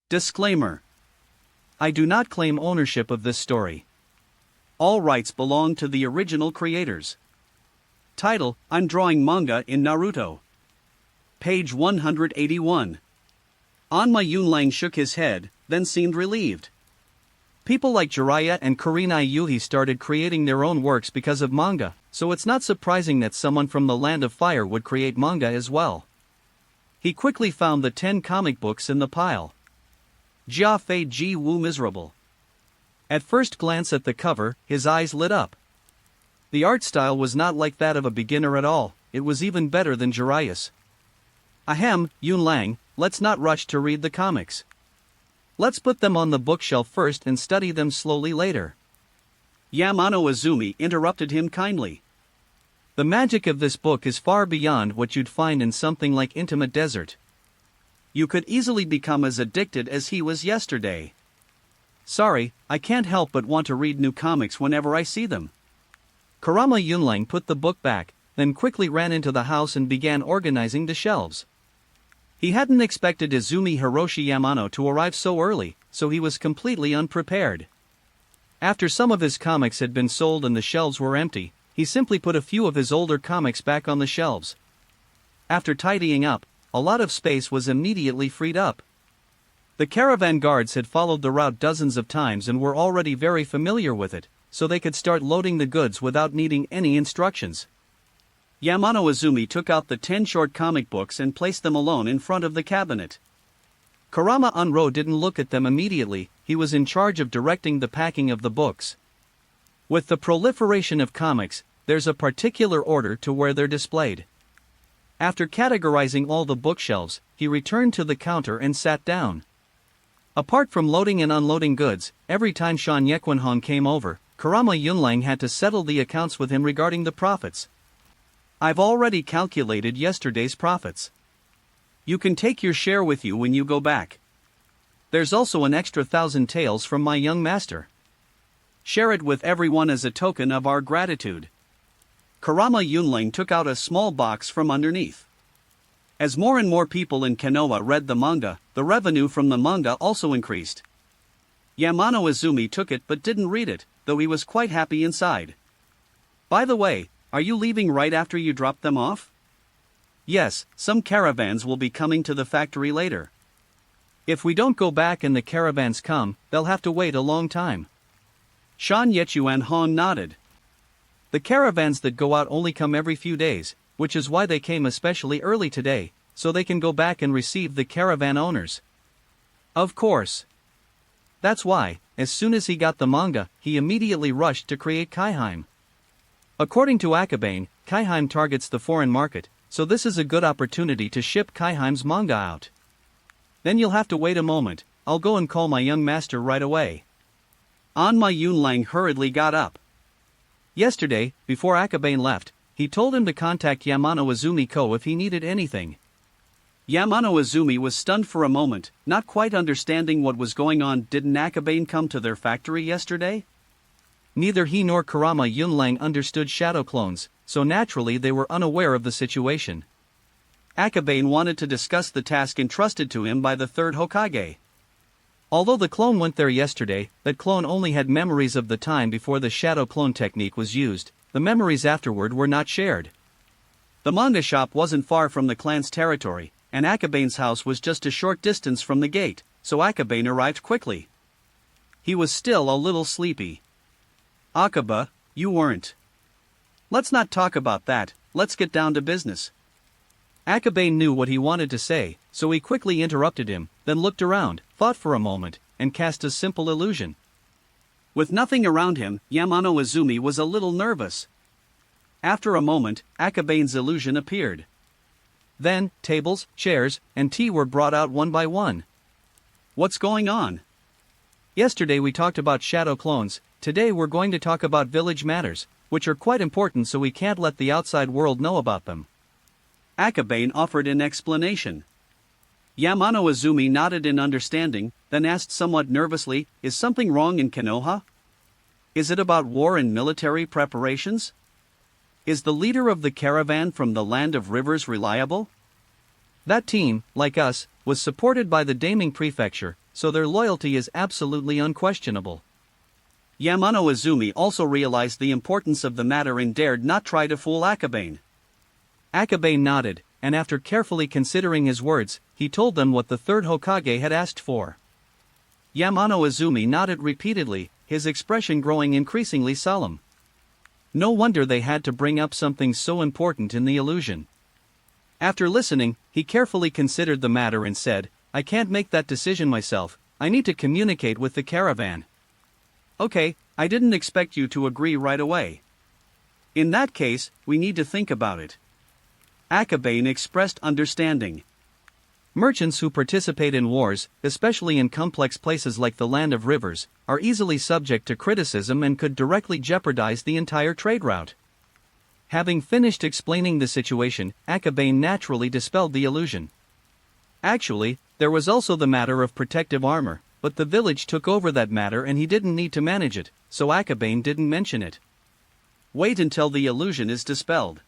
Disclaimer. I do not claim ownership of this story. All rights belong to the original creators. Title: I'm drawing manga in Naruto. Page 181. Anma Yunlang shook his head, then seemed relieved. People like Jiraiya and Kurenai Yuhi started creating their own works because of manga, so it's not surprising that someone from the Land of Fire would create manga as well. He quickly found the 10 comic books in the pile. Jia Fei Ji Wu Miserable. At first glance at the cover, his eyes lit up. The art style was not like that of a beginner at all, it was even better than Jiraiya's. Ahem, Yunlang, let's not rush to read the comics. Let's put them on the bookshelf first and study them slowly later. Yamano Azumi interrupted him kindly. The magic of this book is far beyond what you'd find in something like Intimate Desert. You could easily become as addicted as he was yesterday. Sorry, I can't help but want to read new comics whenever I see them. Kurama Yunlang put the book back, then quickly ran into the house and began organizing the shelves. He hadn't expected Izumi Hiroshi Yamano to arrive so early, so he was completely unprepared. After some of his comics had been sold and the shelves were empty, he simply put a few of his older comics back on the shelves. After tidying up, a lot of space was immediately freed up. The caravan guards had followed the route dozens of times and were already very familiar with it, so they could start loading the goods without needing any instructions. Yamano Azumi took out the 10 short comic books and placed them alone in front of the cabinet. Kurama Unro didn't look at them immediately, he was in charge of directing the packing of the books. With the proliferation of comics, there's a particular order to where they're displayed. After categorizing all the bookshelves, he returned to the counter and sat down. Apart from loading and unloading goods, every time Shan Yekwenhong came over, Kurama Yunlang had to settle the accounts with him regarding the profits. I've already calculated yesterday's profits. You can take your share with you when you go back. There's also an extra 1,000 taels from my young master. Share it with everyone as a token of our gratitude. Kurama Yunlang took out a small box from underneath. As more and more people in Konoha read the manga, the revenue from the manga also increased. Yamano Azumi took it but didn't read it, though he was quite happy inside. By the way, are you leaving right after you drop them off? Yes, some caravans will be coming to the factory later. If we don't go back and the caravans come, they'll have to wait a long time. Shan Yekwenhong nodded. The caravans that go out only come every few days, which is why they came especially early today, so they can go back and receive the caravan owners. Of course. That's why, as soon as he got the manga, he immediately rushed to create Kaiheim. According to Akabane, Kaiheim targets the foreign market, so this is a good opportunity to ship Kaiheim's manga out. Then you'll have to wait a moment, I'll go and call my young master right away. Anma Yunlang hurriedly got up. Yesterday, before Akabane left, he told him to contact Yamano Azumi Ko if he needed anything. Yamano Azumi was stunned for a moment, not quite understanding what was going on. Didn't Akabane come to their factory yesterday? Neither he nor Kurama Yunlang understood shadow clones, so naturally they were unaware of the situation. Akabane wanted to discuss the task entrusted to him by the third Hokage. Although the clone went there yesterday, that clone only had memories of the time before the shadow clone technique was used, the memories afterward were not shared. The manga shop wasn't far from the clan's territory, and Akabane's house was just a short distance from the gate, so Akabane arrived quickly. He was still a little sleepy. Akaba, you weren't. Let's not talk about that, let's get down to business. Akabane knew what he wanted to say, so he quickly interrupted him, then looked around, thought for a moment, and cast a simple illusion. With nothing around him, Yamano Azumi was a little nervous. After a moment, Akabane's illusion appeared. Then, tables, chairs, and tea were brought out one by one. What's going on? Yesterday we talked about shadow clones, today we're going to talk about village matters, which are quite important, so we can't let the outside world know about them. Akabane offered an explanation. Yamano Azumi nodded in understanding, then asked somewhat nervously, is something wrong in Konoha? Is it about war and military preparations? Is the leader of the caravan from the Land of Rivers reliable? That team, like us, was supported by the Daming Prefecture, so their loyalty is absolutely unquestionable. Yamano Izumi also realized the importance of the matter and dared not try to fool Akabane. Akabane nodded, and after carefully considering his words, he told them what the third Hokage had asked for. Yamano Izumi nodded repeatedly, his expression growing increasingly solemn. No wonder they had to bring up something so important in the illusion. After listening, he carefully considered the matter and said, "I can't make that decision myself, I need to communicate with the caravan." "Okay, I didn't expect you to agree right away. In that case, we need to think about it." Akabane expressed understanding. Merchants who participate in wars, especially in complex places like the Land of Rivers, are easily subject to criticism and could directly jeopardize the entire trade route. Having finished explaining the situation, Akabane naturally dispelled the illusion. Actually, there was also the matter of protective armor, but the village took over that matter and he didn't need to manage it, so Akabane didn't mention it. Wait until the illusion is dispelled.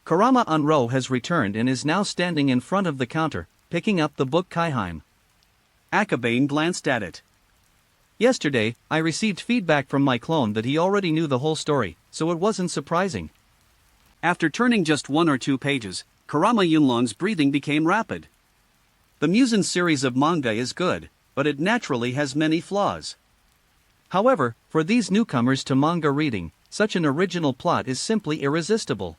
Kurama Unro has returned and is now standing in front of the counter, picking up the book Kaiheim. Akabane glanced at it. Yesterday, I received feedback from my clone that he already knew the whole story, so it wasn't surprising. After turning just 1 or 2 pages, Kurama Yunlong's breathing became rapid. The Musen series of manga is good, but it naturally has many flaws. However, for these newcomers to manga reading, such an original plot is simply irresistible.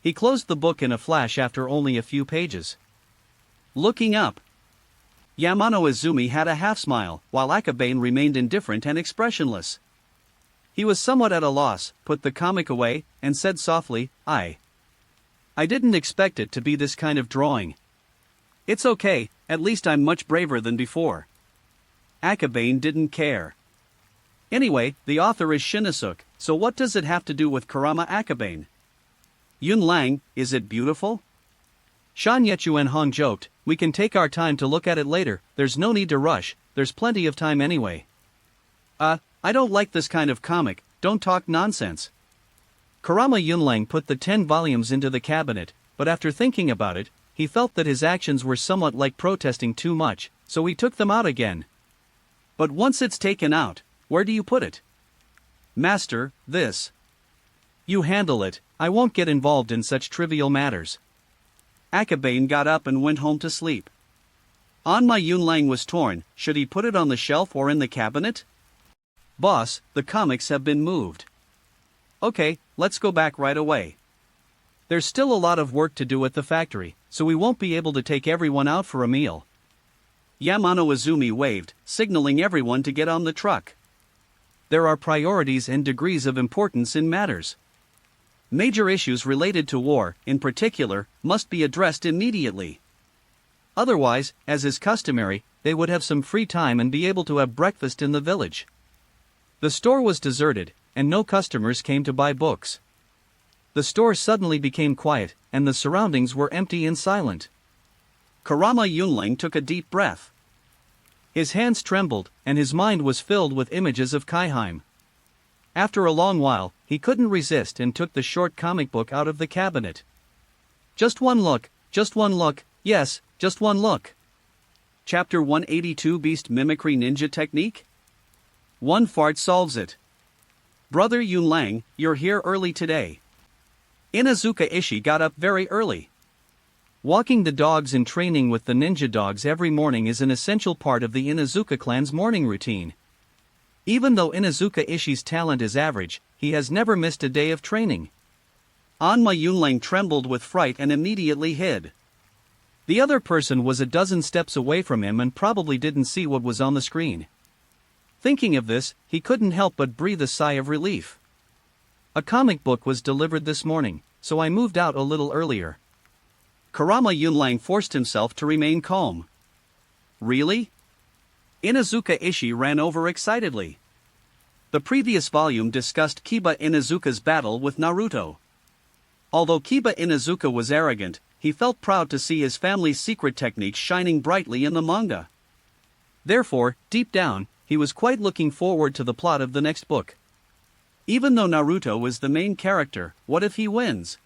He closed the book in a flash after only a few pages. Looking up, Yamano Izumi had a half-smile, while Akabane remained indifferent and expressionless. He was somewhat at a loss, put the comic away, and said softly, I didn't expect it to be this kind of drawing. It's okay, at least I'm much braver than before. Akabane didn't care. Anyway, the author is Shinizuke, so what does it have to do with Kurama Akabane? Yunlang, is it beautiful? Shan Yechu and Hong joked, we can take our time to look at it later, there's no need to rush, there's plenty of time anyway. I don't like this kind of comic, don't talk nonsense. Kurama Yunlang put the 10 volumes into the cabinet, but after thinking about it, he felt that his actions were somewhat like protesting too much, so he took them out again. But once it's taken out, where do you put it? Master, this. You handle it, I won't get involved in such trivial matters. Akabane got up and went home to sleep. Anma Yunlang was torn, should he put it on the shelf or in the cabinet? Boss, the comics have been moved. Okay, let's go back right away. There's still a lot of work to do at the factory, so we won't be able to take everyone out for a meal. Yamano Izumi waved, signaling everyone to get on the truck. There are priorities and degrees of importance in matters. Major issues related to war, in particular, must be addressed immediately. Otherwise, as is customary, they would have some free time and be able to have breakfast in the village. The store was deserted, and no customers came to buy books. The store suddenly became quiet, and the surroundings were empty and silent. Kurama Yunlang took a deep breath. His hands trembled, and his mind was filled with images of Kaiheim. After a long while, he couldn't resist and took the short comic book out of the cabinet. Just one look, yes, just one look. Chapter 182 Beast Mimicry Ninja Technique? One fart solves it. Brother Yunlang, you're here early today. Inazuka Ishii got up very early. Walking the dogs and training with the ninja dogs every morning is an essential part of the Inazuka clan's morning routine. Even though Inazuka Ishii's talent is average, he has never missed a day of training. Anma Yunlang trembled with fright and immediately hid. The other person was a dozen steps away from him and probably didn't see what was on the screen. Thinking of this, he couldn't help but breathe a sigh of relief. A comic book was delivered this morning, so I moved out a little earlier. Kurama Yunlang forced himself to remain calm. Really? Inazuka Ishii ran over excitedly. The previous volume discussed Kiba Inazuka's battle with Naruto. Although Kiba Inazuka was arrogant, he felt proud to see his family's secret techniques shining brightly in the manga. Therefore, deep down, he was quite looking forward to the plot of the next book. Even though Naruto is the main character, what if he wins?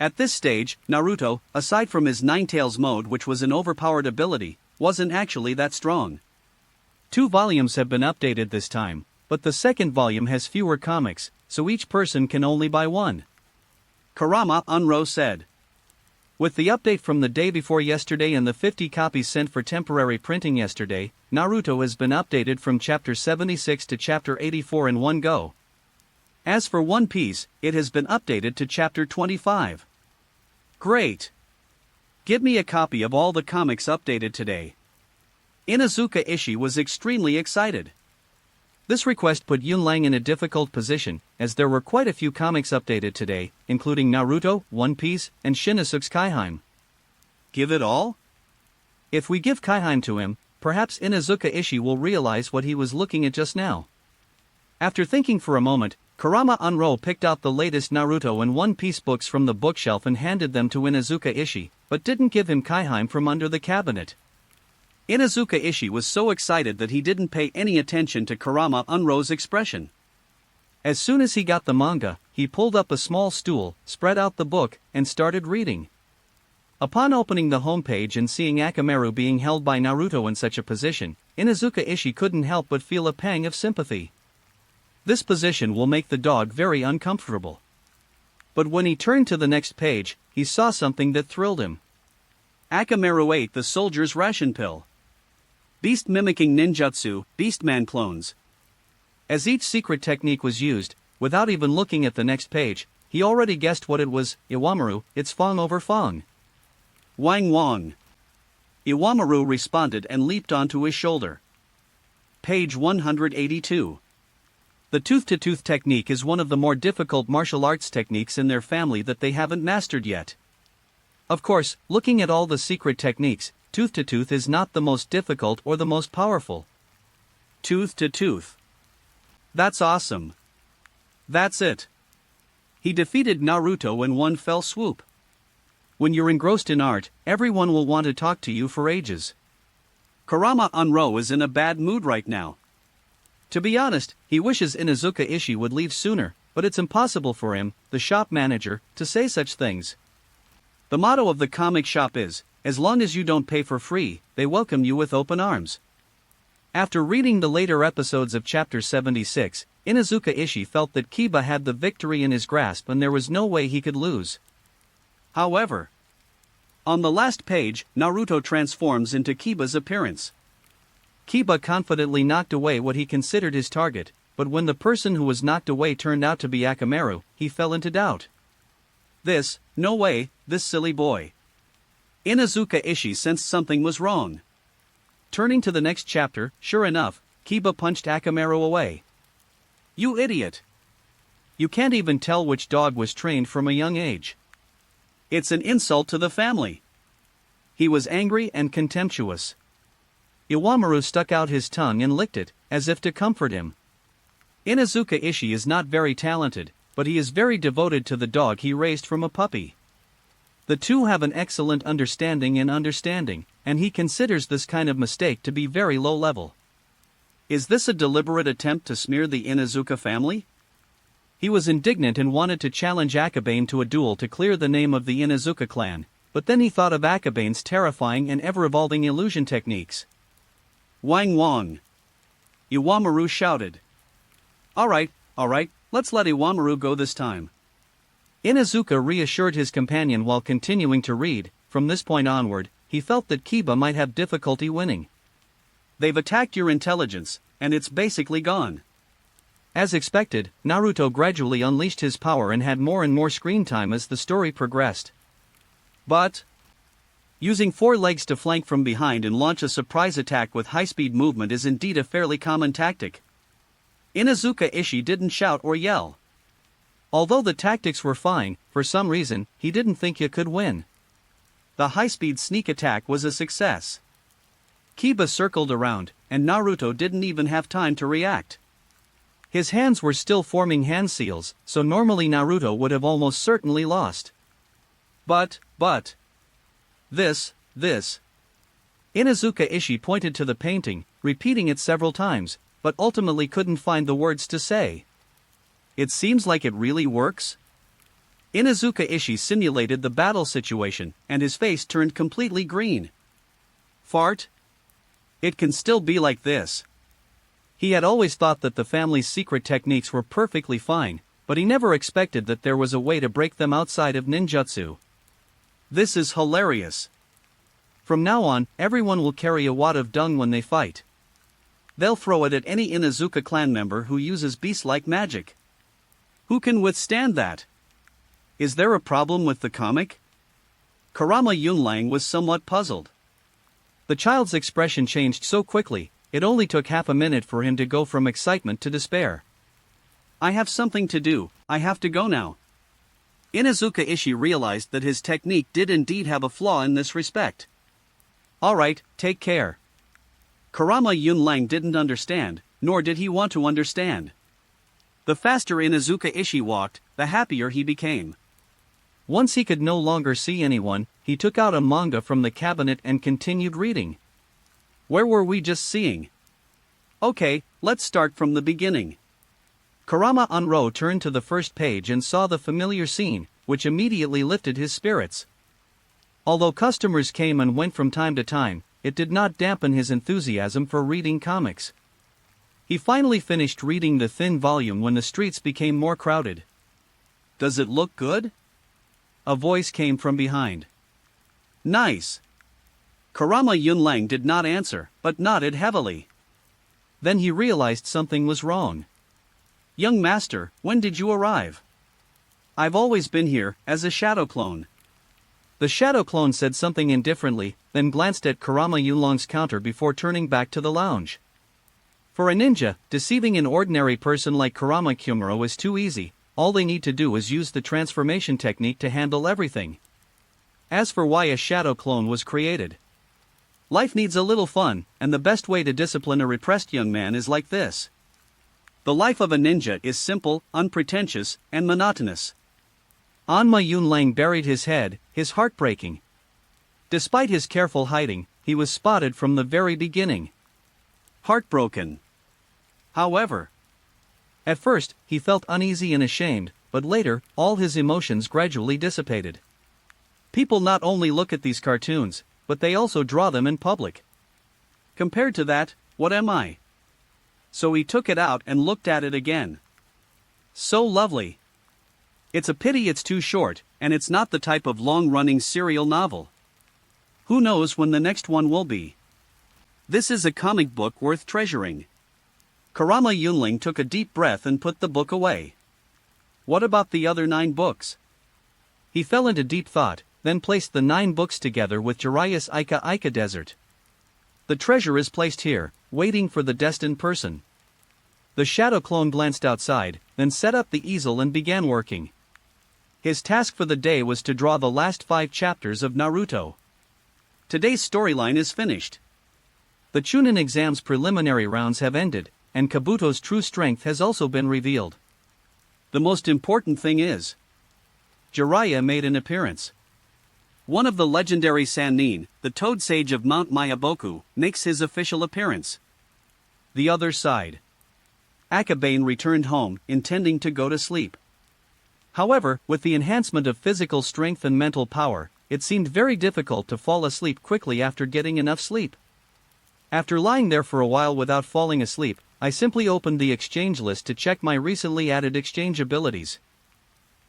At this stage, Naruto, aside from his Nine-Tails mode which was an overpowered ability, wasn't actually that strong. 2 volumes have been updated this time, but the second volume has fewer comics, so each person can only buy one. Kurama said. With the update from the day before yesterday and the 50 copies sent for temporary printing yesterday, Naruto has been updated from chapter 76 to chapter 84 in one go. As for One Piece, it has been updated to chapter 25. Great! Give me a copy of all the comics updated today. Inuzuka Ishii was extremely excited. This request put Yunlang in a difficult position, as there were quite a few comics updated today, including Naruto, One Piece, and Shinosuke's Kaiheim. Give it all? If we give Kaiheim to him, perhaps Inuzuka Ishii will realize what he was looking at just now. After thinking for a moment, Kurama picked out the latest Naruto and One Piece books from the bookshelf and handed them to Inuzuka Ishii, but didn't give him Kaiheim from under the cabinet. Inuzuka Ishii was so excited that he didn't pay any attention to Kurama's expression. As soon as he got the manga, he pulled up a small stool, spread out the book, and started reading. Upon opening the homepage and seeing Akamaru being held by Naruto in such a position, Inuzuka Ishii couldn't help but feel a pang of sympathy. This position will make the dog very uncomfortable. But when he turned to the next page, he saw something that thrilled him. Akamaru ate the soldier's ration pill. Beast mimicking ninjutsu, Beastman clones. As each secret technique was used, without even looking at the next page, he already guessed what it was. Iwamaru, it's Fong over Fong. Wang Wang. Iwamaru responded and leaped onto his shoulder. Page 182. The tooth-to-tooth technique is one of the more difficult martial arts techniques in their family that they haven't mastered yet. Of course, looking at all the secret techniques, tooth-to-tooth is not the most difficult or the most powerful. Tooth-to-tooth. That's awesome. That's it. He defeated Naruto in one fell swoop. When you're engrossed in art, everyone will want to talk to you for ages. Kurama is in a bad mood right now. To be honest, he wishes Inuzuka Ishii would leave sooner, but it's impossible for him, the shop manager, to say such things. The motto of the comic shop is, as long as you don't pay for free, they welcome you with open arms. After reading the later episodes of chapter 76, Inuzuka Ishii felt that Kiba had the victory in his grasp and there was no way he could lose. However, on the last page, Naruto transforms into Kiba's appearance. Kiba confidently knocked away what he considered his target, but when the person who was knocked away turned out to be Akamaru, he fell into doubt. No way, this silly boy. Inuzuka Ishii sensed something was wrong. Turning to the next chapter, sure enough, Kiba punched Akamaru away. You idiot! You can't even tell which dog was trained from a young age. It's an insult to the family. He was angry and contemptuous. Iwamaru stuck out his tongue and licked it, as if to comfort him. Inuzuka Ishii is not very talented, but he is very devoted to the dog he raised from a puppy. The two have an excellent understanding, and he considers this kind of mistake to be very low level. Is this a deliberate attempt to smear the Inuzuka family? He was indignant and wanted to challenge Akabane to a duel to clear the name of the Inuzuka clan, but then he thought of Akabane's terrifying and ever-evolving illusion techniques. Wang Wang! Iwamaru shouted. Alright, let's let Iwamaru go this time. Inuzuka reassured his companion while continuing to read. From this point onward, he felt that Kiba might have difficulty winning. They've attacked your intelligence, and it's basically gone. As expected, Naruto gradually unleashed his power and had more and more screen time as the story progressed. But using 4 legs to flank from behind and launch a surprise attack with high-speed movement is indeed a fairly common tactic. Inuzuka Ishii didn't shout or yell. Although the tactics were fine, for some reason, he didn't think you could win. The high-speed sneak attack was a success. Kiba circled around, and Naruto didn't even have time to react. His hands were still forming hand seals, so normally Naruto would have almost certainly lost. But. This. Inuzuka Ishii pointed to the painting, repeating it several times, but ultimately couldn't find the words to say. It seems like it really works? Inuzuka Ishii simulated the battle situation, and his face turned completely green. Fart? It can still be like this. He had always thought that the family's secret techniques were perfectly fine, but he never expected that there was a way to break them outside of ninjutsu. This is hilarious. From now on, everyone will carry a wad of dung when they fight. They'll throw it at any Inuzuka clan member who uses beast-like magic. Who can withstand that? Is there a problem with the comic? Kurama Yunlang was somewhat puzzled. The child's expression changed so quickly, it only took half a minute for him to go from excitement to despair. I have something to do, I have to go now. Inuzuka Ishii realized that his technique did indeed have a flaw in this respect. Alright, take care. Kurama Yunlang didn't understand, nor did he want to understand. The faster Inuzuka Ishii walked, the happier he became. Once he could no longer see anyone, he took out a manga from the cabinet and continued reading. Where were we just seeing? Okay, let's start from the beginning. Kurama Unro turned to the first page and saw the familiar scene, which immediately lifted his spirits. Although customers came and went from time to time, it did not dampen his enthusiasm for reading comics. He finally finished reading the thin volume when the streets became more crowded. Does it look good? A voice came from behind. Nice. Kurama Yunlang did not answer, but nodded heavily. Then he realized something was wrong. Young master, when did you arrive? I've always been here, as a shadow clone. The shadow clone said something indifferently, then glanced at Kurama Yunlang's counter before turning back to the lounge. For a ninja, deceiving an ordinary person like Kurama Kumuro is too easy. All they need to do is use the transformation technique to handle everything. As for why a shadow clone was created. Life needs a little fun, and the best way to discipline a repressed young man is like this. The life of a ninja is simple, unpretentious, and monotonous. Anma Yunlang buried his head, his heart breaking. Despite his careful hiding, he was spotted from the very beginning. Heartbroken. However, at first, he felt uneasy and ashamed, but later, all his emotions gradually dissipated. People not only look at these cartoons, but they also draw them in public. Compared to that, what am I? So he took it out and looked at it again. So lovely. It's a pity it's too short, and it's not the type of long-running serial novel. Who knows when the next one will be? This is a comic book worth treasuring. Kurama Yunlang took a deep breath and put the book away. What about the other 9 books? He fell into deep thought, then placed the 9 books together with Jiraiya's Ika Desert. The treasure is placed here, waiting for the destined person. The shadow clone glanced outside, then set up the easel and began working. His task for the day was to draw the last 5 chapters of Naruto. Today's storyline is finished. The Chunin exam's preliminary rounds have ended, and Kabuto's true strength has also been revealed. The most important thing is, Jiraiya made an appearance. One of the legendary Sannin, the Toad Sage of Mount Mayaboku, makes his official appearance. The other side. Akabane returned home, intending to go to sleep. However, with the enhancement of physical strength and mental power, it seemed very difficult to fall asleep quickly after getting enough sleep. After lying there for a while without falling asleep, I simply opened the exchange list to check my recently added exchange abilities.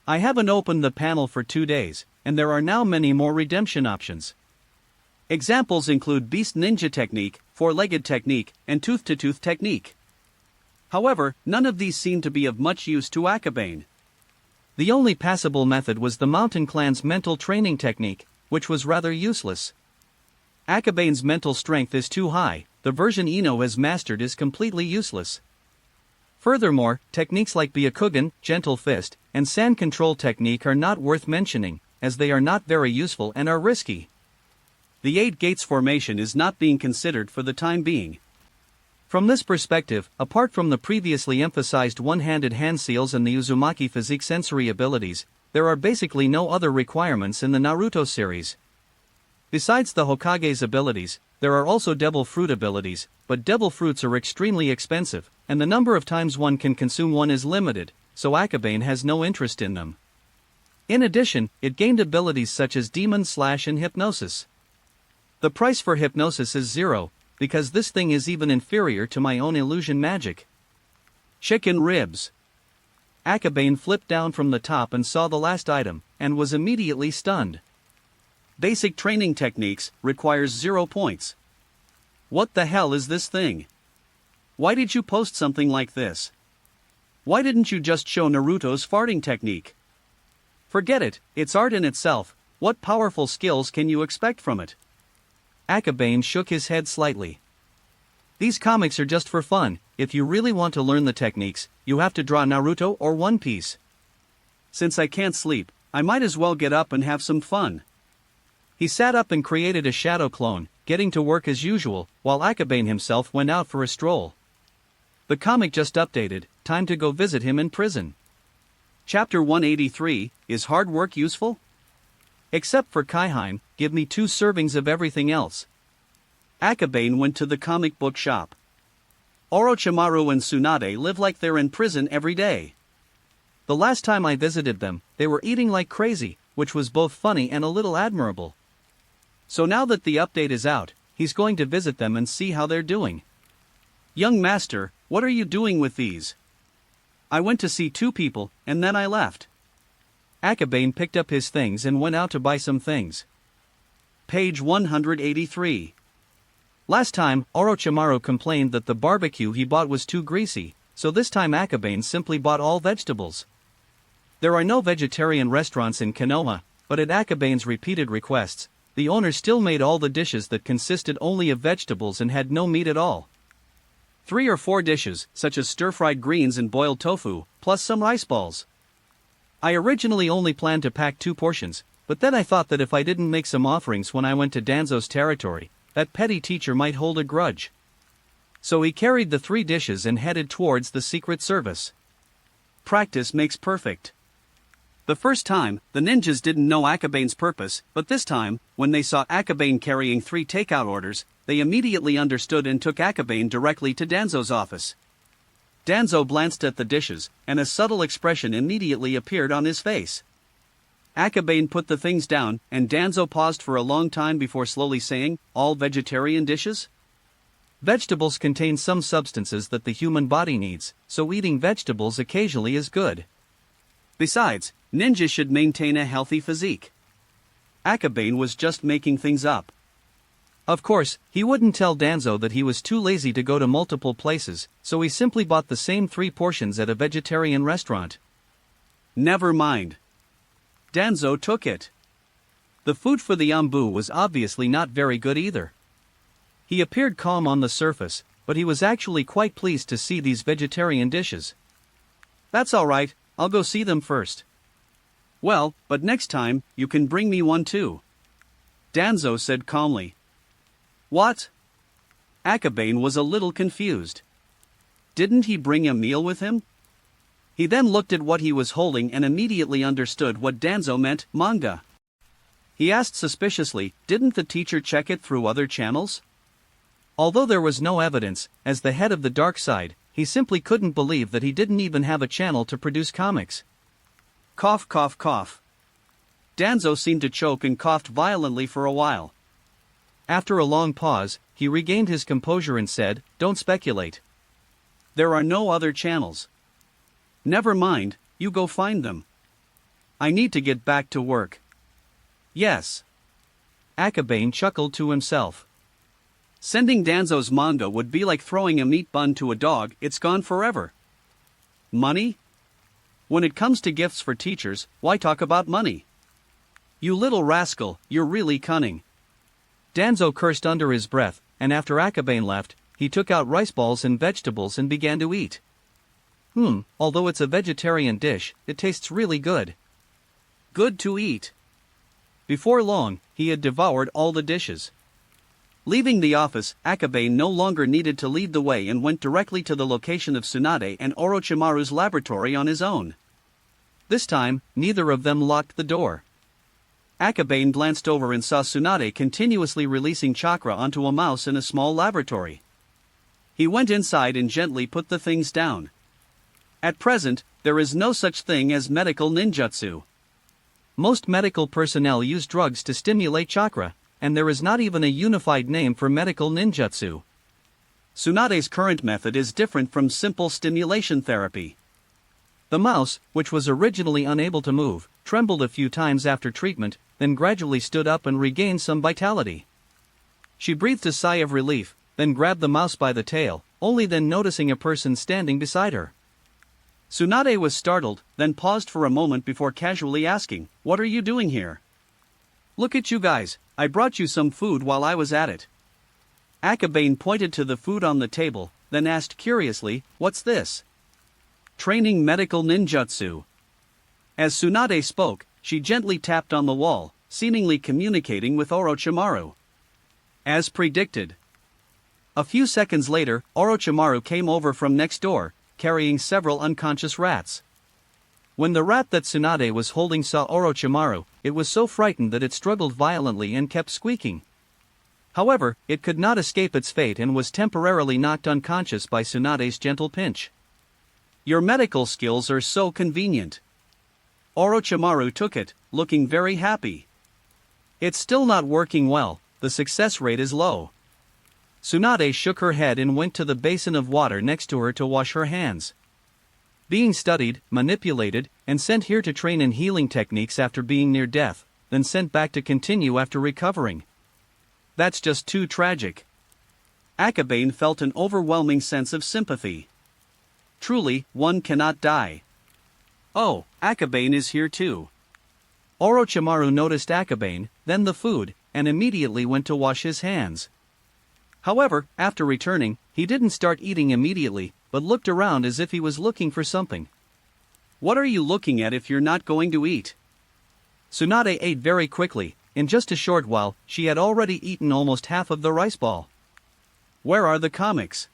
I haven't opened the panel for 2 days, and there are now many more redemption options. Examples include Beast Ninja Technique, Four-Legged Technique, and Tooth-to-Tooth Technique. However, none of these seem to be of much use to Akabane. The only passable method was the Mountain Clan's mental training technique, which was rather useless. Akabane's mental strength is too high, the version Ino has mastered is completely useless. Furthermore, techniques like Byakugan, Gentle Fist, and Sand Control Technique are not worth mentioning, as they are not very useful and are risky. The 8 Gates formation is not being considered for the time being. From this perspective, apart from the previously emphasized one-handed hand seals and the Uzumaki physique sensory abilities, there are basically no other requirements in the Naruto series. Besides the Hokage's abilities, there are also Devil Fruit abilities, but Devil Fruits are extremely expensive, and the number of times one can consume one is limited, so Akabane has no interest in them. In addition, it gained abilities such as Demon Slash and Hypnosis. The price for Hypnosis is 0, because this thing is even inferior to my own illusion magic. Chicken ribs. Akabane flipped down from the top and saw the last item, and was immediately stunned. Basic training techniques, requires 0 points. What the hell is this thing? Why did you post something like this? Why didn't you just show Naruto's farting technique? Forget it, it's art in itself, what powerful skills can you expect from it? Akabane shook his head slightly. These comics are just for fun. If you really want to learn the techniques, you have to draw Naruto or One Piece. Since I can't sleep, I might as well get up and have some fun. He sat up and created a shadow clone, getting to work as usual, while Akabane himself went out for a stroll. The comic just updated, time to go visit him in prison. Chapter 183, Is Hard Work Useful? Except for Kaiheim, give me 2 servings of everything else. Akabane went to the comic book shop. Orochimaru and Tsunade live like they're in prison every day. The last time I visited them, they were eating like crazy, which was both funny and a little admirable. So now that the update is out, he's going to visit them and see how they're doing. Young master, what are you doing with these? I went to see 2 people, and then I left. Akabane picked up his things and went out to buy some things. Page 183. Last time, Orochimaru complained that the barbecue he bought was too greasy, so this time Akabane simply bought all vegetables. There are no vegetarian restaurants in Konoha, but at Akabane's repeated requests, the owner still made all the dishes that consisted only of vegetables and had no meat at all. 3 or 4 dishes, such as stir-fried greens and boiled tofu, plus some rice balls. I originally only planned to pack 2 portions, but then I thought that if I didn't make some offerings when I went to Danzo's territory, that petty teacher might hold a grudge. So he carried the 3 dishes and headed towards the Secret Service. Practice makes perfect. The first time, the ninjas didn't know Akabane's purpose, but this time, when they saw Akabane carrying 3 takeout orders, they immediately understood and took Akabane directly to Danzo's office. Danzo glanced at the dishes, and a subtle expression immediately appeared on his face. Akabane put the things down, and Danzo paused for a long time before slowly saying, "All vegetarian dishes?" Vegetables contain some substances that the human body needs, so eating vegetables occasionally is good. Besides, ninjas should maintain a healthy physique. Akabane was just making things up. Of course, he wouldn't tell Danzo that he was too lazy to go to multiple places, so he simply bought the same 3 portions at a vegetarian restaurant. Never mind. Danzo took it. The food for the Ambu was obviously not very good either. He appeared calm on the surface, but he was actually quite pleased to see these vegetarian dishes. That's alright, I'll go see them first. Well, but next time, you can bring me one too. Danzo said calmly. What? Akabane was a little confused. Didn't he bring a meal with him? He then looked at what he was holding and immediately understood what Danzo meant, manga. He asked suspiciously, didn't the teacher check it through other channels? Although there was no evidence, as the head of the dark side, he simply couldn't believe that he didn't even have a channel to produce comics. Cough, cough, cough. Danzo seemed to choke and coughed violently for a while. After a long pause, he regained his composure and said, "Don't speculate. There are no other channels. Never mind, you go find them. I need to get back to work." Yes. Akabane chuckled to himself. Sending Danzo's manga would be like throwing a meat bun to a dog, it's gone forever. Money? When it comes to gifts for teachers, why talk about money? You little rascal, you're really cunning. Danzo cursed under his breath, and after Akabane left, he took out rice balls and vegetables and began to eat. Although it's a vegetarian dish, it tastes really good. Good to eat. Before long, he had devoured all the dishes. Leaving the office, Akabane no longer needed to lead the way and went directly to the location of Tsunade and Orochimaru's laboratory on his own. This time, neither of them locked the door. Akabane glanced over and saw Tsunade continuously releasing chakra onto a mouse in a small laboratory. He went inside and gently put the things down. At present, there is no such thing as medical ninjutsu. Most medical personnel use drugs to stimulate chakra, and there is not even a unified name for medical ninjutsu. Tsunade's current method is different from simple stimulation therapy. The mouse, which was originally unable to move, trembled a few times after treatment, then gradually stood up and regained some vitality. She breathed a sigh of relief, then grabbed the mouse by the tail, only then noticing a person standing beside her. Tsunade was startled, then paused for a moment before casually asking, "What are you doing here?" "Look at you guys, I brought you some food while I was at it." Akabane pointed to the food on the table, then asked curiously, "What's this?" "Training medical ninjutsu." As Tsunade spoke, she gently tapped on the wall, seemingly communicating with Orochimaru. As predicted. A few seconds later, Orochimaru came over from next door, carrying several unconscious rats. When the rat that Tsunade was holding saw Orochimaru, it was so frightened that it struggled violently and kept squeaking. However, it could not escape its fate and was temporarily knocked unconscious by Tsunade's gentle pinch. "Your medical skills are so convenient." Orochimaru took it, looking very happy. "It's still not working well, the success rate is low." Tsunade shook her head and went to the basin of water next to her to wash her hands. Being studied, manipulated, and sent here to train in healing techniques after being near death, then sent back to continue after recovering. That's just too tragic. Akabane felt an overwhelming sense of sympathy. Truly, one cannot die. Oh, Akabane is here too. Orochimaru noticed Akabane, then the food, and immediately went to wash his hands. However, after returning, he didn't start eating immediately, but looked around as if he was looking for something. "What are you looking at if you're not going to eat?" Tsunade ate very quickly. In just a short while, she had already eaten almost half of the rice ball. "Where are the comics?"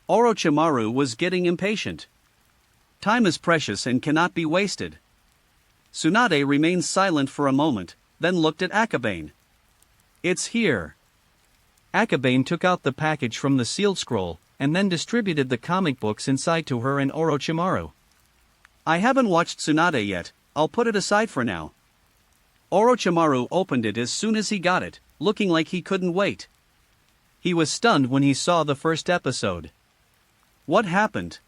Orochimaru was getting impatient. Time is precious and cannot be wasted. Tsunade remained silent for a moment, then looked at Akabane. "It's here." Akabane took out the package from the sealed scroll, and then distributed the comic books inside to her and Orochimaru. "I haven't watched Tsunade yet, I'll put it aside for now." Orochimaru opened it as soon as he got it, looking like he couldn't wait. He was stunned when he saw the first episode. What happened?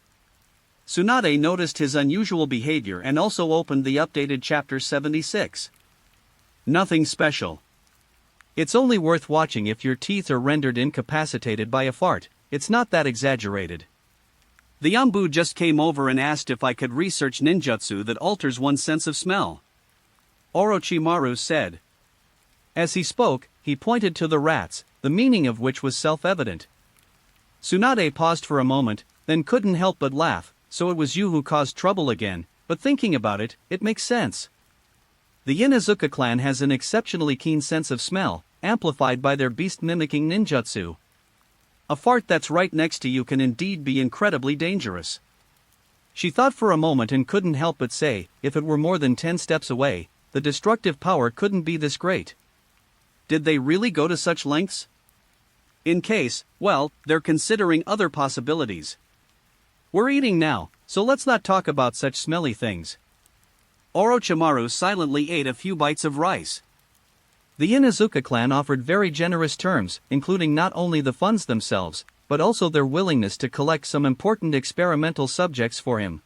Tsunade noticed his unusual behavior and also opened the updated chapter 76. Nothing special. It's only worth watching if your teeth are rendered incapacitated by a fart, it's not that exaggerated. The Yambu just came over and asked if I could research ninjutsu that alters one's sense of smell. Orochimaru said. As he spoke, he pointed to the rats, the meaning of which was self-evident. Tsunade paused for a moment, then couldn't help but laugh. "So it was you who caused trouble again, but thinking about it, it makes sense. The Inuzuka clan has an exceptionally keen sense of smell, amplified by their beast-mimicking ninjutsu. A fart that's right next to you can indeed be incredibly dangerous." She thought for a moment and couldn't help but say, if it were more than 10 steps away, the destructive power couldn't be this great. Did they really go to such lengths? In case, well, they're considering other possibilities. We're eating now, so let's not talk about such smelly things. Orochimaru silently ate a few bites of rice. The Inuzuka clan offered very generous terms, including not only the funds themselves, but also their willingness to collect some important experimental subjects for him.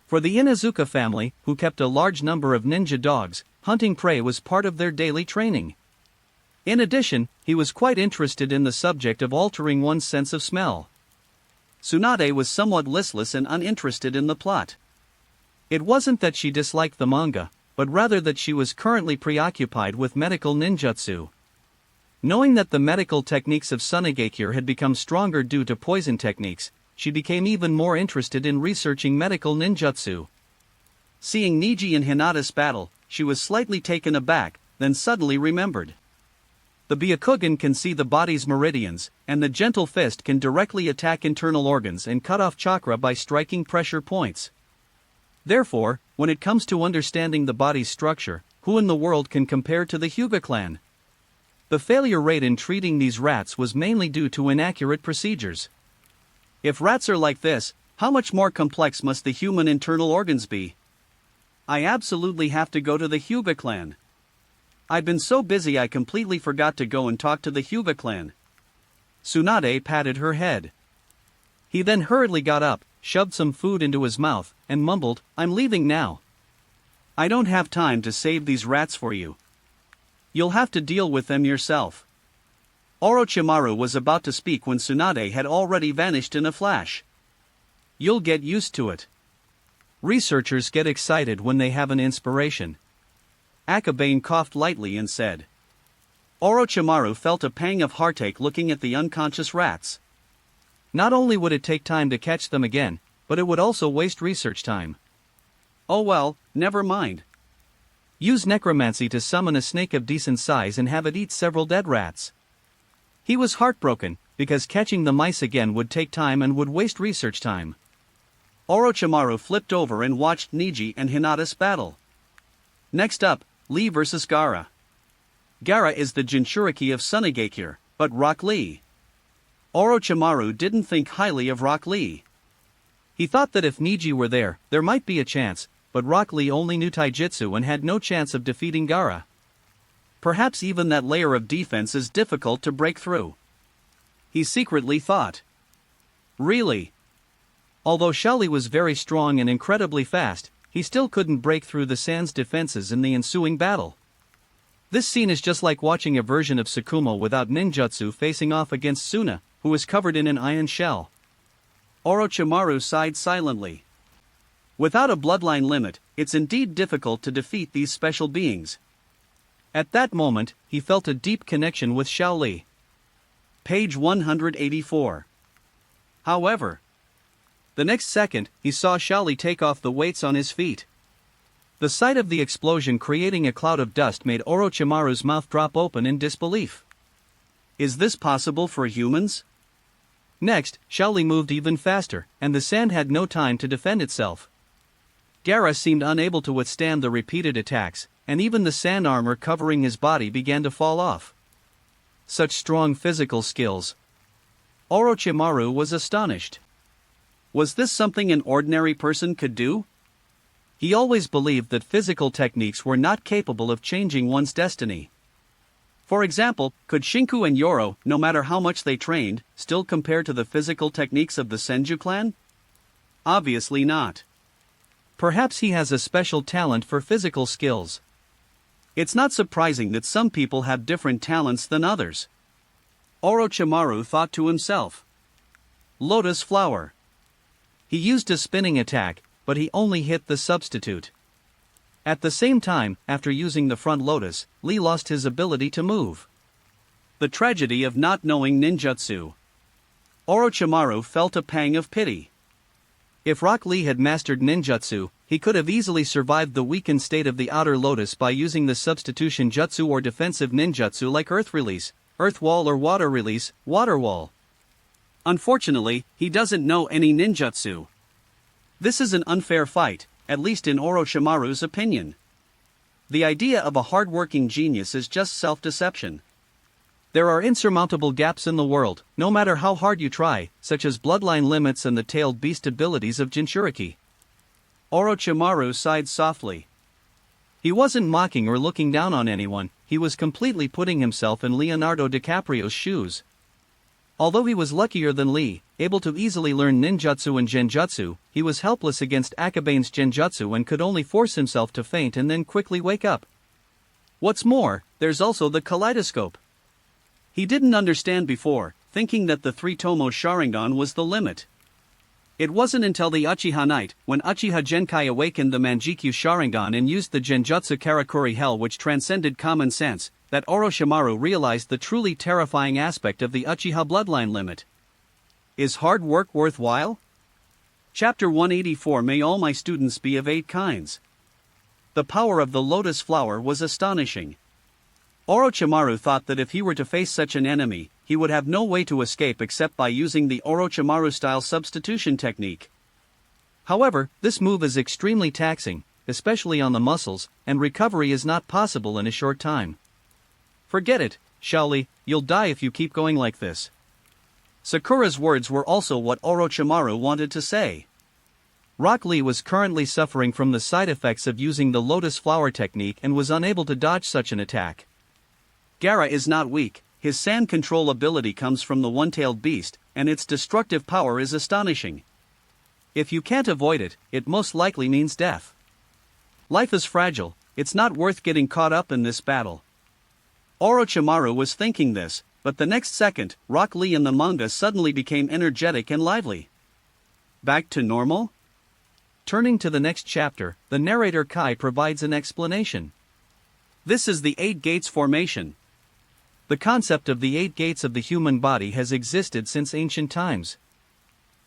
For the Inuzuka family, who kept a large number of ninja dogs, hunting prey was part of their daily training. In addition, he was quite interested in the subject of altering one's sense of smell. Tsunade was somewhat listless and uninterested in the plot. It wasn't that she disliked the manga, but rather that she was currently preoccupied with medical ninjutsu. Knowing that the medical techniques of Tsunade had become stronger due to poison techniques, she became even more interested in researching medical ninjutsu. Seeing Niji and Hinata's battle, she was slightly taken aback, then suddenly remembered. The Byakugan can see the body's meridians, and the gentle fist can directly attack internal organs and cut off chakra by striking pressure points. Therefore, when it comes to understanding the body's structure, who in the world can compare to the Hyuga clan? The failure rate in treating these rats was mainly due to inaccurate procedures. If rats are like this, how much more complex must the human internal organs be? I absolutely have to go to the Hyuga clan. I've been so busy I completely forgot to go and talk to the Hyuga clan. Tsunade patted her head. He then hurriedly got up, shoved some food into his mouth, and mumbled, "I'm leaving now. I don't have time to save these rats for you. You'll have to deal with them yourself." Orochimaru was about to speak when Tsunade had already vanished in a flash. "You'll get used to it." Researchers get excited when they have an inspiration. Akabane coughed lightly and said. Orochimaru felt a pang of heartache looking at the unconscious rats. Not only would it take time to catch them again, but it would also waste research time. Oh well, never mind. Use necromancy to summon a snake of decent size and have it eat several dead rats. He was heartbroken, because catching the mice again would take time and would waste research time. Orochimaru flipped over and watched Neji and Hinata's battle. Next up, Lee vs. Gaara. Gaara is the Jinchuriki of Tsunade, but Rock Lee. Orochimaru didn't think highly of Rock Lee. He thought that if Neji were there might be a chance, but Rock Lee only knew taijutsu and had no chance of defeating Gaara. Perhaps even that layer of defense is difficult to break through. He secretly thought. Really? Although Xiaoli was very strong and incredibly fast, he still couldn't break through the Sand's defenses in the ensuing battle. This scene is just like watching a version of Tsukumo without ninjutsu facing off against Suna, who is covered in an iron shell. Orochimaru sighed silently. Without a bloodline limit, it's indeed difficult to defeat these special beings. At that moment, he felt a deep connection with Xiaoli. Page 184. However, the next second, he saw Xiaoli take off the weights on his feet. The sight of the explosion creating a cloud of dust made Orochimaru's mouth drop open in disbelief. Is this possible for humans? Next, Xiaoli moved even faster, and the sand had no time to defend itself. Gaara seemed unable to withstand the repeated attacks, and even the sand armor covering his body began to fall off. Such strong physical skills. Orochimaru was astonished. Was this something an ordinary person could do? He always believed that physical techniques were not capable of changing one's destiny. For example, could Shinku and Yoro, no matter how much they trained, still compare to the physical techniques of the Senju clan? Obviously not. Perhaps he has a special talent for physical skills. It's not surprising that some people have different talents than others. Orochimaru thought to himself. Lotus flower. He used a spinning attack, but he only hit the substitute. At the same time, after using the front lotus, Lee lost his ability to move. The tragedy of not knowing ninjutsu. Orochimaru felt a pang of pity. If Rock Lee had mastered ninjutsu, he could have easily survived the weakened state of the outer lotus by using the substitution jutsu or defensive ninjutsu like earth release, earth wall, or water release, water wall. Unfortunately, he doesn't know any ninjutsu. This is an unfair fight, at least in Orochimaru's opinion. The idea of a hard-working genius is just self-deception. There are insurmountable gaps in the world, no matter how hard you try, such as bloodline limits and the tailed beast abilities of Jinchuriki. Orochimaru sighed softly. He wasn't mocking or looking down on anyone, he was completely putting himself in Leonardo DiCaprio's shoes. Although he was luckier than Lee, able to easily learn ninjutsu and genjutsu, he was helpless against Akabane's genjutsu and could only force himself to faint and then quickly wake up. What's more, there's also the kaleidoscope. He didn't understand before, thinking that the three-tomo Sharingan was the limit. It wasn't until the Uchiha night, when Uchiha Genkai awakened the Manjikyu Sharingan and used the Genjutsu Karakuri Hell, which transcended common sense, that Orochimaru realized the truly terrifying aspect of the Uchiha bloodline limit. Is hard work worthwhile? Chapter 184. May all my students be of 8 kinds. The power of the lotus flower was astonishing. Orochimaru thought that if he were to face such an enemy, he would have no way to escape except by using the Orochimaru-style substitution technique. However, this move is extremely taxing, especially on the muscles, and recovery is not possible in a short time. Forget it, Xiaoli, you'll die if you keep going like this. Sakura's words were also what Orochimaru wanted to say. Rock Lee was currently suffering from the side effects of using the lotus flower technique and was unable to dodge such an attack. Gaara is not weak, his sand control ability comes from the one-tailed beast, and its destructive power is astonishing. If you can't avoid it, it most likely means death. Life is fragile, it's not worth getting caught up in this battle. Orochimaru was thinking this, but the next second, Rock Lee in the manga suddenly became energetic and lively. Back to normal? Turning to the next chapter, the narrator Kai provides an explanation. This is the Eight Gates formation. The concept of the eight gates of the human body has existed since ancient times.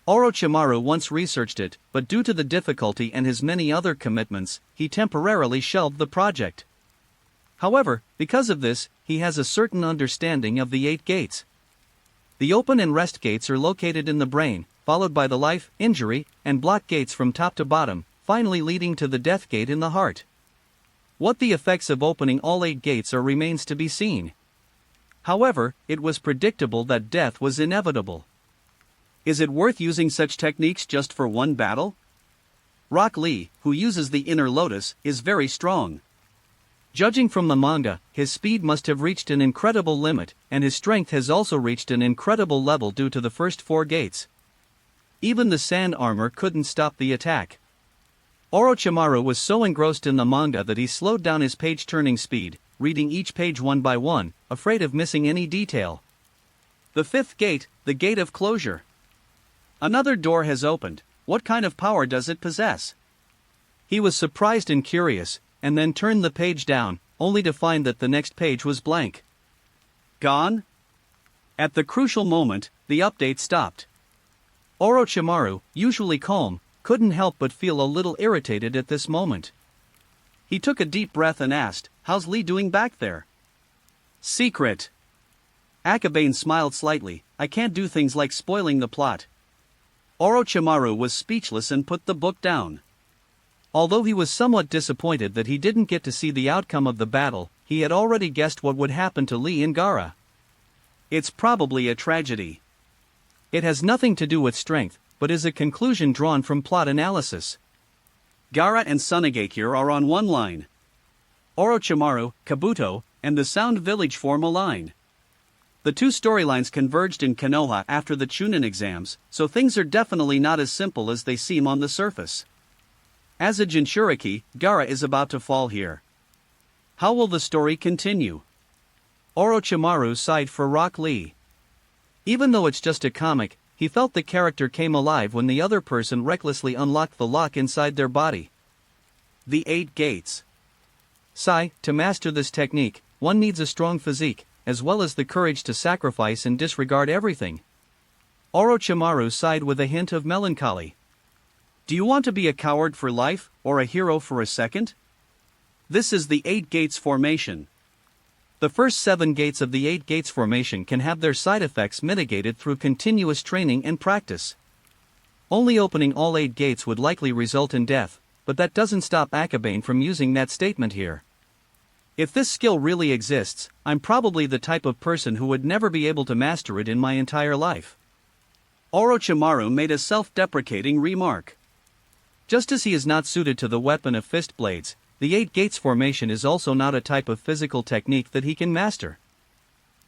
Orochimaru once researched it, but due to the difficulty and his many other commitments, he temporarily shelved the project. However, because of this, he has a certain understanding of the eight gates. The open and rest gates are located in the brain, followed by the life, injury, and block gates from top to bottom, finally leading to the death gate in the heart. What the effects of opening all eight gates are remains to be seen. However, it was predictable that death was inevitable. Is it worth using such techniques just for one battle? Rock Lee, who uses the inner lotus, is very strong. Judging from the manga, his speed must have reached an incredible limit, and his strength has also reached an incredible level due to the first four gates. Even the sand armor couldn't stop the attack. Orochimaru was so engrossed in the manga that he slowed down his page-turning speed, reading each page one by one, afraid of missing any detail. The fifth gate, the Gate of Closure. Another door has opened. What kind of power does it possess? He was surprised and curious, and then turned the page down, only to find that the next page was blank. Gone? At the crucial moment, the update stopped. Orochimaru, usually calm, couldn't help but feel a little irritated at this moment. He took a deep breath and asked, "How's Lee doing back there?" Secret. Akabane smiled slightly, "I can't do things like spoiling the plot." Orochimaru was speechless and put the book down. Although he was somewhat disappointed that he didn't get to see the outcome of the battle, he had already guessed what would happen to Lee and Gaara. It's probably a tragedy. It has nothing to do with strength, but is a conclusion drawn from plot analysis. Gaara and Tsunade are on one line. Orochimaru, Kabuto, and the Sound Village form a line. The two storylines converged in Konoha after the Chunin exams, so things are definitely not as simple as they seem on the surface. As a Jinchuriki, Gaara is about to fall here. How will the story continue? Orochimaru sighed for Rock Lee. Even though it's just a comic, he felt the character came alive when the other person recklessly unlocked the lock inside their body. The Eight Gates. To master this technique, one needs a strong physique, as well as the courage to sacrifice and disregard everything. Orochimaru sighed with a hint of melancholy. Do you want to be a coward for life, or a hero for a second? This is the Eight Gates formation. The first 7 gates of the Eight Gates formation can have their side effects mitigated through continuous training and practice. Only opening all 8 gates would likely result in death, but that doesn't stop Akabane from using that statement here. If this skill really exists, I'm probably the type of person who would never be able to master it in my entire life. Orochimaru made a self-deprecating remark. Just as he is not suited to the weapon of fist blades, the Eight Gates formation is also not a type of physical technique that he can master.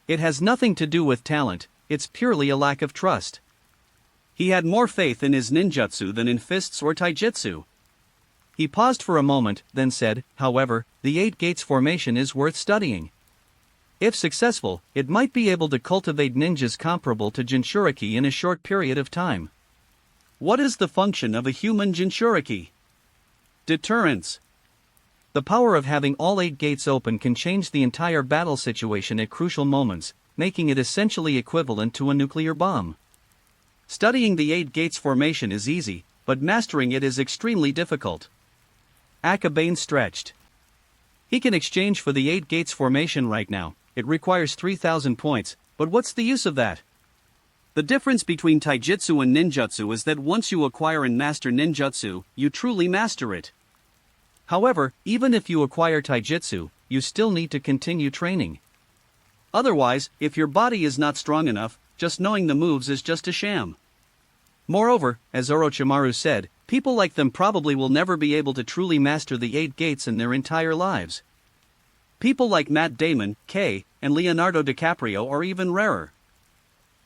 It has nothing to do with talent, it's purely a lack of trust. He had more faith in his ninjutsu than in fists or taijutsu. He paused for a moment, then said, however, the Eight Gates formation is worth studying. If successful, it might be able to cultivate ninjas comparable to Jinchuriki in a short period of time. What is the function of a human Jinchuriki? Deterrence. The power of having all 8 gates open can change the entire battle situation at crucial moments, making it essentially equivalent to a nuclear bomb. Studying the 8 gates formation is easy, but mastering it is extremely difficult. Akabane stretched. He can exchange for the 8 gates formation right now. It requires 3,000 points, but what's the use of that? The difference between taijutsu and ninjutsu is that once you acquire and master ninjutsu, you truly master it. However, even if you acquire taijutsu, you still need to continue training. Otherwise, if your body is not strong enough, just knowing the moves is just a sham. Moreover, as Orochimaru said, People like them probably will never be able to truly master the 8 gates in their entire lives. People like Matt Damon, K, and Leonardo DiCaprio are even rarer.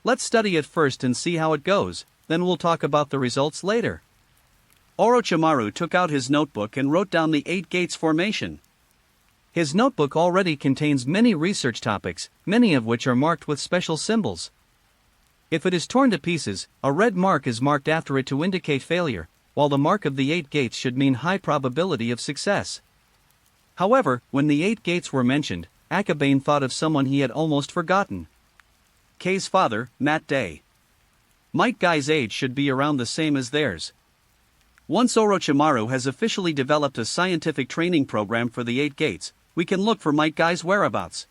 Let's study it first and see how it goes, then we'll talk about the results later. Orochimaru took out his notebook and wrote down the 8 gates formation. His notebook already contains many research topics, many of which are marked with special symbols. If it is torn to pieces, a red mark is marked after it to indicate failure, while the mark of the 8 gates should mean high probability of success. However, when the 8 gates were mentioned, Akabane thought of someone he had almost forgotten. K's father, Matt Day. Might Guy's age should be around the same as theirs. Once Orochimaru has officially developed a scientific training program for the 8 gates, we can look for Might Guy's whereabouts.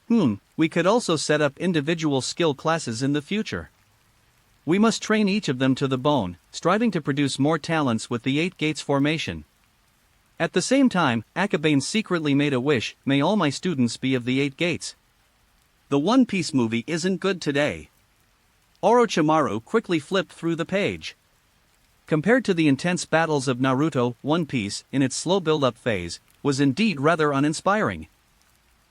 We could also set up individual skill classes in the future. We must train each of them to the bone, striving to produce more talents with the 8 gates formation. At the same time, Akabane secretly made a wish: may all my students be of the 8 gates. The One Piece movie isn't good today. Orochimaru quickly flipped through the page. Compared to the intense battles of Naruto, One Piece, in its slow build-up phase, was indeed rather uninspiring.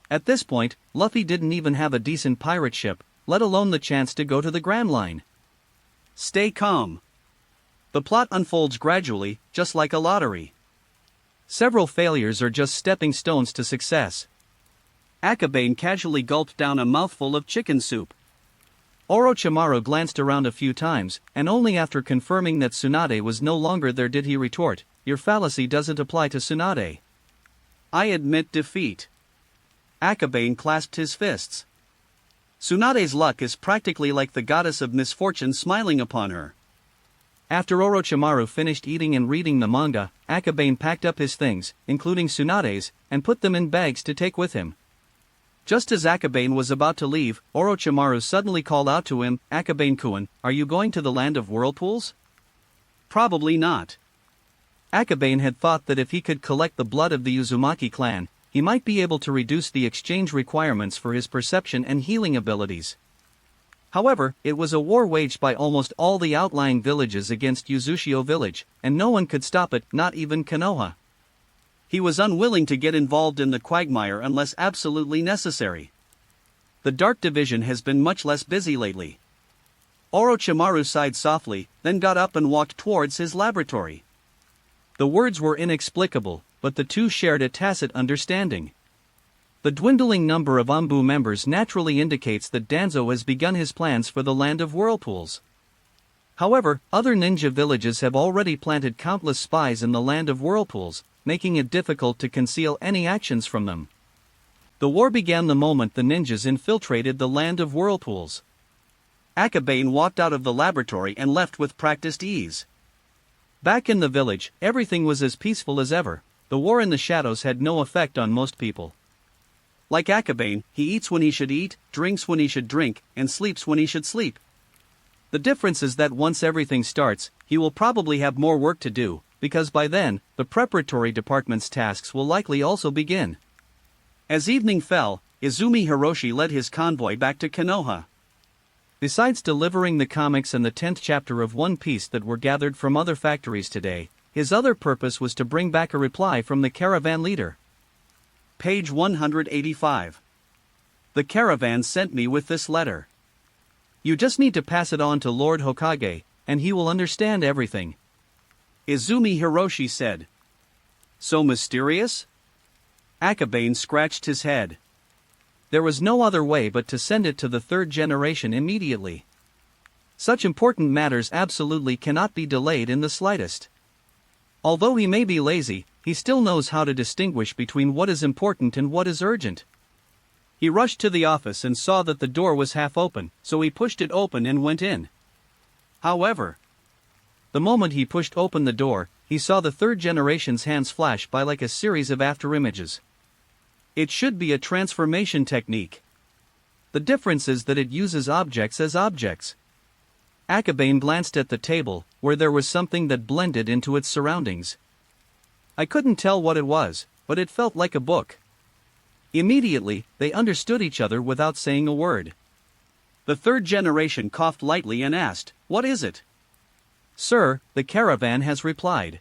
At this point, Luffy didn't even have a decent pirate ship, let alone the chance to go to the Grand Line. Stay calm. The plot unfolds gradually, just like a lottery. Several failures are just stepping stones to success. Akabane casually gulped down a mouthful of chicken soup. Orochimaru glanced around a few times, and only after confirming that Tsunade was no longer there did he retort, "Your fallacy doesn't apply to Tsunade." I admit defeat. Akabane clasped his fists. Tsunade's luck is practically like the goddess of misfortune smiling upon her. After Orochimaru finished eating and reading the manga, Akabane packed up his things, including Tsunade's, and put them in bags to take with him. Just as Akabane was about to leave, Orochimaru suddenly called out to him, "Akabane-kun, are you going to the land of whirlpools?" Probably not. Akabane had thought that if he could collect the blood of the Uzumaki clan, he might be able to reduce the exchange requirements for his perception and healing abilities. However, it was a war waged by almost all the outlying villages against Uzushio village, and no one could stop it, not even Konoha. He was unwilling to get involved in the quagmire unless absolutely necessary. The Dark Division has been much less busy lately. Orochimaru sighed softly, then got up and walked towards his laboratory. The words were inexplicable, but the two shared a tacit understanding. The dwindling number of Anbu members naturally indicates that Danzo has begun his plans for the land of whirlpools. However, other ninja villages have already planted countless spies in the land of whirlpools, making it difficult to conceal any actions from them. The war began the moment the ninjas infiltrated the land of whirlpools. Akabane walked out of the laboratory and left with practiced ease. Back in the village, everything was as peaceful as ever. The war in the shadows had no effect on most people. Like Akabane, he eats when he should eat, drinks when he should drink, and sleeps when he should sleep. The difference is that once everything starts, he will probably have more work to do, because by then, the preparatory department's tasks will likely also begin. As evening fell, Izumi Hiroshi led his convoy back to Konoha. Besides delivering the comics and the 10th chapter of One Piece that were gathered from other factories today, his other purpose was to bring back a reply from the caravan leader. Page 185. The caravan sent me with this letter. You just need to pass it on to Lord Hokage, and he will understand everything. Izumi Hiroshi said. So mysterious? Akabane scratched his head. There was no other way but to send it to the 3rd generation immediately. Such important matters absolutely cannot be delayed in the slightest. Although he may be lazy, he still knows how to distinguish between what is important and what is urgent. He rushed to the office and saw that the door was half open, so he pushed it open and went in. However, the moment he pushed open the door, he saw the 3rd generation's hands flash by like a series of afterimages. It should be a transformation technique. The difference is that it uses objects as objects. Akabane glanced at the table, where there was something that blended into its surroundings. I couldn't tell what it was, but it felt like a book. Immediately, they understood each other without saying a word. The 3rd generation coughed lightly and asked, "What is it?" Sir, the caravan has replied.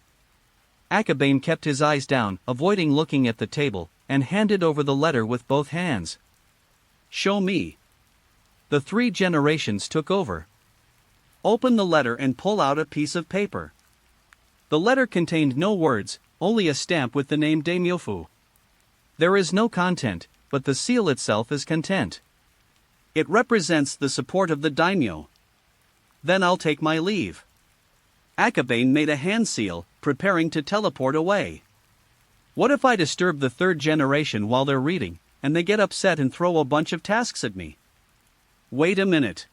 Akabane kept his eyes down, avoiding looking at the table, and handed over the letter with both hands. Show me. The 3 generations took over. Open the letter and pull out a piece of paper. The letter contained no words, only a stamp with the name Daimyofu. There is no content, but the seal itself is content. It represents the support of the daimyo. Then I'll take my leave. Akabane made a hand seal, preparing to teleport away. What if I disturb the 3rd generation while they're reading, and they get upset and throw a bunch of tasks at me? Wait a minute.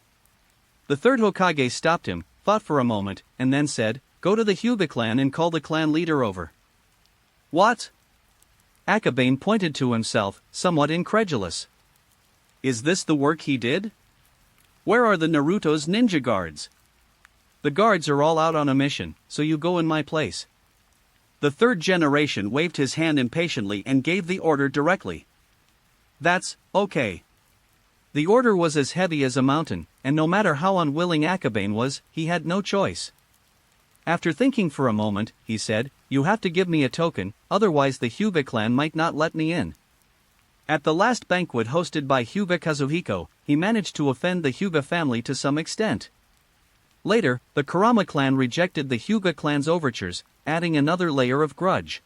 The 3rd Hokage stopped him, thought for a moment, and then said, Go to the Hyuga clan and call the clan leader over. What? Akabane pointed to himself, somewhat incredulous. Is this the work he did? Where are the Naruto's ninja guards? The guards are all out on a mission, so you go in my place. The 3rd generation waved his hand impatiently and gave the order directly. That's okay. The order was as heavy as a mountain, and no matter how unwilling Akabane was, he had no choice. After thinking for a moment, he said, You have to give me a token, otherwise the Hyuga clan might not let me in. At the last banquet hosted by Hyuga Kazuhiko, he managed to offend the Hyuga family to some extent. Later, the Kurama clan rejected the Hyuga clan's overtures, adding another layer of grudge.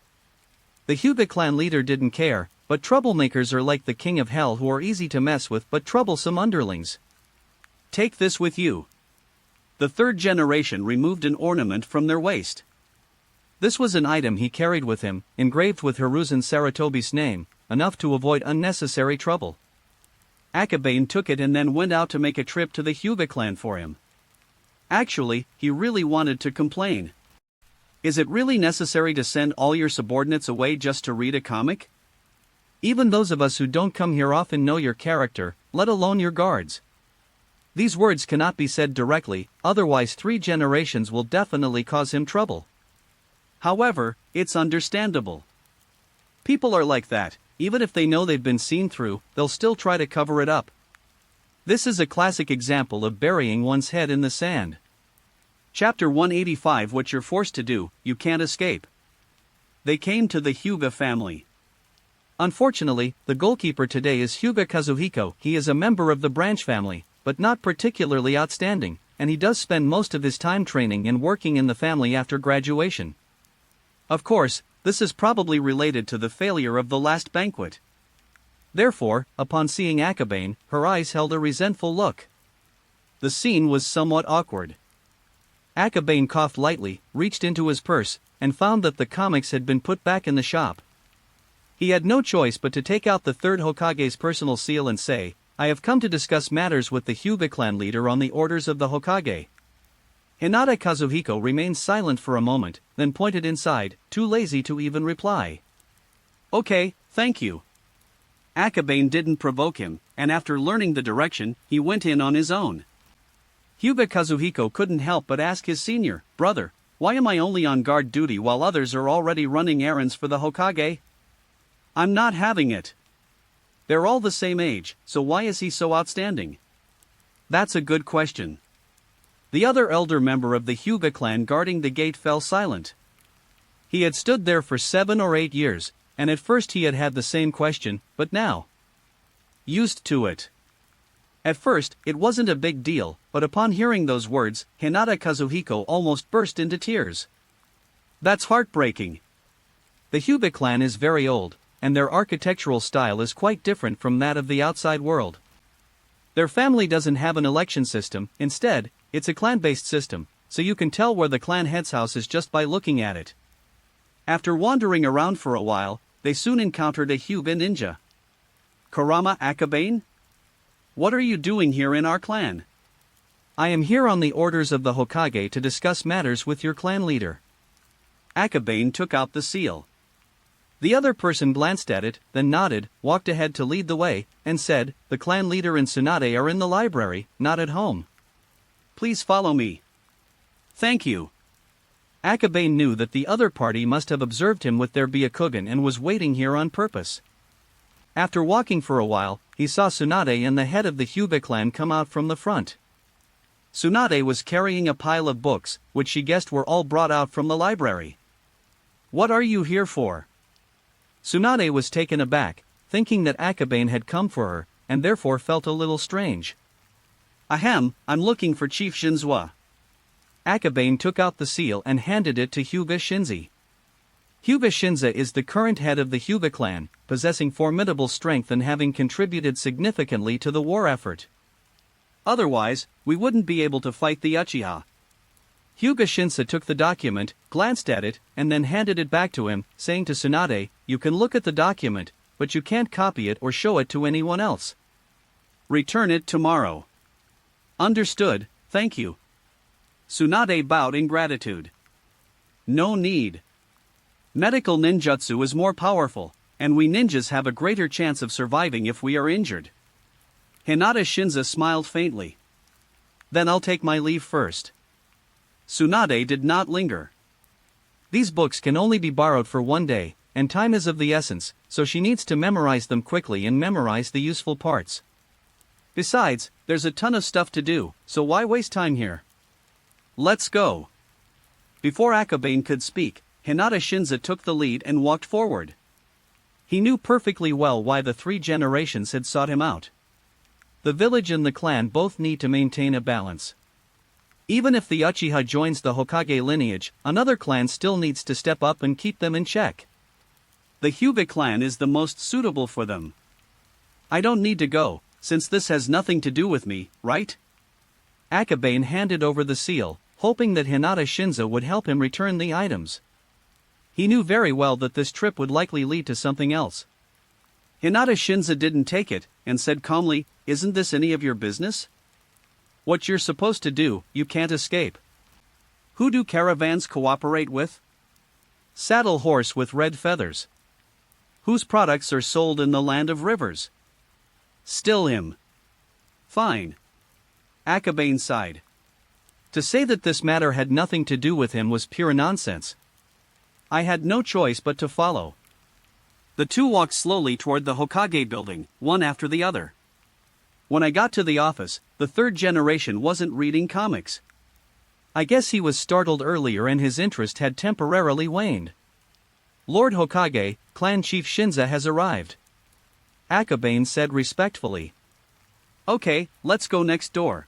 The Hyuga clan leader didn't care, but troublemakers are like the king of hell who are easy to mess with but troublesome underlings. Take this with you. The 3rd generation removed an ornament from their waist. This was an item he carried with him, engraved with Hiruzen Saratobi's name, enough to avoid unnecessary trouble. Akabane took it and then went out to make a trip to the Hyuga clan for him. Actually, he really wanted to complain. Is it really necessary to send all your subordinates away just to read a comic? Even those of us who don't come here often know your character, let alone your guards. These words cannot be said directly, otherwise 3 generations will definitely cause him trouble. However, it's understandable. People are like that, even if they know they've been seen through, they'll still try to cover it up. This is a classic example of burying one's head in the sand. Chapter 185 What you're forced to do, you can't escape. They came to the Hyuga family. Unfortunately, the goalkeeper today is Hyuga Kazuhiko. He is a member of the branch family, but not particularly outstanding, and he does spend most of his time training and working in the family after graduation. Of course, this is probably related to the failure of the last banquet. Therefore, upon seeing Akabane, her eyes held a resentful look. The scene was somewhat awkward. Akabane coughed lightly, reached into his purse, and found that the comics had been put back in the shop. He had no choice but to take out the 3rd Hokage's personal seal and say, I have come to discuss matters with the Hyuga clan leader on the orders of the Hokage. Hinata Kazuhiko remained silent for a moment, then pointed inside, too lazy to even reply. Okay, thank you. Akabane didn't provoke him, and after learning the direction, he went in on his own. Hyuga Kazuhiko couldn't help but ask his senior brother, why am I only on guard duty while others are already running errands for the Hokage? I'm not having it. They're all the same age, so why is he so outstanding? That's a good question. The other elder member of the Hyuga clan guarding the gate fell silent. He had stood there for 7 or 8 years, and at first he had had the same question, but now, used to it. At first, it wasn't a big deal, but upon hearing those words, Hinata Kazuhiko almost burst into tears. That's heartbreaking. The Hyuga clan is very old, and their architectural style is quite different from that of the outside world. Their family doesn't have an election system, instead, it's a clan-based system, so you can tell where the clan head's house is just by looking at it. After wandering around for a while, they soon encountered a Hyuga ninja. Kurama Akabane? What are you doing here in our clan? I am here on the orders of the Hokage to discuss matters with your clan leader. Akabane took out the seal. The other person glanced at it, then nodded, walked ahead to lead the way, and said, the clan leader and Tsunade are in the library, not at home. Please follow me. Thank you. Akabane knew that the other party must have observed him with their Byakugan and was waiting here on purpose. After walking for a while, he saw Tsunade and the head of the Hyuga clan come out from the front. Tsunade was carrying a pile of books, which she guessed were all brought out from the library. "What are you here for?" Tsunade was taken aback, thinking that Akabane had come for her, and therefore felt a little strange. "Ahem, I'm looking for Chief Shinzua." Akabane took out the seal and handed it to Hyuga Shinzi. Hyuga Shinza is the current head of the Hyuga clan, possessing formidable strength and having contributed significantly to the war effort. Otherwise, we wouldn't be able to fight the Uchiha. Hyuga Shinza took the document, glanced at it, and then handed it back to him, saying to Tsunade, "You can look at the document, but you can't copy it or show it to anyone else. Return it tomorrow." "Understood, thank you." Tsunade bowed in gratitude. "No need. Medical ninjutsu is more powerful, and we ninjas have a greater chance of surviving if we are injured." Hinata Shinza smiled faintly. "Then I'll take my leave first." Tsunade did not linger. These books can only be borrowed for one day, and time is of the essence, so she needs to memorize them quickly and memorize the useful parts. Besides, there's a ton of stuff to do, so why waste time here? "Let's go." Before Akabane could speak, Hinata Shinza took the lead and walked forward. He knew perfectly well why the three generations had sought him out. The village and the clan both need to maintain a balance. Even if the Uchiha joins the Hokage lineage, another clan still needs to step up and keep them in check. The Hyuga clan is the most suitable for them. "I don't need to go, since this has nothing to do with me, right?" Akabane handed over the seal, hoping that Hinata Shinza would help him return the items. He knew very well that this trip would likely lead to something else. Hinata Shinza didn't take it, and said calmly, "Isn't this any of your business? What you're supposed to do, you can't escape." Who do caravans cooperate with? Saddle horse with red feathers. Whose products are sold in the land of rivers? Still him. Fine. Akabane sighed. To say that this matter had nothing to do with him was pure nonsense. I had no choice but to follow. The two walked slowly toward the Hokage building, one after the other. When I got to the office, the third generation wasn't reading comics. I guess he was startled earlier and his interest had temporarily waned. "Lord Hokage, Clan Chief Shinza has arrived," Akabane said respectfully. "Okay, let's go next door."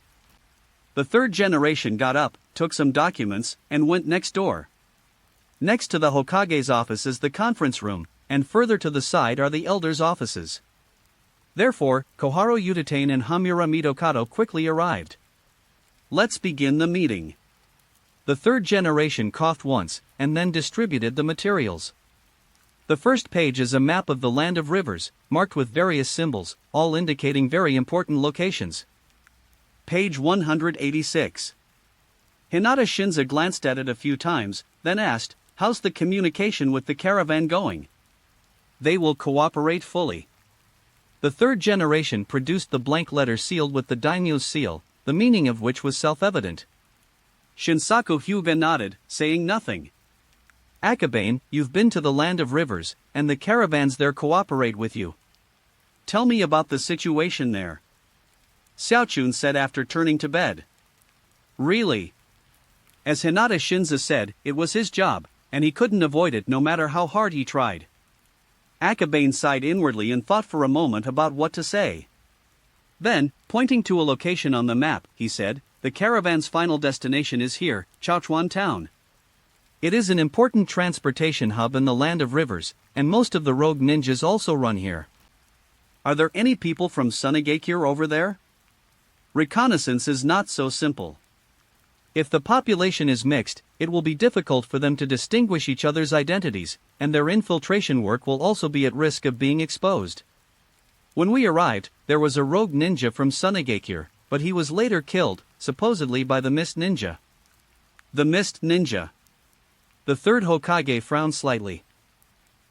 The third generation got up, took some documents, and went next door. Next to the Hokage's office is the conference room, and further to the side are the elders' offices. Therefore, Koharu Utatane and Hamura Midokado quickly arrived. "Let's begin the meeting." The third generation coughed once, and then distributed the materials. The first page is a map of the land of rivers, marked with various symbols, all indicating very important locations. Page 186. Hinata Shinza glanced at it a few times, then asked, "How's the communication with the caravan going?" "They will cooperate fully." The third generation produced the blank letter sealed with the daimyo's seal, the meaning of which was self-evident. Shinsaku Hyuga nodded, saying nothing. "Akabane, you've been to the land of rivers, and the caravans there cooperate with you. Tell me about the situation there," Xiaochun said after turning to bed. "Really?" As Hinata Shinza said, it was his job, and he couldn't avoid it no matter how hard he tried. Akabane sighed inwardly and thought for a moment about what to say. Then, pointing to a location on the map, he said, "The caravan's final destination is here, Chaochuan Town. It is an important transportation hub in the land of rivers, and most of the rogue ninjas also run here." "Are there any people from Sunagakure over there?" "Reconnaissance is not so simple. If the population is mixed, it will be difficult for them to distinguish each other's identities, and their infiltration work will also be at risk of being exposed. When we arrived, there was a rogue ninja from Sunagakure, but he was later killed, supposedly by the Mist Ninja." "The Mist Ninja." The third Hokage frowned slightly.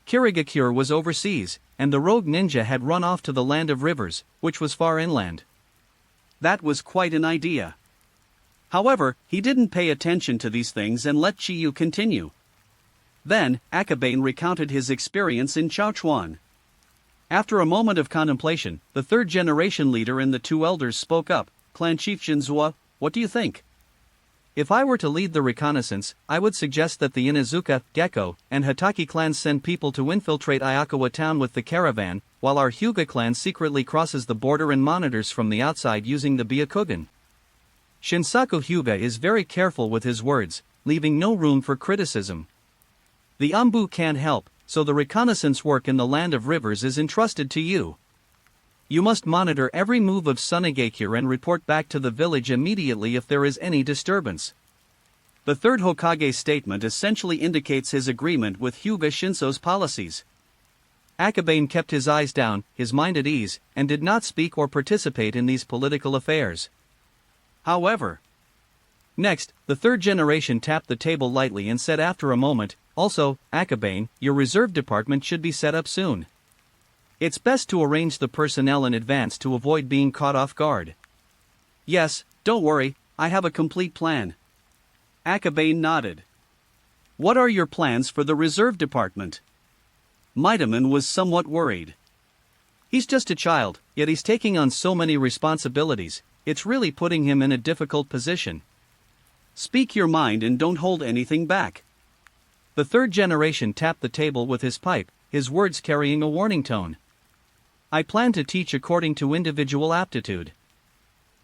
Kirigakure was overseas, and the rogue ninja had run off to the land of rivers, which was far inland. That was quite an idea. However, he didn't pay attention to these things and let Chiyu continue. Then, Akabane recounted his experience in Chaochuan. After a moment of contemplation, the third generation leader and the two elders spoke up. "Clan Chief Shinzua, what do you think? If I were to lead the reconnaissance, I would suggest that the Inuzuka, Gecko, and Hataki clans send people to infiltrate Ayakawa town with the caravan, while our Hyuga clan secretly crosses the border and monitors from the outside using the Byakugan. Shinsaku Hyuga is very careful with his words, leaving no room for criticism. The Ambu can't help, so the reconnaissance work in the Land of Rivers is entrusted to you. You must monitor every move of Sunigakure and report back to the village immediately if there is any disturbance. The third Hokage's statement essentially indicates his agreement with Hyuga Shinso's policies. Akabane kept his eyes down, his mind at ease, and did not speak or participate in these political affairs. However, next, the third generation tapped the table lightly and said after a moment, "Also, Akabane, your reserve department should be set up soon. It's best to arrange the personnel in advance to avoid being caught off guard." "Yes, don't worry, I have a complete plan." Akabane nodded. "What are your plans for the reserve department?" Midaman was somewhat worried. He's just a child, yet he's taking on so many responsibilities, it's really putting him in a difficult position. "Speak your mind and don't hold anything back." The third generation tapped the table with his pipe, his words carrying a warning tone. "I plan to teach according to individual aptitude.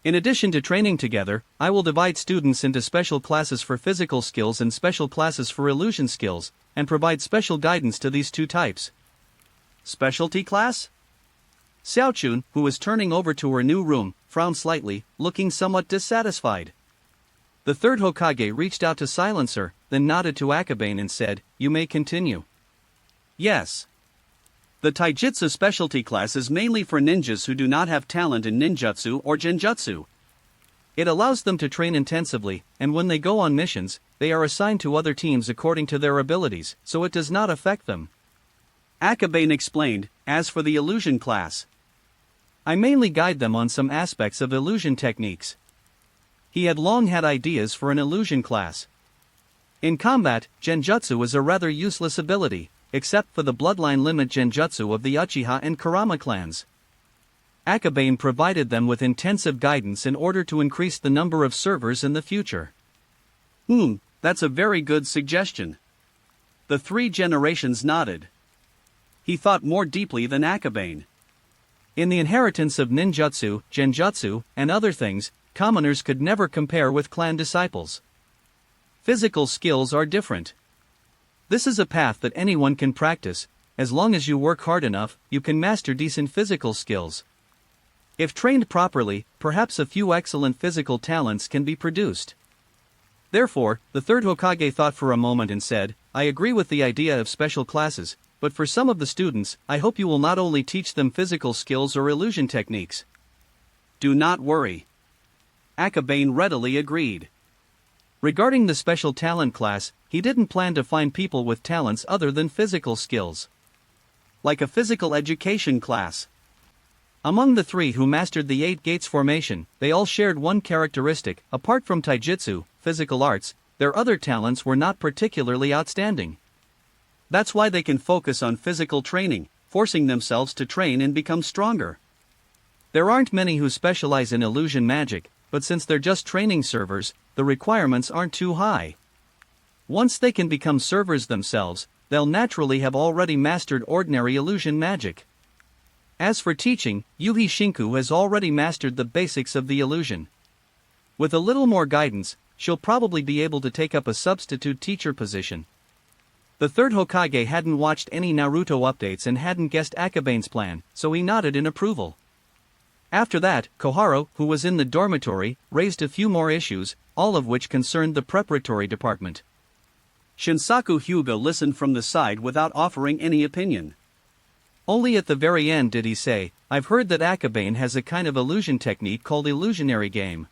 In addition to training together, I will divide students into special classes for physical skills and special classes for illusion skills, and provide special guidance to these two types." "Specialty class?" Xiaochun, who was turning over to her new room, frowned slightly, looking somewhat dissatisfied. The third Hokage reached out to silence her, then nodded to Akabane and said, "You may continue." "Yes. The Taijutsu specialty class is mainly for ninjas who do not have talent in ninjutsu or genjutsu. It allows them to train intensively, and when they go on missions, they are assigned to other teams according to their abilities, so it does not affect them." Akabane explained, "As for the illusion class, I mainly guide them on some aspects of illusion techniques." He had long had ideas for an illusion class. In combat, genjutsu is a rather useless ability, except for the bloodline limit genjutsu of the Uchiha and Kurama clans. Akabane provided them with intensive guidance in order to increase the number of servers in the future. That's a very good suggestion." The three generations nodded. He thought more deeply than Akabane. In the inheritance of ninjutsu, genjutsu, and other things, commoners could never compare with clan disciples. Physical skills are different. This is a path that anyone can practice. As long as you work hard enough, you can master decent physical skills. If trained properly, perhaps a few excellent physical talents can be produced. Therefore, the third Hokage thought for a moment and said, "I agree with the idea of special classes, but for some of the students, I hope you will not only teach them physical skills or illusion techniques." "Do not worry." Akabane readily agreed. Regarding the special talent class, he didn't plan to find people with talents other than physical skills. Like a physical education class. Among the three who mastered the 8 gates formation, they all shared one characteristic: apart from taijutsu, physical arts, their other talents were not particularly outstanding. That's why they can focus on physical training, forcing themselves to train and become stronger. There aren't many who specialize in illusion magic, but since they're just training servers, the requirements aren't too high. Once they can become servers themselves, they'll naturally have already mastered ordinary illusion magic. As for teaching, Yuhi Shinku has already mastered the basics of the illusion. With a little more guidance, she'll probably be able to take up a substitute teacher position. The third Hokage hadn't watched any Naruto updates and hadn't guessed Akabane's plan, so he nodded in approval. After that, Koharu, who was in the dormitory, raised a few more issues, all of which concerned the preparatory department. Shinsaku Hyuga listened from the side without offering any opinion. Only at the very end did he say, "I've heard that Akabane has a kind of illusion technique called illusionary game.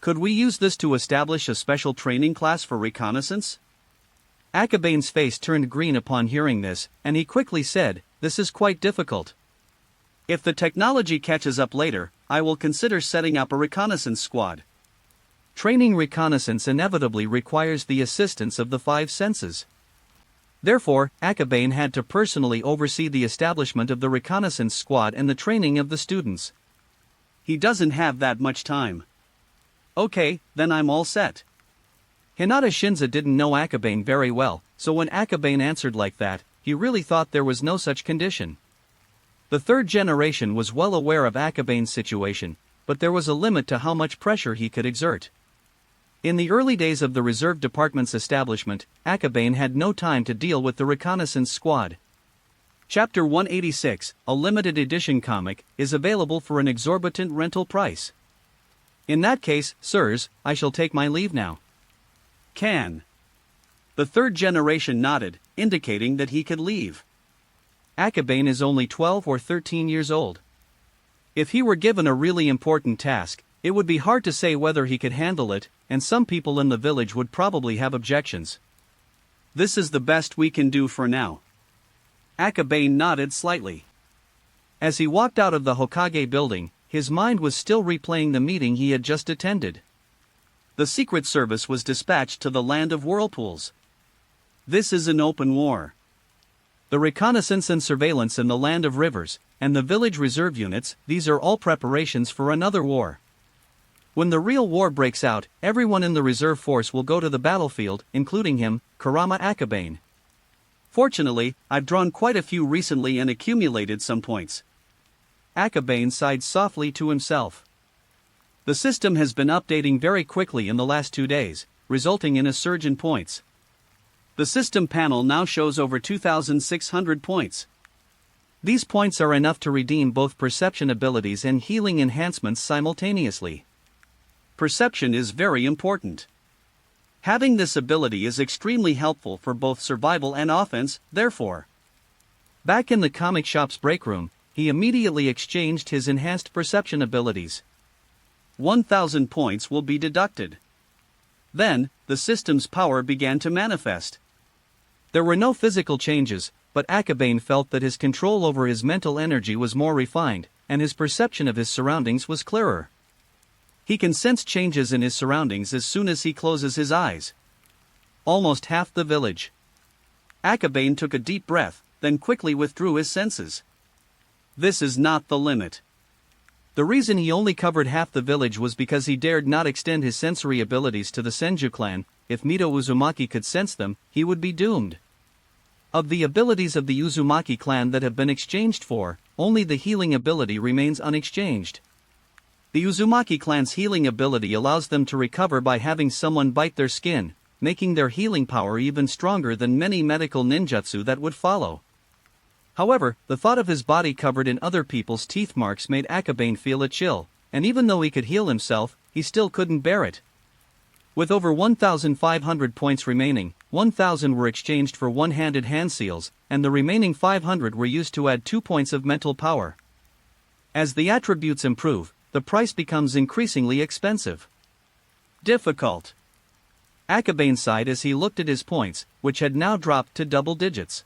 Could we use this to establish a special training class for reconnaissance?" Akabane's face turned green upon hearing this, and he quickly said, "This is quite difficult. If the technology catches up later, I will consider setting up a reconnaissance squad." Training reconnaissance inevitably requires the assistance of the 5 senses. Therefore, Akabane had to personally oversee the establishment of the reconnaissance squad and the training of the students. He doesn't have that much time. Okay, then I'm all set. Hinata Shinza didn't know Akabane very well, so when Akabane answered like that, he really thought there was no such condition. The third generation was well aware of Akabane's situation, but there was a limit to how much pressure he could exert. In the early days of the Reserve Department's establishment, Akabane had no time to deal with the reconnaissance squad. Chapter 186, a limited edition comic, is available for an exorbitant rental price. In that case, sirs, I shall take my leave now. Can. The third generation nodded, indicating that he could leave. Akabane is only 12 or 13 years old. If he were given a really important task, it would be hard to say whether he could handle it, and some people in the village would probably have objections. This is the best we can do for now. Akabane nodded slightly. As he walked out of the Hokage building, his mind was still replaying the meeting he had just attended. The Secret Service was dispatched to the land of whirlpools. This is an open war. The reconnaissance and surveillance in the land of rivers, and the village reserve units, these are all preparations for another war. When the real war breaks out, everyone in the reserve force will go to the battlefield, including him, Kurama Akabane. Fortunately, I've drawn quite a few recently and accumulated some points. Akabane sighed softly to himself. The system has been updating very quickly in the last 2 days, resulting in a surge in points. The system panel now shows over 2,600 points. These points are enough to redeem both perception abilities and healing enhancements simultaneously. Perception is very important. Having this ability is extremely helpful for both survival and offense, therefore. Back in the comic shop's break room, he immediately exchanged his enhanced perception abilities. 1,000 points will be deducted. Then, the system's power began to manifest. There were no physical changes, but Akabane felt that his control over his mental energy was more refined, and his perception of his surroundings was clearer. He can sense changes in his surroundings as soon as he closes his eyes. Almost half the village. Akabane took a deep breath, then quickly withdrew his senses. This is not the limit. The reason he only covered half the village was because he dared not extend his sensory abilities to the Senju clan. If Mito Uzumaki could sense them, he would be doomed. Of the abilities of the Uzumaki clan that have been exchanged for, only the healing ability remains unexchanged. The Uzumaki clan's healing ability allows them to recover by having someone bite their skin, making their healing power even stronger than many medical ninjutsu that would follow. However, the thought of his body covered in other people's teeth marks made Akabane feel a chill, and even though he could heal himself, he still couldn't bear it. With over 1,500 points remaining, 1,000 were exchanged for one-handed hand seals, and the remaining 500 were used to add 2 points of mental power. As the attributes improve, the price becomes increasingly expensive. Difficult. Akabane sighed as he looked at his points, which had now dropped to double digits.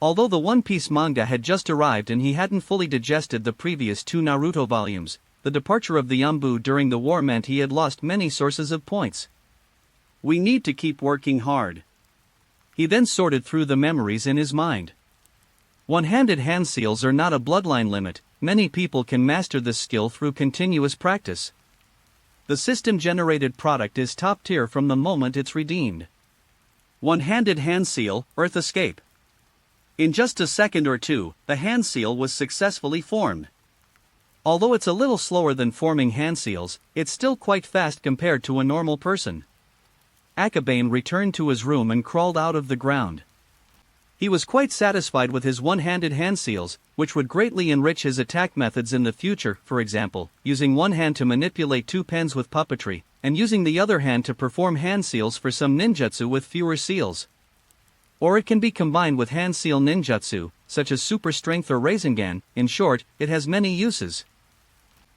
Although the One Piece manga had just arrived and he hadn't fully digested the previous 2 Naruto volumes, the departure of the Yambu during the war meant he had lost many sources of points. We need to keep working hard. He then sorted through the memories in his mind. One-handed hand seals are not a bloodline limit, many people can master this skill through continuous practice. The system-generated product is top tier from the moment it's redeemed. One-handed hand seal, Earth Escape. In just a second or two, the hand seal was successfully formed. Although it's a little slower than forming hand seals, it's still quite fast compared to a normal person. Akabane returned to his room and crawled out of the ground. He was quite satisfied with his one-handed hand seals, which would greatly enrich his attack methods in the future, for example, using one hand to manipulate 2 pens with puppetry, and using the other hand to perform hand seals for some ninjutsu with fewer seals. Or it can be combined with hand seal ninjutsu, such as super strength or Rasengan. In short, it has many uses.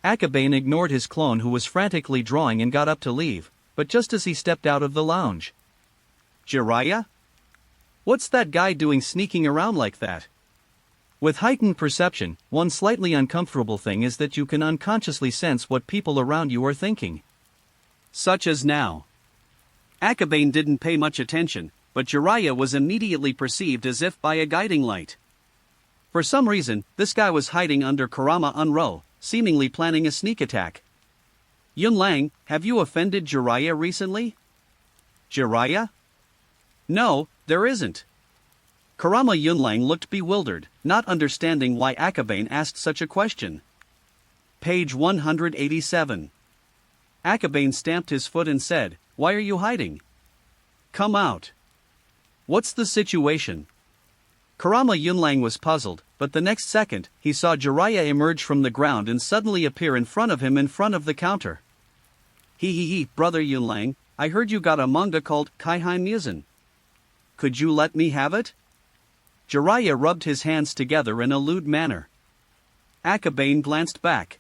Akabane ignored his clone who was frantically drawing and got up to leave, but just as he stepped out of the lounge. Jiraiya? What's that guy doing sneaking around like that? With heightened perception, one slightly uncomfortable thing is that you can unconsciously sense what people around you are thinking. Such as now. Akabane didn't pay much attention, but Jiraiya was immediately perceived as if by a guiding light. For some reason, this guy was hiding under Kurama Unro, seemingly planning a sneak attack. Yunlang, have you offended Jiraiya recently? Jiraiya? No, there isn't. Kurama Yunlang looked bewildered, not understanding why Akabane asked such a question. Page 187. Akabane stamped his foot and said, "Why are you hiding? Come out. What's the situation?" Kurama Yunlang was puzzled, but the next second, he saw Jiraiya emerge from the ground and suddenly appear in front of him in front of the counter. He, brother Yunlang, I heard you got a manga called Kaiheim. Could you let me have it? Jiraiya rubbed his hands together in a lewd manner. Akabane glanced back.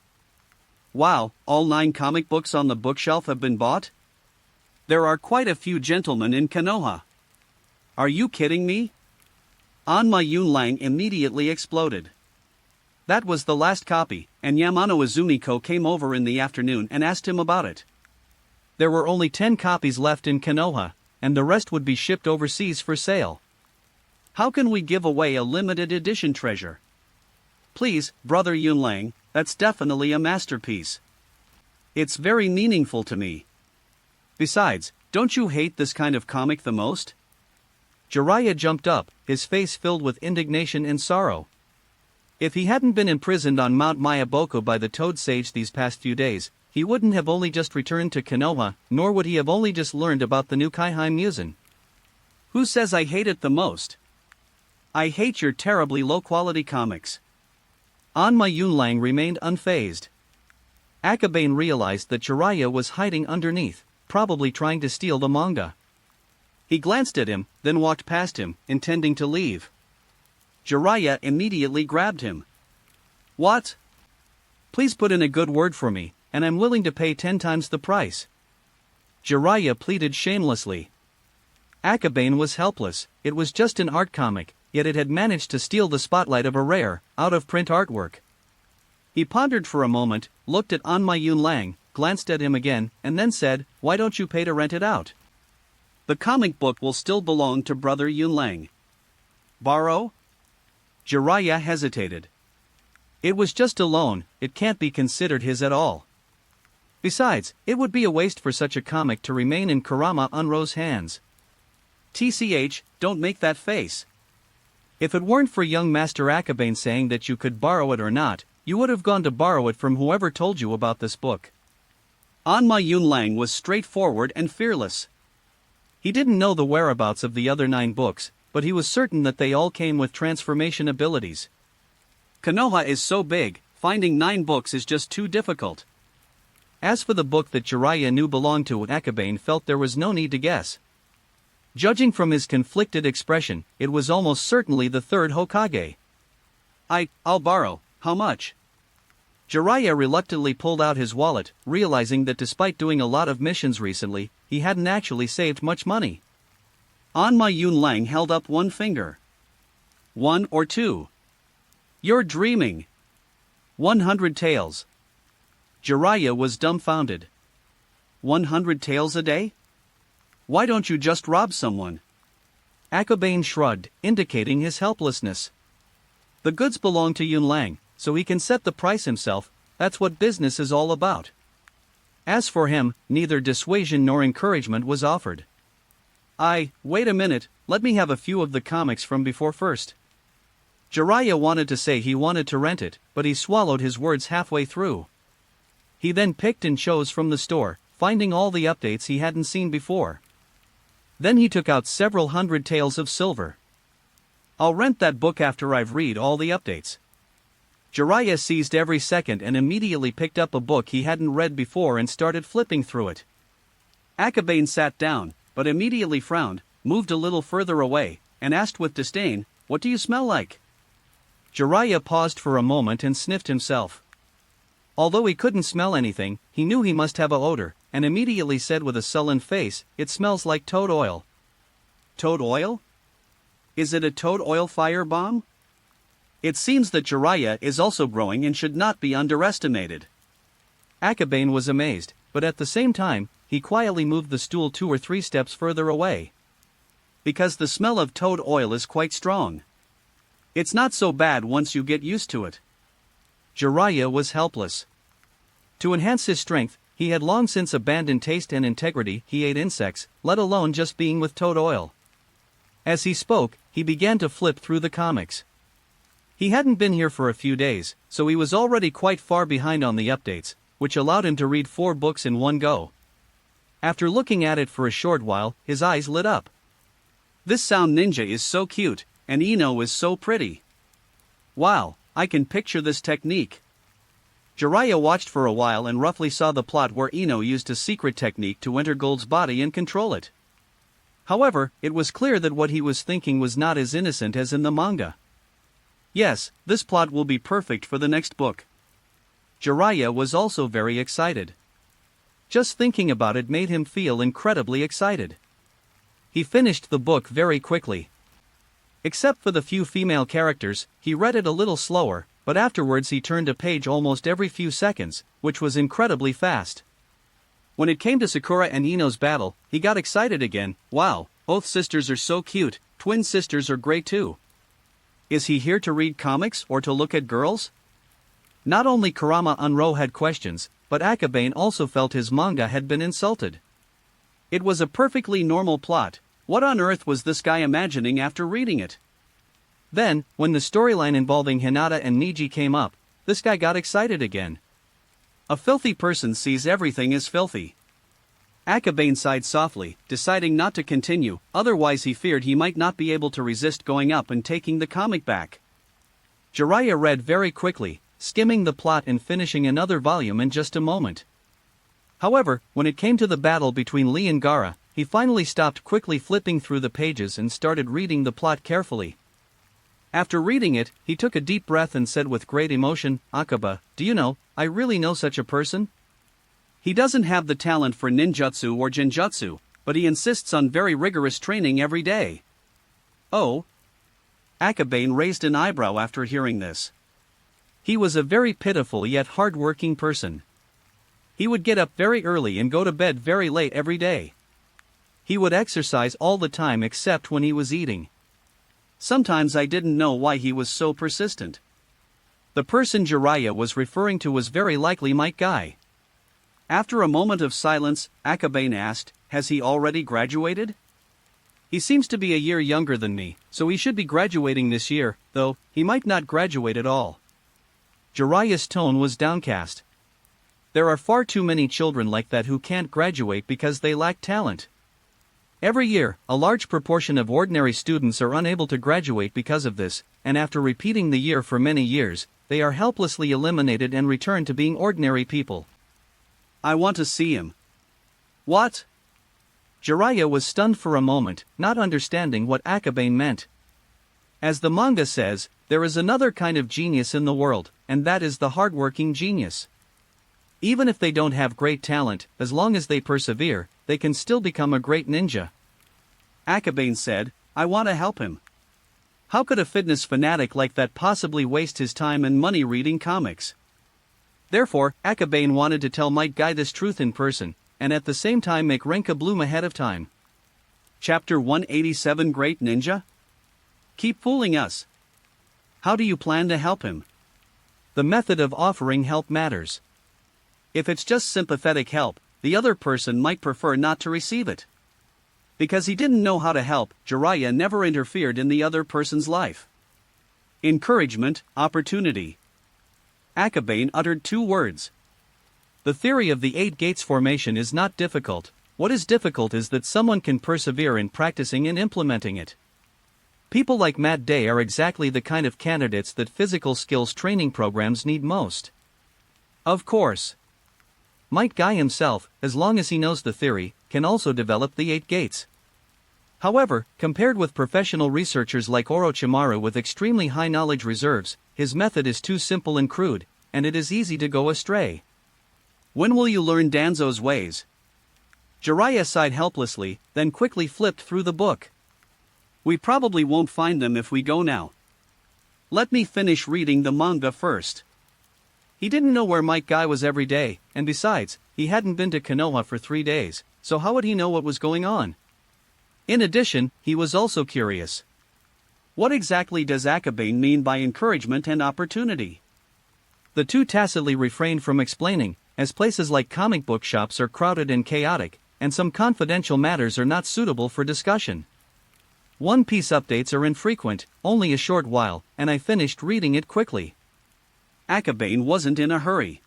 Wow, all 9 comic books on the bookshelf have been bought? There are quite a few gentlemen in Konoha. Are you kidding me? Anma Yunlang immediately exploded. That was the last copy, and Yamano Izumiko came over in the afternoon and asked him about it. There were only 10 copies left in Konoha, and the rest would be shipped overseas for sale. How can we give away a limited edition treasure? Please, brother Yunlang, that's definitely a masterpiece. It's very meaningful to me. Besides, don't you hate this kind of comic the most? Jiraiya jumped up, his face filled with indignation and sorrow. If he hadn't been imprisoned on Mount Mayaboko by the Toad Sage these past few days, he wouldn't have only just returned to Konoha, nor would he have only just learned about the new Kaiheim. Who says I hate it the most? I hate your terribly low-quality comics. Anma Yunlang remained unfazed. Akabane realized that Jiraiya was hiding underneath, probably trying to steal the manga. He glanced at him, then walked past him, intending to leave. Jiraiya immediately grabbed him. What? Please put in a good word for me, and I'm willing to pay 10 times the price. Jiraiya pleaded shamelessly. Akabane was helpless. It was just an art comic, yet it had managed to steal the spotlight of a rare, out-of-print artwork. He pondered for a moment, looked at Anma Yunlang, glanced at him again, and then said, "Why don't you pay to rent it out? The comic book will still belong to brother Yunlang." Borrow? Jiraiya hesitated. It was just a loan, it can't be considered his at all. Besides, it would be a waste for such a comic to remain in Kurama Unro's hands. TCH, don't make that face. If it weren't for young Master Akabane saying that you could borrow it or not, you would have gone to borrow it from whoever told you about this book. Anma Yunlang was straightforward and fearless. He didn't know the whereabouts of the other 9 books, but he was certain that they all came with transformation abilities. Konoha is so big, finding 9 books is just too difficult. As for the book that Jiraiya knew belonged to Akabane, felt there was no need to guess. Judging from his conflicted expression, it was almost certainly the 3rd Hokage. I'll borrow, how much? Jiraiya reluctantly pulled out his wallet, realizing that despite doing a lot of missions recently, he hadn't actually saved much money. Anma Yunlang held up one finger. 1 or 2? You're dreaming. 100 taels. Jiraiya was dumbfounded. 100 taels a day? Why don't you just rob someone? Akabane shrugged, indicating his helplessness. The goods belong to Yunlang, so he can set the price himself. That's what business is all about. As for him, neither dissuasion nor encouragement was offered. Wait a minute, let me have a few of the comics from before first. Jiraiya wanted to say he wanted to rent it, but he swallowed his words halfway through. He then picked and chose from the store, finding all the updates he hadn't seen before. Then he took out several hundred taels of silver. I'll rent that book after I've read all the updates. Jiraiya seized every second and immediately picked up a book he hadn't read before and started flipping through it. Akabane sat down, but immediately frowned, moved a little further away, and asked with disdain, "What do you smell like?" Jiraiya paused for a moment and sniffed himself. Although he couldn't smell anything, he knew he must have an odor, and immediately said with a sullen face, "It smells like toad oil." Toad oil? Is it a toad oil fire bomb? It seems that Jiraiya is also growing and should not be underestimated. Akabane was amazed, but at the same time, he quietly moved the stool 2 or 3 steps further away. Because the smell of toad oil is quite strong. It's not so bad once you get used to it. Jiraiya was helpless. To enhance his strength, he had long since abandoned taste and integrity. He ate insects, let alone just being with toad oil. As he spoke, he began to flip through the comics. He hadn't been here for a few days, so he was already quite far behind on the updates, which allowed him to read 4 books in one go. After looking at it for a short while, his eyes lit up. This sound ninja is so cute, and Ino is so pretty. Wow, I can picture this technique. Jiraiya watched for a while and roughly saw the plot where Ino used a secret technique to enter Gold's body and control it. However, it was clear that what he was thinking was not as innocent as in the manga. Yes, this plot will be perfect for the next book. Jiraiya was also very excited. Just thinking about it made him feel incredibly excited. He finished the book very quickly. Except for the few female characters, he read it a little slower, but afterwards he turned a page almost every few seconds, which was incredibly fast. When it came to Sakura and Ino's battle, he got excited again. Wow, both sisters are so cute, twin sisters are great too. Is he here to read comics or to look at girls? Not only Kurama Unro had questions, but Akabane also felt his manga had been insulted. It was a perfectly normal plot. What on earth was this guy imagining after reading it? Then, when the storyline involving Hinata and Niji came up, this guy got excited again. A filthy person sees everything as filthy. Akabane sighed softly, deciding not to continue, otherwise he feared he might not be able to resist going up and taking the comic back. Jiraiya read very quickly, skimming the plot and finishing another volume in just a moment. However, when it came to the battle between Lee and Gaara, he finally stopped quickly flipping through the pages and started reading the plot carefully. After reading it, he took a deep breath and said with great emotion, "Akaba, do you know, I really know such a person? He doesn't have the talent for ninjutsu or genjutsu, but he insists on very rigorous training every day." Oh? Akabane raised an eyebrow after hearing this. He was a very pitiful yet hard-working person. He would get up very early and go to bed very late every day. He would exercise all the time except when he was eating. Sometimes I didn't know why he was so persistent. The person Jiraiya was referring to was very likely Might Guy. After a moment of silence, Akabane asked, "Has he already graduated?" "He seems to be a year younger than me, so he should be graduating this year, though he might not graduate at all." Jiraiya's tone was downcast. There are far too many children like that who can't graduate because they lack talent. Every year, a large proportion of ordinary students are unable to graduate because of this, and after repeating the year for many years, they are helplessly eliminated and return to being ordinary people. "I want to see him." "What?" Jiraiya was stunned for a moment, not understanding what Akabane meant. As the manga says, there is another kind of genius in the world, and that is the hardworking genius. Even if they don't have great talent, as long as they persevere, they can still become a great ninja. Akabane said, "I want to help him." How could a fitness fanatic like that possibly waste his time and money reading comics? Therefore, Akabane wanted to tell Might Guy this truth in person, and at the same time make Renka bloom ahead of time. Chapter 187 Great Ninja? Keep fooling us. How do you plan to help him? The method of offering help matters. If it's just sympathetic help, the other person might prefer not to receive it. Because he didn't know how to help, Jiraiya never interfered in the other person's life. Encouragement, opportunity. Akabane uttered 2 words. The theory of the 8 gates formation is not difficult. What is difficult is that someone can persevere in practicing and implementing it. People like Matt Day are exactly the kind of candidates that physical skills training programs need most. Of course. Might Guy himself, as long as he knows the theory, can also develop the 8 gates. However, compared with professional researchers like Orochimaru with extremely high knowledge reserves, his method is too simple and crude, and it is easy to go astray. When will you learn Danzo's ways? Jiraiya sighed helplessly, then quickly flipped through the book. We probably won't find them if we go now. Let me finish reading the manga first. He didn't know where Might Guy was every day, and besides, he hadn't been to Konoha for 3 days, so how would he know what was going on? In addition, he was also curious. What exactly does Akabane mean by encouragement and opportunity? The two tacitly refrained from explaining, as places like comic book shops are crowded and chaotic, and some confidential matters are not suitable for discussion. One Piece updates are infrequent, only a short while, and I finished reading it quickly. Akabane wasn't in a hurry.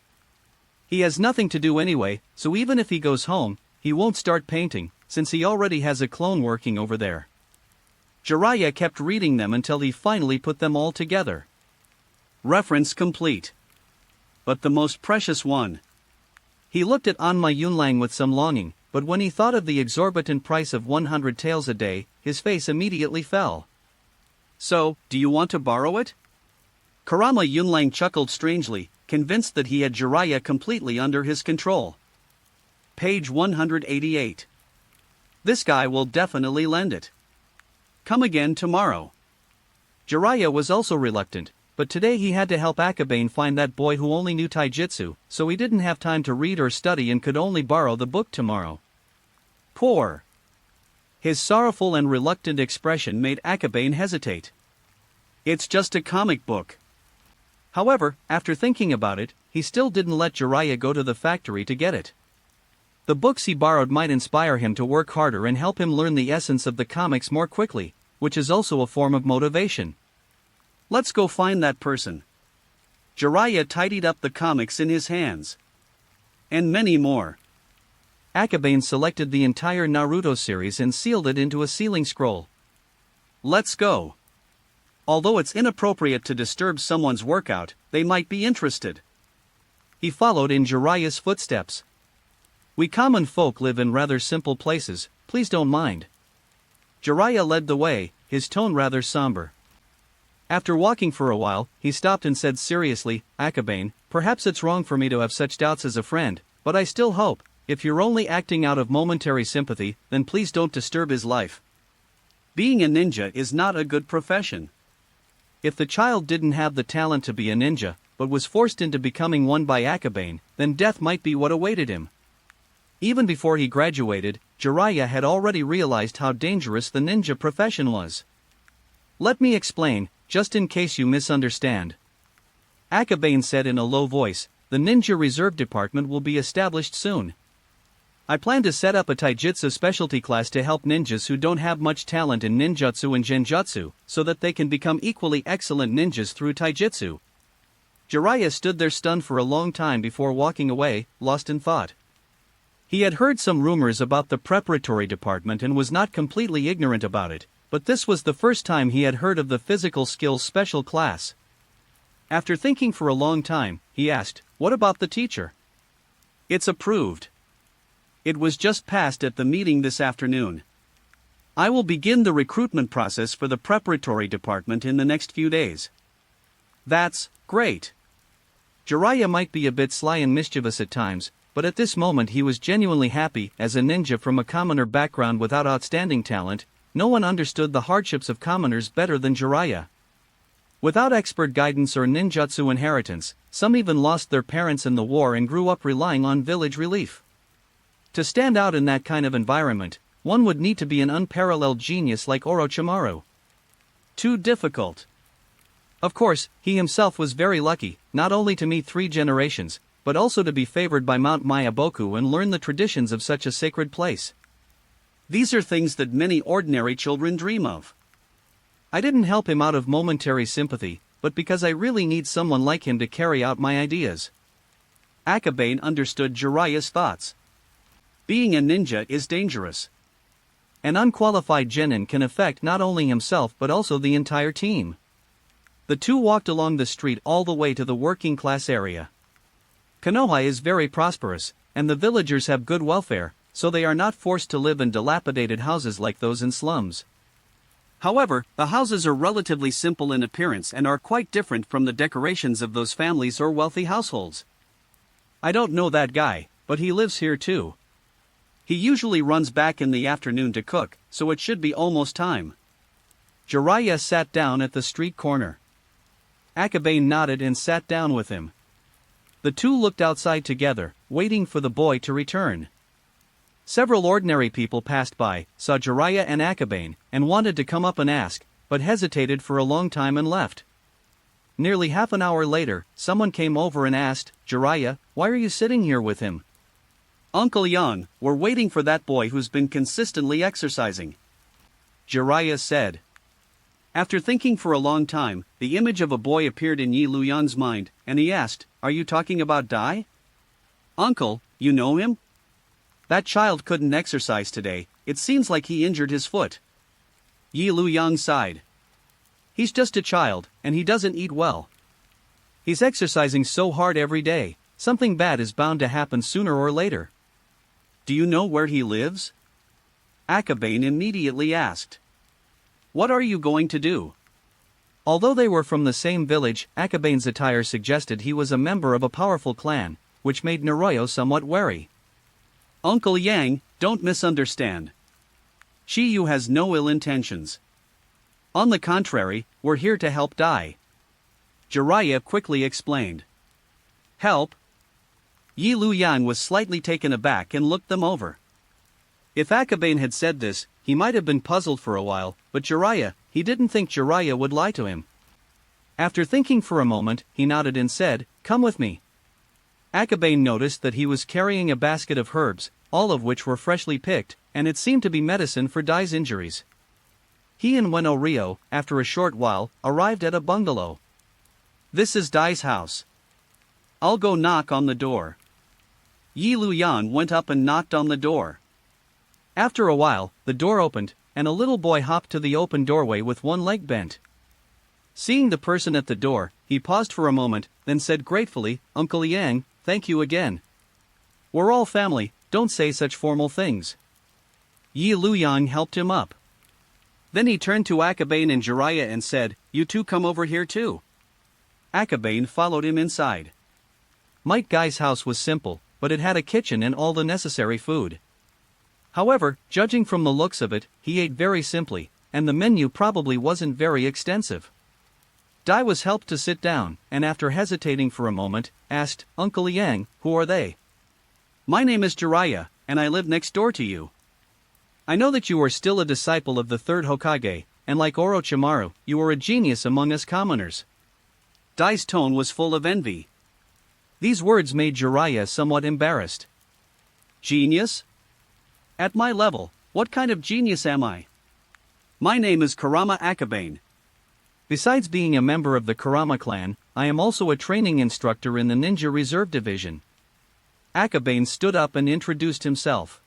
He has nothing to do anyway, so even if he goes home, he won't start painting, since he already has a clone working over there. Jiraiya kept reading them until he finally put them all together. Reference complete. But the most precious one. He looked at Anma Yunlang with some longing, but when he thought of the exorbitant price of 100 taels a day, his face immediately fell. So, do you want to borrow it? Kurama Yunlang chuckled strangely, convinced that he had Jiraiya completely under his control. Page 188. This guy will definitely lend it. Come again tomorrow. Jiraiya was also reluctant, but today he had to help Akabane find that boy who only knew taijutsu, so he didn't have time to read or study and could only borrow the book tomorrow. Poor. His sorrowful and reluctant expression made Akabane hesitate. It's just a comic book. However, after thinking about it, he still didn't let Jiraiya go to the factory to get it. The books he borrowed might inspire him to work harder and help him learn the essence of the comics more quickly, which is also a form of motivation. Let's go find that person. Jiraiya tidied up the comics in his hands. And many more. Akabane selected the entire Naruto series and sealed it into a sealing scroll. Let's go. Although it's inappropriate to disturb someone's workout, they might be interested. He followed in Jiraiya's footsteps. We common folk live in rather simple places, please don't mind. Jiraiya led the way, his tone rather somber. After walking for a while, he stopped and said seriously, Akabane, perhaps it's wrong for me to have such doubts as a friend, but I still hope, if you're only acting out of momentary sympathy, then please don't disturb his life. Being a ninja is not a good profession. If the child didn't have the talent to be a ninja, but was forced into becoming one by Akabane, then death might be what awaited him. Even before he graduated, Jiraiya had already realized how dangerous the ninja profession was. Let me explain, just in case you misunderstand. Akabane said in a low voice, the Ninja Reserve Department will be established soon. I plan to set up a taijutsu specialty class to help ninjas who don't have much talent in ninjutsu and genjutsu, so that they can become equally excellent ninjas through taijutsu. Jiraiya stood there stunned for a long time before walking away, lost in thought. He had heard some rumors about the preparatory department and was not completely ignorant about it, but this was the first time he had heard of the physical skills special class. After thinking for a long time, he asked, what about the teacher? It's approved. It was just passed at the meeting this afternoon. I will begin the recruitment process for the preparatory department in the next few days. That's great. Jiraiya might be a bit sly and mischievous at times, but at this moment he was genuinely happy. As a ninja from a commoner background without outstanding talent, no one understood the hardships of commoners better than Jiraiya. Without expert guidance or ninjutsu inheritance, some even lost their parents in the war and grew up relying on village relief. To stand out in that kind of environment, one would need to be an unparalleled genius like Orochimaru. Too difficult. Of course, he himself was very lucky, not only to meet 3 generations, but also to be favored by Mount Mayaboku and learn the traditions of such a sacred place. These are things that many ordinary children dream of. I didn't help him out of momentary sympathy, but because I really need someone like him to carry out my ideas. Akabane understood Jiraiya's thoughts. Being a ninja is dangerous. An unqualified genin can affect not only himself but also the entire team. The two walked along the street all the way to the working class area. Konoha is very prosperous, and the villagers have good welfare, so they are not forced to live in dilapidated houses like those in slums. However, the houses are relatively simple in appearance and are quite different from the decorations of those families or wealthy households. I don't know that guy, but he lives here too. He usually runs back in the afternoon to cook, so it should be almost time. Jiraiya sat down at the street corner. Akabane nodded and sat down with him. The two looked outside together, waiting for the boy to return. Several ordinary people passed by, saw Jiraiya and Akabane, and wanted to come up and ask, but hesitated for a long time and left. nearly half an hour later, someone came over and asked, "Jiraiya, why are you sitting here with him?" "Uncle Yang, we're waiting for that boy who's been consistently exercising," Jiraiya said. After thinking for a long time, the image of a boy appeared in Yi Luyang's mind, and he asked, "Are you talking about Dai?" "Uncle, you know him? That child couldn't exercise today, it seems like he injured his foot." Yi Luyang sighed. "He's just a child, and he doesn't eat well. He's exercising so hard every day, something bad is bound to happen sooner or later." "Do you know where he lives?" Akabane immediately asked. "What are you going to do?" Although they were from the same village, Akabane's attire suggested he was a member of a powerful clan, which made Naruto somewhat wary. "Uncle Yang, don't misunderstand. Shiyu has no ill intentions. On the contrary, we're here to help Dai," Jiraiya quickly explained. "Help?" Yi Luyang was slightly taken aback and looked them over. If Akabane had said this, he might have been puzzled for a while, but he didn't think Jiraiya would lie to him. After thinking for a moment, he nodded and said, "Come with me." Akabane noticed that he was carrying a basket of herbs, all of which were freshly picked, and it seemed to be medicine for Dai's injuries. He and Weno Ryo, after a short while, arrived at a bungalow. "This is Dai's house. I'll go knock on the door." Yi Luyang went up and knocked on the door. After a while, the door opened, and a little boy hopped to the open doorway with one leg bent. Seeing the person at the door, he paused for a moment, then said gratefully, "Uncle Yang, thank you again. We're all family, don't say such formal things." Yi Luyang helped him up. Then he turned to Akabane and Jiraiya and said, "You two come over here too." Akabane followed him inside. Might Guy's house was simple, but it had a kitchen and all the necessary food. However, judging from the looks of it, he ate very simply, and the menu probably wasn't very extensive. Dai was helped to sit down, and after hesitating for a moment, asked, "Uncle Yang, who are they?" "My name is Jiraiya, and I live next door to you. I know that you are still a disciple of the third Hokage, and like Orochimaru, you are a genius among us commoners." Dai's tone was full of envy. These words made Jiraiya somewhat embarrassed. "Genius? At my level, what kind of genius am I? My name is Kurama Akabane. Besides being a member of the Kurama clan, I am also a training instructor in the Ninja Reserve Division." Akabane stood up and introduced himself.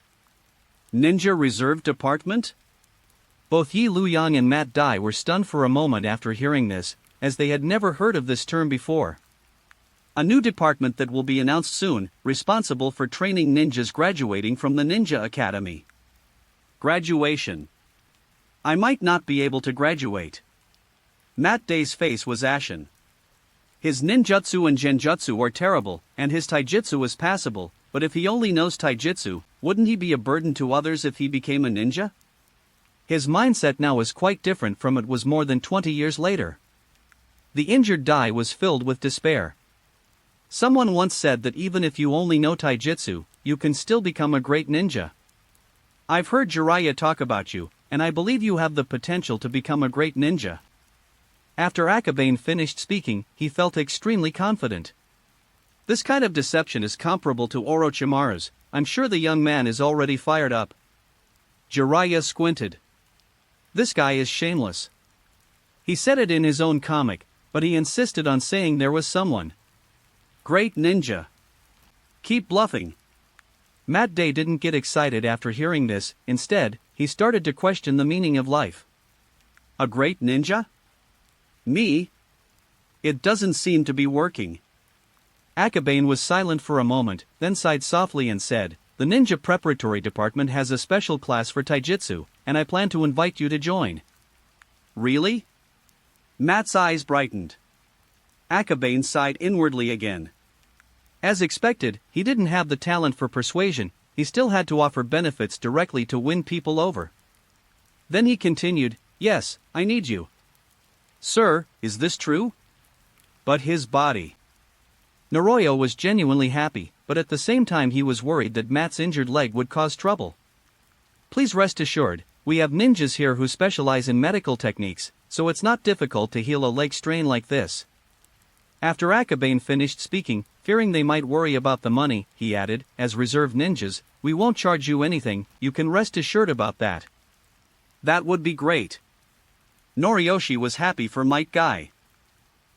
"Ninja Reserve Department?" Both Yi Luyang and Matt Dai were stunned for a moment after hearing this, as they had never heard of this term before. "A new department that will be announced soon, responsible for training ninjas graduating from the Ninja Academy." Graduation. I might not be able to graduate. Matt Dai's face was ashen. His ninjutsu and genjutsu are terrible, and his taijutsu is passable, but if he only knows taijutsu, wouldn't he be a burden to others if he became a ninja? His mindset now is quite different from it was more than 20 years later. The injured Dai was filled with despair. Someone once said that even if you only know taijutsu, you can still become a great ninja. I've heard Jiraiya talk about you, and I believe you have the potential to become a great ninja. After Akabane finished speaking, he felt extremely confident. This kind of deception is comparable to Orochimaru's. I'm sure the young man is already fired up. Jiraiya squinted. This guy is shameless. He said it in his own comic, but he insisted on saying there was someone. Great ninja. Keep bluffing. Matt Dai didn't get excited after hearing this, instead, he started to question the meaning of life. A great ninja? Me? It doesn't seem to be working. Akabane was silent for a moment, then sighed softly and said, "The Ninja Preparatory Department has a special class for taijutsu, and I plan to invite you to join." Really? Matt's eyes brightened. Akabane sighed inwardly again. As expected, he didn't have the talent for persuasion, he still had to offer benefits directly to win people over. Then he continued, "Yes, I need you." "Sir, is this true?" But his body. Naruto was genuinely happy, but at the same time he was worried that Matt's injured leg would cause trouble. "Please rest assured, we have ninjas here who specialize in medical techniques, so it's not difficult to heal a leg strain like this. After Akabane finished speaking, fearing they might worry about the money, he added, as reserve ninjas, we won't charge you anything, you can rest assured about that. That would be great. Noriyoshi was happy for Might Guy.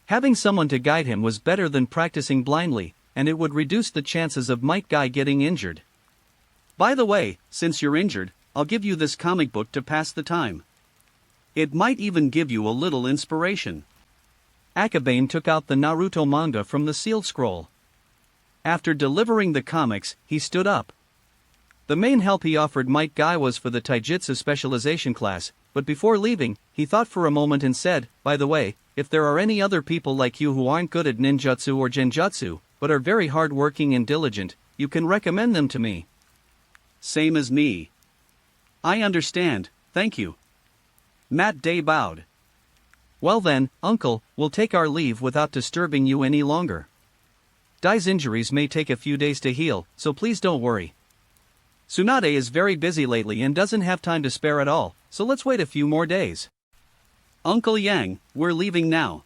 Having someone to guide him was better than practicing blindly, and it would reduce the chances of Might Guy getting injured. By the way, since you're injured, I'll give you this comic book to pass the time. It might even give you a little inspiration. Akabane took out the Naruto manga from the sealed scroll. After delivering the comics, he stood up. The main help he offered Might Guy was for the taijutsu specialization class, but before leaving, he thought for a moment and said, by the way, if there are any other people like you who aren't good at ninjutsu or genjutsu, but are very hard-working and diligent, you can recommend them to me. Same as me. I understand, thank you. Matt Day bowed. Well then, uncle, we'll take our leave without disturbing you any longer. Dai's injuries may take a few days to heal, so please don't worry. Tsunade is very busy lately and doesn't have time to spare at all, so let's wait a few more days. Uncle Yang, we're leaving now.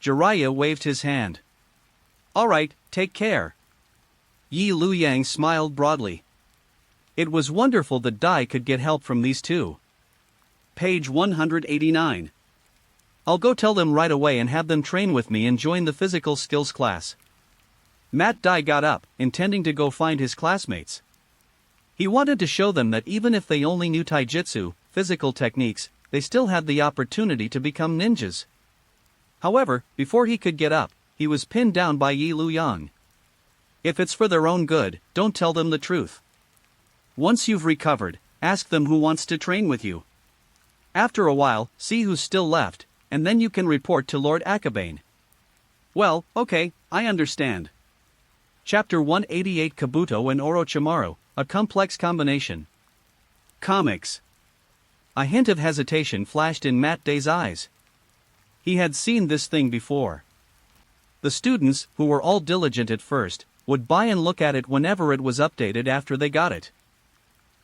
Jiraiya waved his hand. Alright, take care. Yi Lu Yang smiled broadly. It was wonderful that Dai could get help from these two. Page 189. I'll go tell them right away and have them train with me and join the physical skills class. Matt Dai got up, intending to go find his classmates. He wanted to show them that even if they only knew taijutsu, physical techniques, they still had the opportunity to become ninjas. However, before he could get up, he was pinned down by Yi Lu Yang. If it's for their own good, don't tell them the truth. Once you've recovered, ask them who wants to train with you. After a while, see who's still left, and then you can report to Lord Akabane. Well, okay, I understand. Chapter 188 Kabuto and Orochimaru, a complex combination. Comics. A hint of hesitation flashed in Matt Day's eyes. He had seen this thing before. The students, who were all diligent at first, would buy and look at it whenever it was updated after they got it.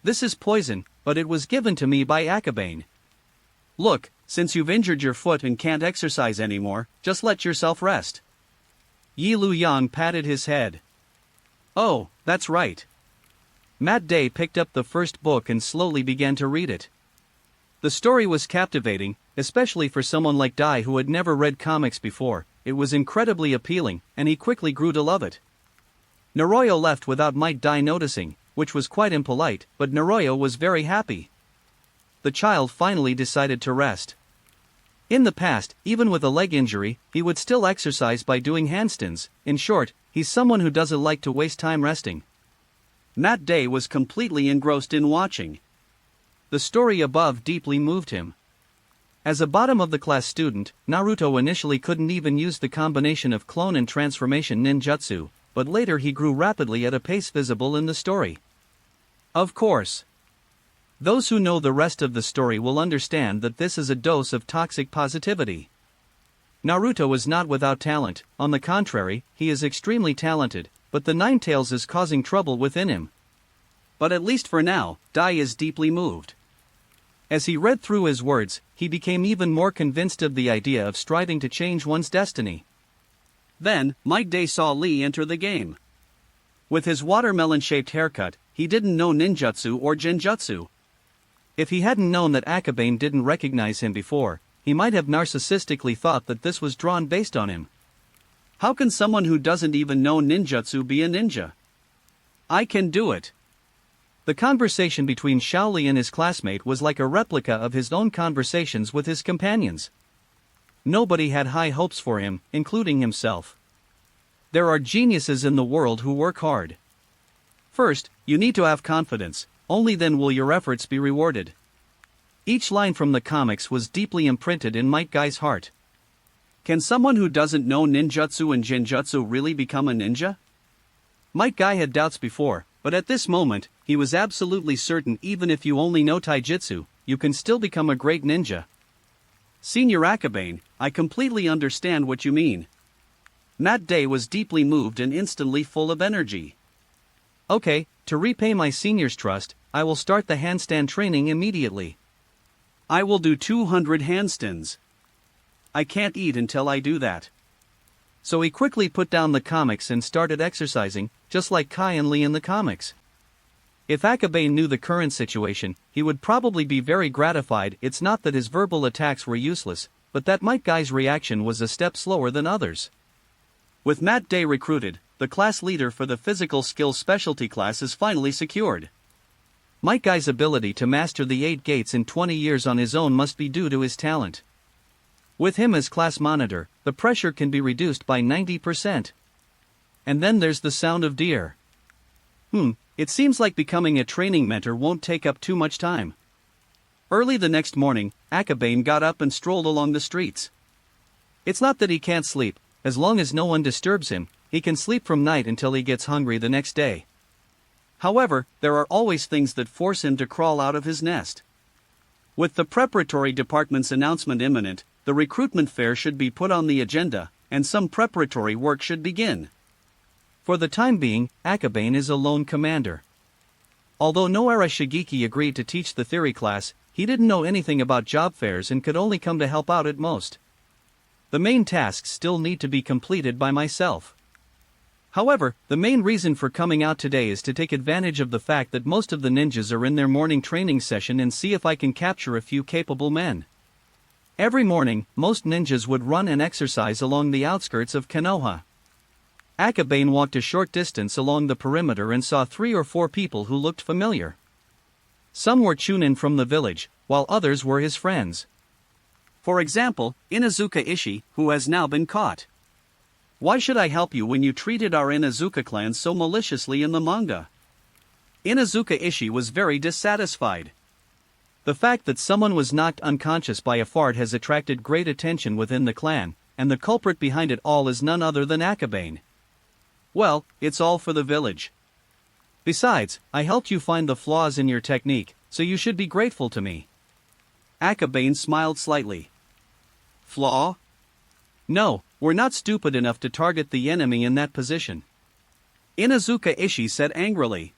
This is poison, but it was given to me by Akabane. Look, since you've injured your foot and can't exercise anymore, just let yourself rest. Yi Lu Yang patted his head. Oh, that's right. Matt Day picked up the first book and slowly began to read it. The story was captivating, especially for someone like Dai who had never read comics before. It was incredibly appealing, and he quickly grew to love it. Naruto left without Might Dai noticing, which was quite impolite, but Naruto was very happy. The child finally decided to rest. In the past, even with a leg injury, he would still exercise by doing handstands. In short, he's someone who doesn't like to waste time resting. Matt Day was completely engrossed in watching. The story above deeply moved him. As a bottom-of-the-class student, Naruto initially couldn't even use the combination of clone and transformation ninjutsu, but later he grew rapidly at a pace visible in the story. Of course. Those who know the rest of the story will understand that this is a dose of toxic positivity. Naruto is not without talent, on the contrary, he is extremely talented, but the Ninetales is causing trouble within him. But at least for now, Dai is deeply moved. As he read through his words, he became even more convinced of the idea of striving to change one's destiny. Then, Might Day saw Lee enter the game. With his watermelon-shaped haircut, he didn't know ninjutsu or genjutsu. If he hadn't known that Akabane didn't recognize him before, he might have narcissistically thought that this was drawn based on him. How can someone who doesn't even know ninjutsu be a ninja? I can do it. The conversation between Shaoli and his classmate was like a replica of his own conversations with his companions. Nobody had high hopes for him, including himself. There are geniuses in the world who work hard. First, you need to have confidence, only then will your efforts be rewarded. Each line from the comics was deeply imprinted in Might Guy's heart. Can someone who doesn't know ninjutsu and genjutsu really become a ninja? Might Guy had doubts before, but at this moment, he was absolutely certain even if you only know taijutsu, you can still become a great ninja. Senior Akabane, I completely understand what you mean. Matt Day was deeply moved and instantly full of energy. Okay, to repay my senior's trust, I will start the handstand training immediately. I will do 200 handstands. I can't eat until I do that. So he quickly put down the comics and started exercising, just like Kai and Lee in the comics. If Akabane knew the current situation, he would probably be very gratified. It's not that his verbal attacks were useless, but that Might Guy's reaction was a step slower than others. With Matt Day recruited, the class leader for the physical skills specialty class is finally secured. Might Guy's ability to master the 8 gates in 20 years on his own must be due to his talent. With him as class monitor, the pressure can be reduced by 90%. And then there's the sound of deer. It seems like becoming a training mentor won't take up too much time. Early the next morning, Akabane got up and strolled along the streets. It's not that he can't sleep, as long as no one disturbs him, he can sleep from night until he gets hungry the next day. However, there are always things that force him to crawl out of his nest. With the preparatory department's announcement imminent, the recruitment fair should be put on the agenda, and some preparatory work should begin. For the time being, Akabane is a lone commander. Although Noara Shigeki agreed to teach the theory class, he didn't know anything about job fairs and could only come to help out at most. The main tasks still need to be completed by myself. However, the main reason for coming out today is to take advantage of the fact that most of the ninjas are in their morning training session and see if I can capture a few capable men. Every morning, most ninjas would run and exercise along the outskirts of Konoha. Akabane walked a short distance along the perimeter and saw 3 or 4 people who looked familiar. Some were Chunin from the village, while others were his friends. For example, Inazuka Ishii, who has now been caught. Why should I help you when you treated our Inazuka clan so maliciously in the manga? Inazuka Ishii was very dissatisfied. The fact that someone was knocked unconscious by a fart has attracted great attention within the clan, and the culprit behind it all is none other than Akabane. Well, it's all for the village. Besides, I helped you find the flaws in your technique, so you should be grateful to me. Akabane smiled slightly. Flaw? No, we're not stupid enough to target the enemy in that position. Inazuka Ishii said angrily.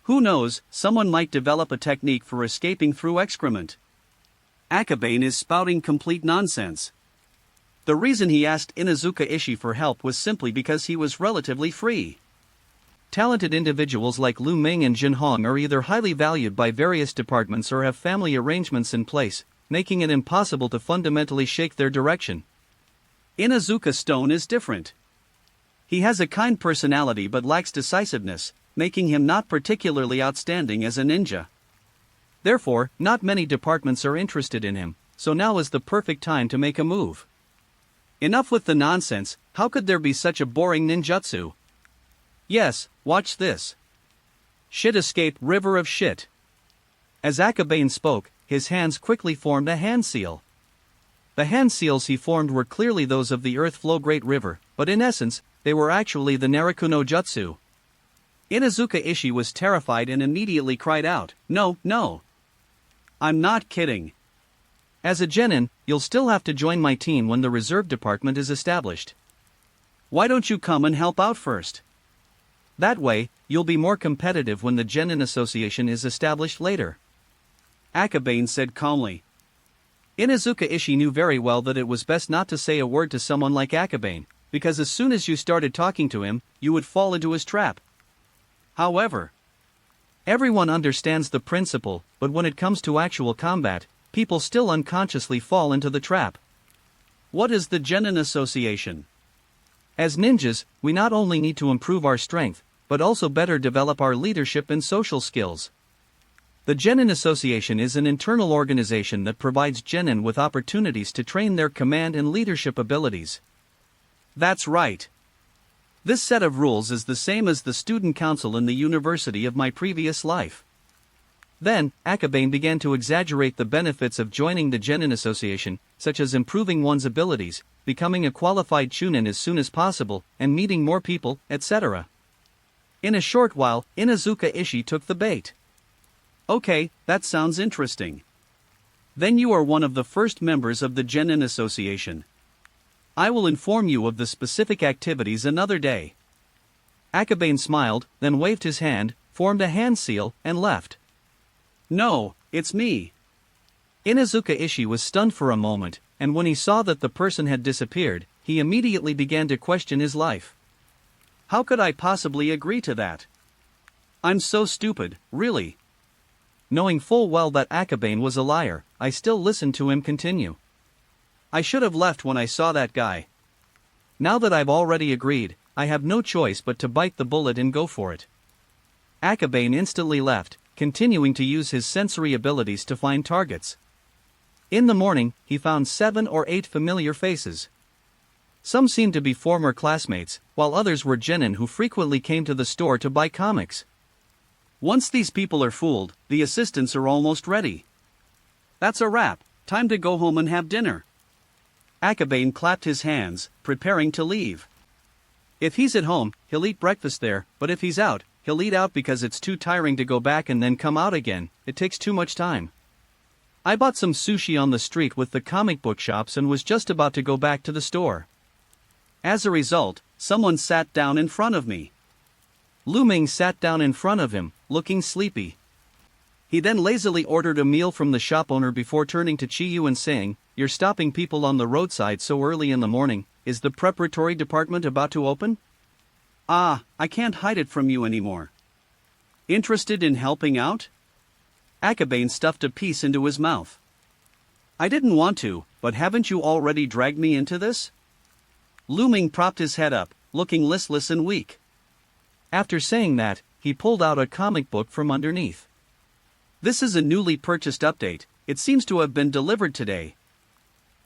Who knows, someone might develop a technique for escaping through excrement. Akabane is spouting complete nonsense. The reason he asked Inazuka Ishii for help was simply because he was relatively free. Talented individuals like Lu Ming and Jin Hong are either highly valued by various departments or have family arrangements in place, making it impossible to fundamentally shake their direction. Inazuka Stone is different. He has a kind personality but lacks decisiveness, making him not particularly outstanding as a ninja. Therefore, not many departments are interested in him, so now is the perfect time to make a move. Enough with the nonsense, how could there be such a boring ninjutsu? Yes, watch this. Shit escape river of shit. As Akabane spoke, his hands quickly formed a hand seal. The hand seals he formed were clearly those of the Earth Flow Great River, but in essence, they were actually the Naraku no Jutsu. Inazuka Ishii was terrified and immediately cried out, No, no. I'm not kidding. As a genin, you'll still have to join my team when the reserve department is established. Why don't you come and help out first? That way, you'll be more competitive when the genin association is established later. Akabane said calmly. Inazuka Ishii knew very well that it was best not to say a word to someone like Akabane, because as soon as you started talking to him, you would fall into his trap. However, everyone understands the principle, but when it comes to actual combat, people still unconsciously fall into the trap. What is the Genin Association? As ninjas, we not only need to improve our strength, but also better develop our leadership and social skills. The Genin Association is an internal organization that provides genin with opportunities to train their command and leadership abilities. That's right. This set of rules is the same as the student council in the university of my previous life. Then, Akabane began to exaggerate the benefits of joining the Genin Association, such as improving one's abilities, becoming a qualified chunin as soon as possible, and meeting more people, etc. In a short while, Inazuka Ishii took the bait. Okay, that sounds interesting. Then you are one of the first members of the Genin Association. I will inform you of the specific activities another day. Akabane smiled, then waved his hand, formed a hand seal, and left. No, it's me. Inazuka Ishii was stunned for a moment, and when he saw that the person had disappeared, he immediately began to question his life. How could I possibly agree to that? I'm so stupid, really. Knowing full well that Akabane was a liar, I still listened to him continue. I should have left when I saw that guy. Now that I've already agreed, I have no choice but to bite the bullet and go for it. Akabane instantly left, continuing to use his sensory abilities to find targets. In the morning, he found 7 or 8 familiar faces. Some seemed to be former classmates, while others were genin who frequently came to the store to buy comics. Once these people are fooled, the assistants are almost ready. That's a wrap, time to go home and have dinner. Akabane clapped his hands, preparing to leave. If he's at home, he'll eat breakfast there, but if he's out, he'll eat out because it's too tiring to go back and then come out again, it takes too much time. I bought some sushi on the street with the comic book shops and was just about to go back to the store. As a result, someone sat down in front of me. Lu Ming sat down in front of him, looking sleepy. He then lazily ordered a meal from the shop owner before turning to Chiyu and saying, "You're stopping people on the roadside so early in the morning, is the preparatory department about to open?" "Ah, I can't hide it from you anymore." "Interested in helping out?" Akabane stuffed a piece into his mouth. "I didn't want to, but haven't you already dragged me into this?" Lu Ming propped his head up, looking listless and weak. After saying that, he pulled out a comic book from underneath. "This is a newly purchased update, it seems to have been delivered today."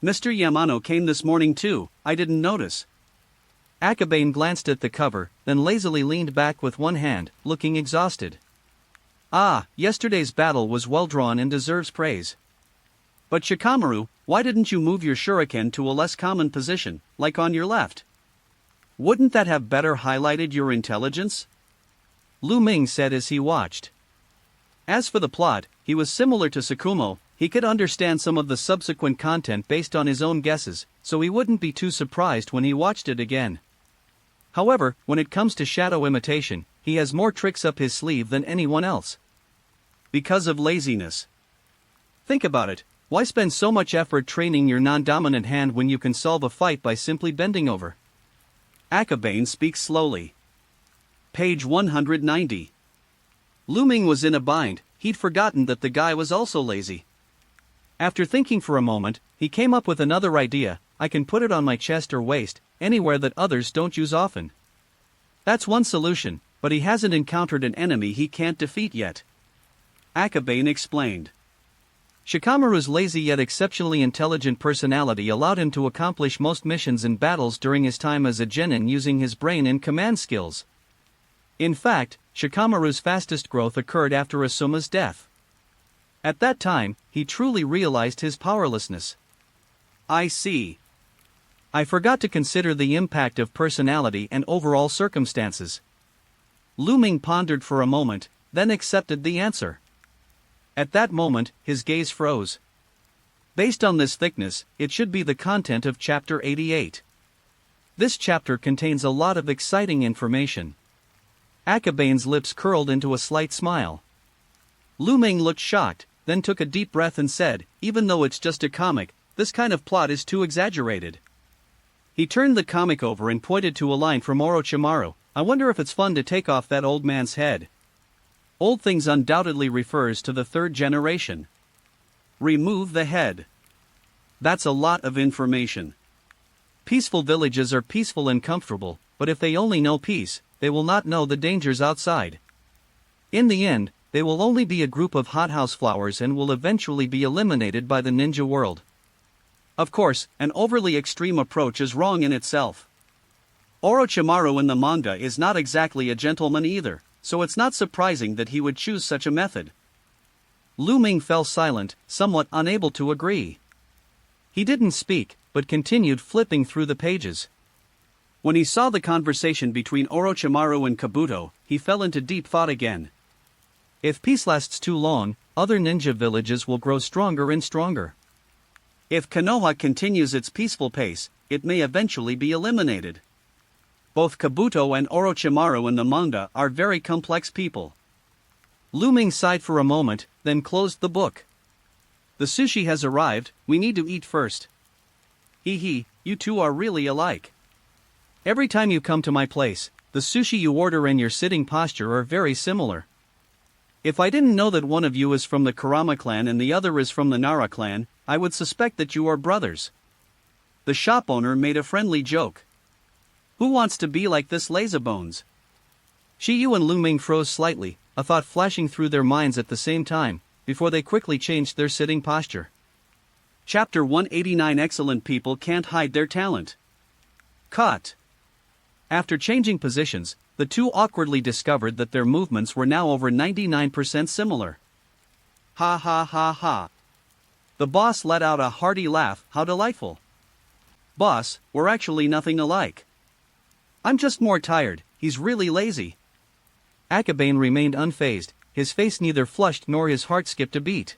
"Mr. Yamano came this morning too, I didn't notice." Akabane glanced at the cover, then lazily leaned back with one hand, looking exhausted. "Ah, yesterday's battle was well drawn and deserves praise. But Shikamaru, why didn't you move your shuriken to a less common position, like on your left? Wouldn't that have better highlighted your intelligence?" Lu Ming said as he watched. As for the plot, he was similar to Tsukumo, he could understand some of the subsequent content based on his own guesses, so he wouldn't be too surprised when he watched it again. However, when it comes to shadow imitation, he has more tricks up his sleeve than anyone else. Because of laziness. Think about it. Why spend so much effort training your non-dominant hand when you can solve a fight by simply bending over? Akabane speaks slowly. Page 190. Lu Ming was in a bind, he'd forgotten that the guy was also lazy. After thinking for a moment, he came up with another idea. I can put it on my chest or waist, anywhere that others don't use often. That's one solution, but he hasn't encountered an enemy he can't defeat yet. Akabane explained. Shikamaru's lazy yet exceptionally intelligent personality allowed him to accomplish most missions and battles during his time as a genin using his brain and command skills. In fact, Shikamaru's fastest growth occurred after Asuma's death. At that time, he truly realized his powerlessness. I see. I forgot to consider the impact of personality and overall circumstances. Lu Ming pondered for a moment, then accepted the answer. At that moment, his gaze froze. Based on this thickness, it should be the content of Chapter 88. This chapter contains a lot of exciting information. Akabane's lips curled into a slight smile. Lu Ming looked shocked, then took a deep breath and said, "Even though it's just a comic, this kind of plot is too exaggerated." He turned the comic over and pointed to a line from Orochimaru. "I wonder if it's fun to take off that old man's head." Old things undoubtedly refers to the third generation. Remove the head. That's a lot of information. Peaceful villages are peaceful and comfortable, but if they only know peace, they will not know the dangers outside. In the end, they will only be a group of hothouse flowers and will eventually be eliminated by the ninja world. Of course, an overly extreme approach is wrong in itself. Orochimaru in the manga is not exactly a gentleman either, so it's not surprising that he would choose such a method. Lu Ming fell silent, somewhat unable to agree. He didn't speak, but continued flipping through the pages. When he saw the conversation between Orochimaru and Kabuto, he fell into deep thought again. If peace lasts too long, other ninja villages will grow stronger and stronger. If Konoha continues its peaceful pace, it may eventually be eliminated. Both Kabuto and Orochimaru in the manga are very complex people. Lu Ming sighed for a moment, then closed the book. "The sushi has arrived, we need to eat first." Hee, you two are really alike. Every time you come to my place, the sushi you order and your sitting posture are very similar. If I didn't know that one of you is from the Kurama clan and the other is from the Nara clan, I would suspect that you are brothers. The shop owner made a friendly joke. Who wants to be like this lazybones? Shiyu and Lu Ming froze slightly, a thought flashing through their minds at the same time, before they quickly changed their sitting posture. Chapter 189. Excellent people can't hide their talent. Cut. After changing positions, the two awkwardly discovered that their movements were now over 99% similar. Ha ha ha ha. The boss let out a hearty laugh. How delightful. Boss, we're actually nothing alike. I'm just more tired, he's really lazy. Akabane remained unfazed, his face neither flushed nor his heart skipped a beat.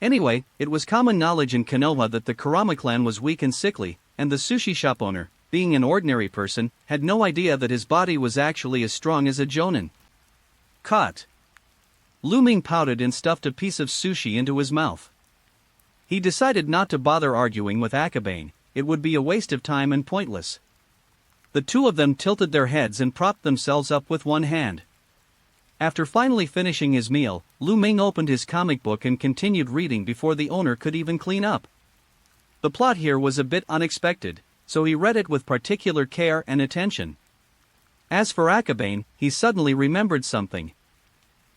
Anyway, it was common knowledge in Konoha that the Kurama clan was weak and sickly, and the sushi shop owner, being an ordinary person, had no idea that his body was actually as strong as a jonin. Cut. Lu Ming pouted and stuffed a piece of sushi into his mouth. He decided not to bother arguing with Akabane, it would be a waste of time and pointless. The two of them tilted their heads and propped themselves up with one hand. After finally finishing his meal, Lu Ming opened his comic book and continued reading before the owner could even clean up. The plot here was a bit unexpected, so he read it with particular care and attention. As for Akabane, he suddenly remembered something.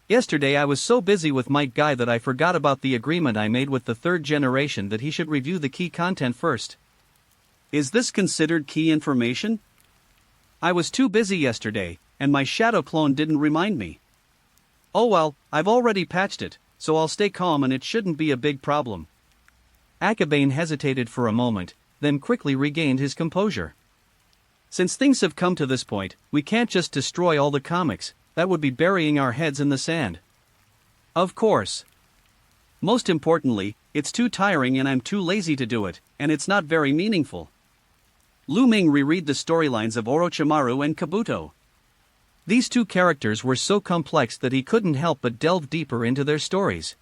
Yesterday I was so busy with Might Guy that I forgot about the agreement I made with the third generation that he should review the key content first. Is this considered key information? I was too busy yesterday, and my shadow clone didn't remind me. Oh well, I've already patched it, so I'll stay calm and it shouldn't be a big problem. Akabane hesitated for a moment, then quickly regained his composure. Since things have come to this point, we can't just destroy all the comics, that would be burying our heads in the sand. Of course. Most importantly, it's too tiring and I'm too lazy to do it, and it's not very meaningful. Lu Ming reread the storylines of Orochimaru and Kabuto. These two characters were so complex that he couldn't help but delve deeper into their stories.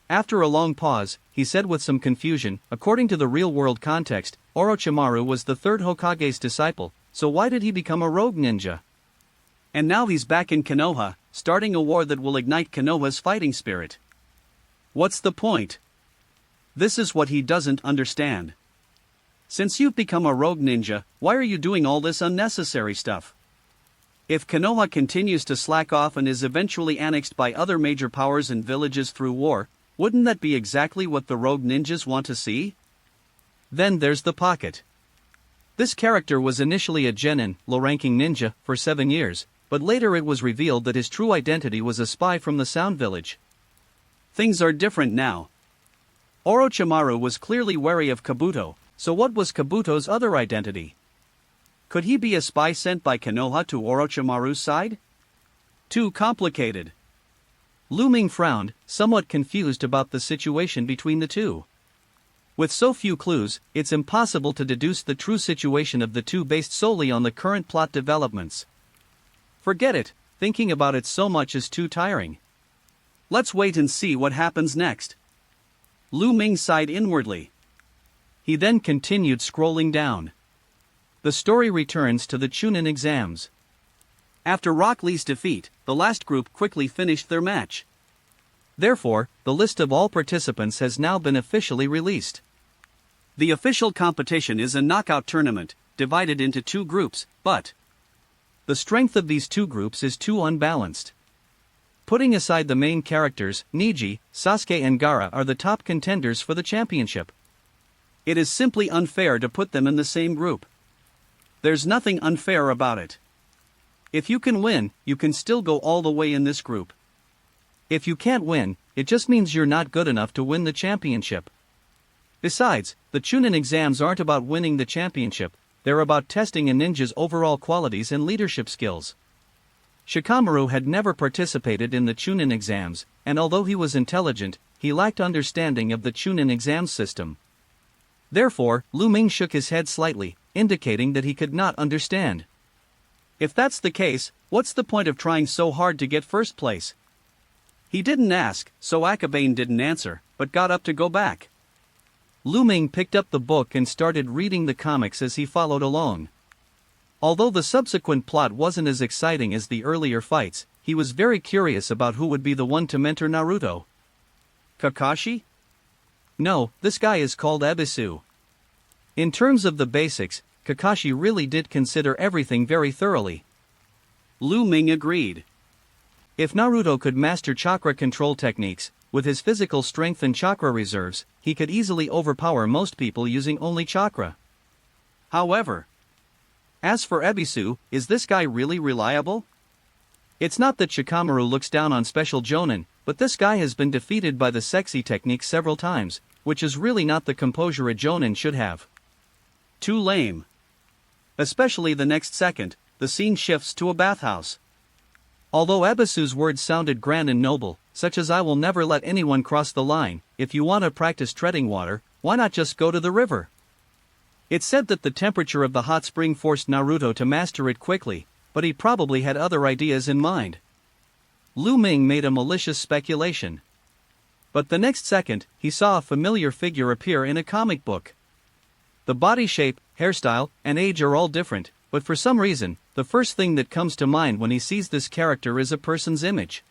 After a long pause, he said with some confusion, according to the real-world context, Orochimaru was the third Hokage's disciple, so why did he become a rogue ninja? And now he's back in Konoha, starting a war that will ignite Konoha's fighting spirit. What's the point? This is what he doesn't understand. Since you've become a rogue ninja, why are you doing all this unnecessary stuff? If Konoha continues to slack off and is eventually annexed by other major powers and villages through war, wouldn't that be exactly what the rogue ninjas want to see? Then there's the Pocket. This character was initially a genin, low-ranking ninja, for 7 years, but later it was revealed that his true identity was a spy from the Sound Village. Things are different now. Orochimaru was clearly wary of Kabuto, so what was Kabuto's other identity? Could he be a spy sent by Konoha to Orochimaru's side? Too complicated. Lu Ming frowned, somewhat confused about the situation between the two. With so few clues, it's impossible to deduce the true situation of the two based solely on the current plot developments. Forget it, thinking about it so much is too tiring. Let's wait and see what happens next. Lu Ming sighed inwardly. He then continued scrolling down. The story returns to the Chunin exams. After Rock Lee's defeat, the last group quickly finished their match. Therefore, the list of all participants has now been officially released. The official competition is a knockout tournament, divided into 2 groups, but the strength of these 2 groups is too unbalanced. Putting aside the main characters, Neji, Sasuke and Gaara are the top contenders for the championship. It is simply unfair to put them in the same group. There's nothing unfair about it. If you can win, you can still go all the way in this group. If you can't win, it just means you're not good enough to win the championship. Besides, the Chunin exams aren't about winning the championship, they're about testing a ninja's overall qualities and leadership skills. Shikamaru had never participated in the Chunin exams, and although he was intelligent, he lacked understanding of the Chunin exam system. Therefore, Lu Ming shook his head slightly, indicating that he could not understand. If that's the case, what's the point of trying so hard to get first place? He didn't ask, so Akabane didn't answer, but got up to go back. Lu Ming picked up the book and started reading the comics as he followed along. Although the subsequent plot wasn't as exciting as the earlier fights, he was very curious about who would be the one to mentor Naruto. Kakashi? No, this guy is called Ebisu. In terms of the basics, Kakashi really did consider everything very thoroughly. Lu Ming agreed. If Naruto could master chakra control techniques, with his physical strength and chakra reserves, he could easily overpower most people using only chakra. However, as for Ebisu, is this guy really reliable? It's not that Shikamaru looks down on special jonin, but this guy has been defeated by the sexy technique several times, which is really not the composure a jonin should have. Too lame. Especially the next second, the scene shifts to a bathhouse. Although Ebisu's words sounded grand and noble, such as "I will never let anyone cross the line, if you want to practice treading water, why not just go to the river?" It's said that the temperature of the hot spring forced Naruto to master it quickly, but he probably had other ideas in mind. Lu Ming made a malicious speculation. But the next second, he saw a familiar figure appear in a comic book. The body shape, hairstyle, and age are all different, but for some reason, the first thing that comes to mind when he sees this character is a person's image.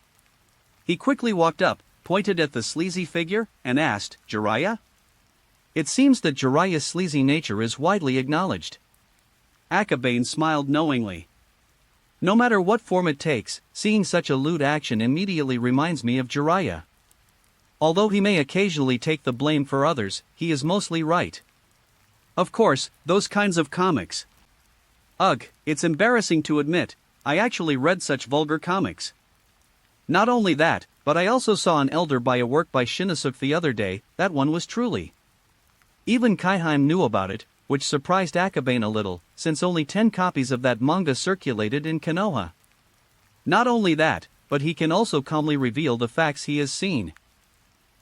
He quickly walked up, pointed at the sleazy figure, and asked, "Jiraiya?" It seems that Jiraiya's sleazy nature is widely acknowledged. Akabane smiled knowingly. No matter what form it takes, seeing such a lewd action immediately reminds me of Jiraiya. Although he may occasionally take the blame for others, he is mostly right. Of course, those kinds of comics. Ugh, it's embarrassing to admit, I actually read such vulgar comics. Not only that, but I also saw an elder buy a work by Shinosuke the other day. That one was truly. Even Kaiheim knew about it, which surprised Akabane a little, since only 10 copies of that manga circulated in Konoha. Not only that, but he can also calmly reveal the facts he has seen.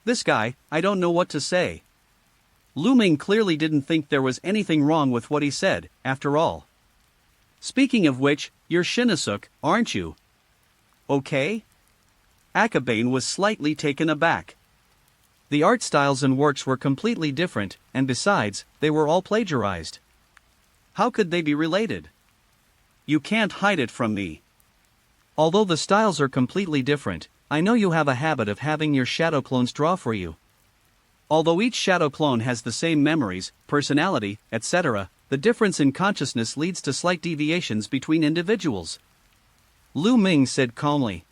This guy, I don't know what to say. Lu Ming clearly didn't think there was anything wrong with what he said, after all. Speaking of which, you're Shinosuke, aren't you? Okay? Akabane was slightly taken aback. The art styles and works were completely different, and besides, they were all plagiarized. How could they be related? You can't hide it from me. Although the styles are completely different, I know you have a habit of having your shadow clones draw for you. Although each shadow clone has the same memories, personality, etc., the difference in consciousness leads to slight deviations between individuals. Lu Ming said calmly.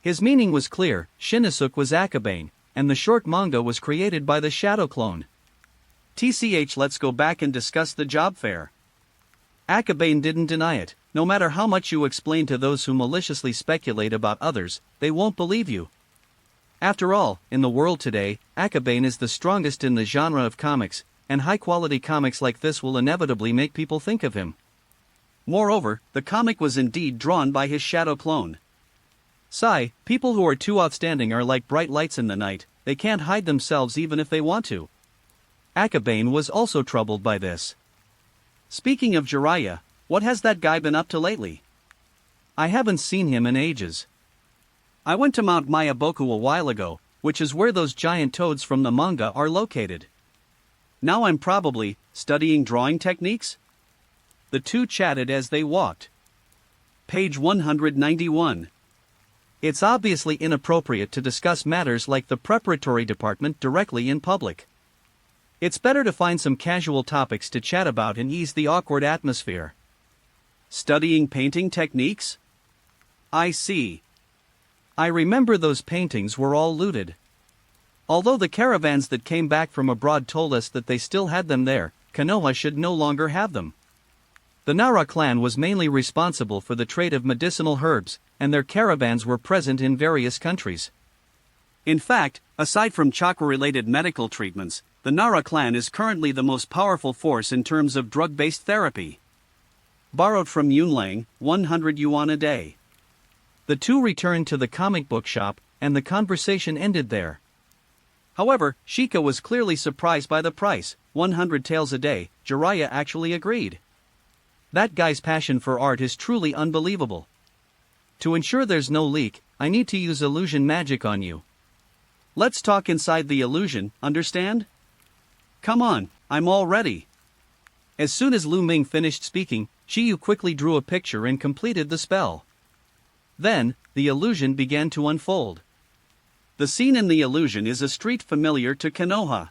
His meaning was clear: Shinosuke was Akabane, and the short manga was created by the shadow clone. TCH, let's go back and discuss the job fair. Akabane didn't deny it. No matter how much you explain to those who maliciously speculate about others, they won't believe you. After all, in the world today, Akabane is the strongest in the genre of comics, and high-quality comics like this will inevitably make people think of him. Moreover, the comic was indeed drawn by his shadow clone. Sigh, people who are too outstanding are like bright lights in the night, they can't hide themselves even if they want to. Akabane was also troubled by this. Speaking of Jiraiya, what has that guy been up to lately? I haven't seen him in ages. I went to Mount Mayaboku a while ago, which is where those giant toads from the manga are located. Now I'm probably studying drawing techniques? The two chatted as they walked. Page 191. It's obviously inappropriate to discuss matters like the preparatory department directly in public. It's better to find some casual topics to chat about and ease the awkward atmosphere. Studying painting techniques? I see. I remember those paintings were all looted. Although the caravans that came back from abroad told us that they still had them there, Konoha should no longer have them. The Nara clan was mainly responsible for the trade of medicinal herbs, and their caravans were present in various countries. In fact, aside from chakra-related medical treatments, the Nara clan is currently the most powerful force in terms of drug-based therapy. Borrowed from Yunlang, 100 yuan a day. The two returned to the comic book shop, and the conversation ended there. However, Shika was clearly surprised by the price, 100 taels a day. Jiraiya actually agreed. That guy's passion for art is truly unbelievable. To ensure there's no leak, I need to use illusion magic on you. Let's talk inside the illusion, understand? Come on, I'm all ready. As soon as Lu Ming finished speaking, Shiyu quickly drew a picture and completed the spell. Then, the illusion began to unfold. The scene in the illusion is a street familiar to Konoha.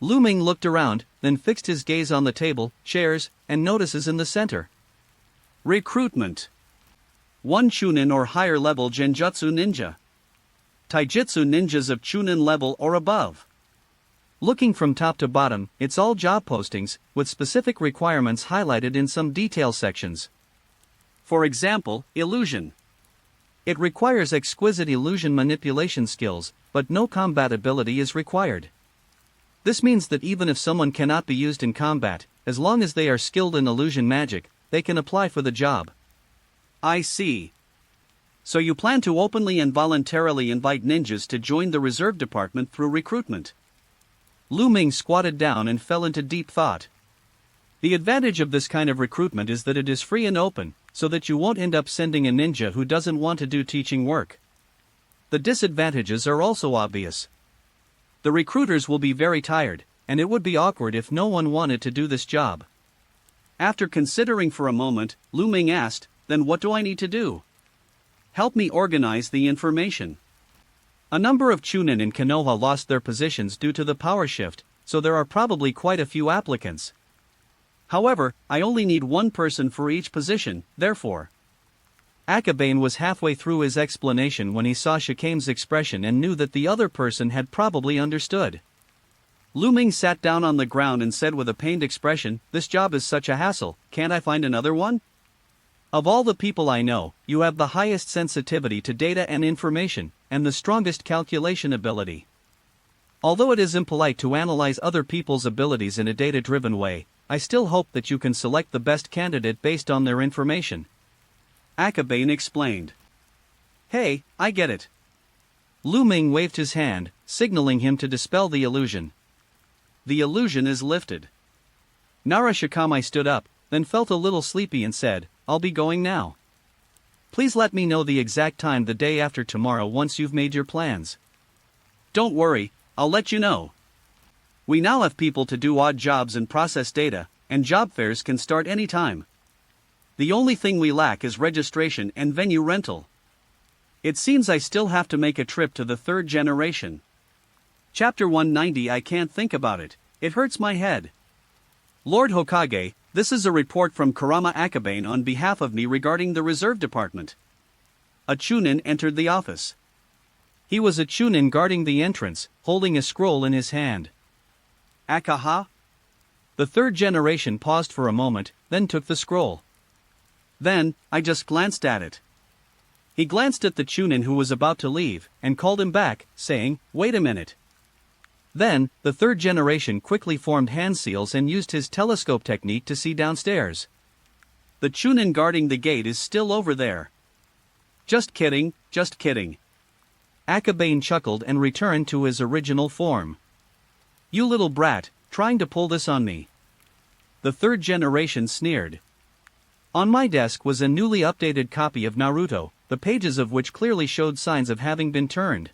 Lu Ming looked around, then fixed his gaze on the table, chairs, and notices in the center. Recruitment. 1 Chunin or higher level Genjutsu ninja. Taijutsu ninjas of Chunin level or above. Looking from top to bottom, it's all job postings, with specific requirements highlighted in some detail sections. For example, illusion. It requires exquisite illusion manipulation skills, but no combat ability is required. This means that even if someone cannot be used in combat, as long as they are skilled in illusion magic, they can apply for the job. I see. So you plan to openly and voluntarily invite ninjas to join the reserve department through recruitment. Lu Ming squatted down and fell into deep thought. The advantage of this kind of recruitment is that it is free and open, so that you won't end up sending a ninja who doesn't want to do teaching work. The disadvantages are also obvious. The recruiters will be very tired, and it would be awkward if no one wanted to do this job. After considering for a moment, Lu Ming asked, "Then what do I need to do?" "Help me organize the information." A number of Chunin in Konoha lost their positions due to the power shift, so there are probably quite a few applicants. However, I only need one person for each position, therefore. Akabane was halfway through his explanation when he saw Shikame's expression and knew that the other person had probably understood. Lu Ming sat down on the ground and said with a pained expression, "This job is such a hassle, can't I find another one? Of all the people I know, you have the highest sensitivity to data and information, and the strongest calculation ability. Although it is impolite to analyze other people's abilities in a data-driven way, I still hope that you can select the best candidate based on their information." Akabane explained. "Hey, I get it." Lu Ming waved his hand, signaling him to dispel the illusion. The illusion is lifted. Shikame stood up, then felt a little sleepy and said, "I'll be going now. Please let me know the exact time the day after tomorrow once you've made your plans." "Don't worry, I'll let you know. We now have people to do odd jobs and process data, and job fairs can start any time. The only thing we lack is registration and venue rental. It seems I still have to make a trip to the 3rd generation. Chapter 190. I can't think about it, it hurts my head. Lord Hokage, this is a report from Kurama Akabane on behalf of me regarding the reserve department. A Chunin entered the office. He was a Chunin guarding the entrance, holding a scroll in his hand. Akaha? The 3rd generation paused for a moment, then took the scroll. Then, I just glanced at it. He glanced at the Chunin who was about to leave, and called him back, saying, "Wait a minute." Then, the 3rd generation quickly formed hand seals and used his telescope technique to see downstairs. The Chunin guarding the gate is still over there. Just kidding, just kidding. Akabane chuckled and returned to his original form. "You little brat, trying to pull this on me." The 3rd generation sneered. On my desk was a newly updated copy of Naruto, the pages of which clearly showed signs of having been turned.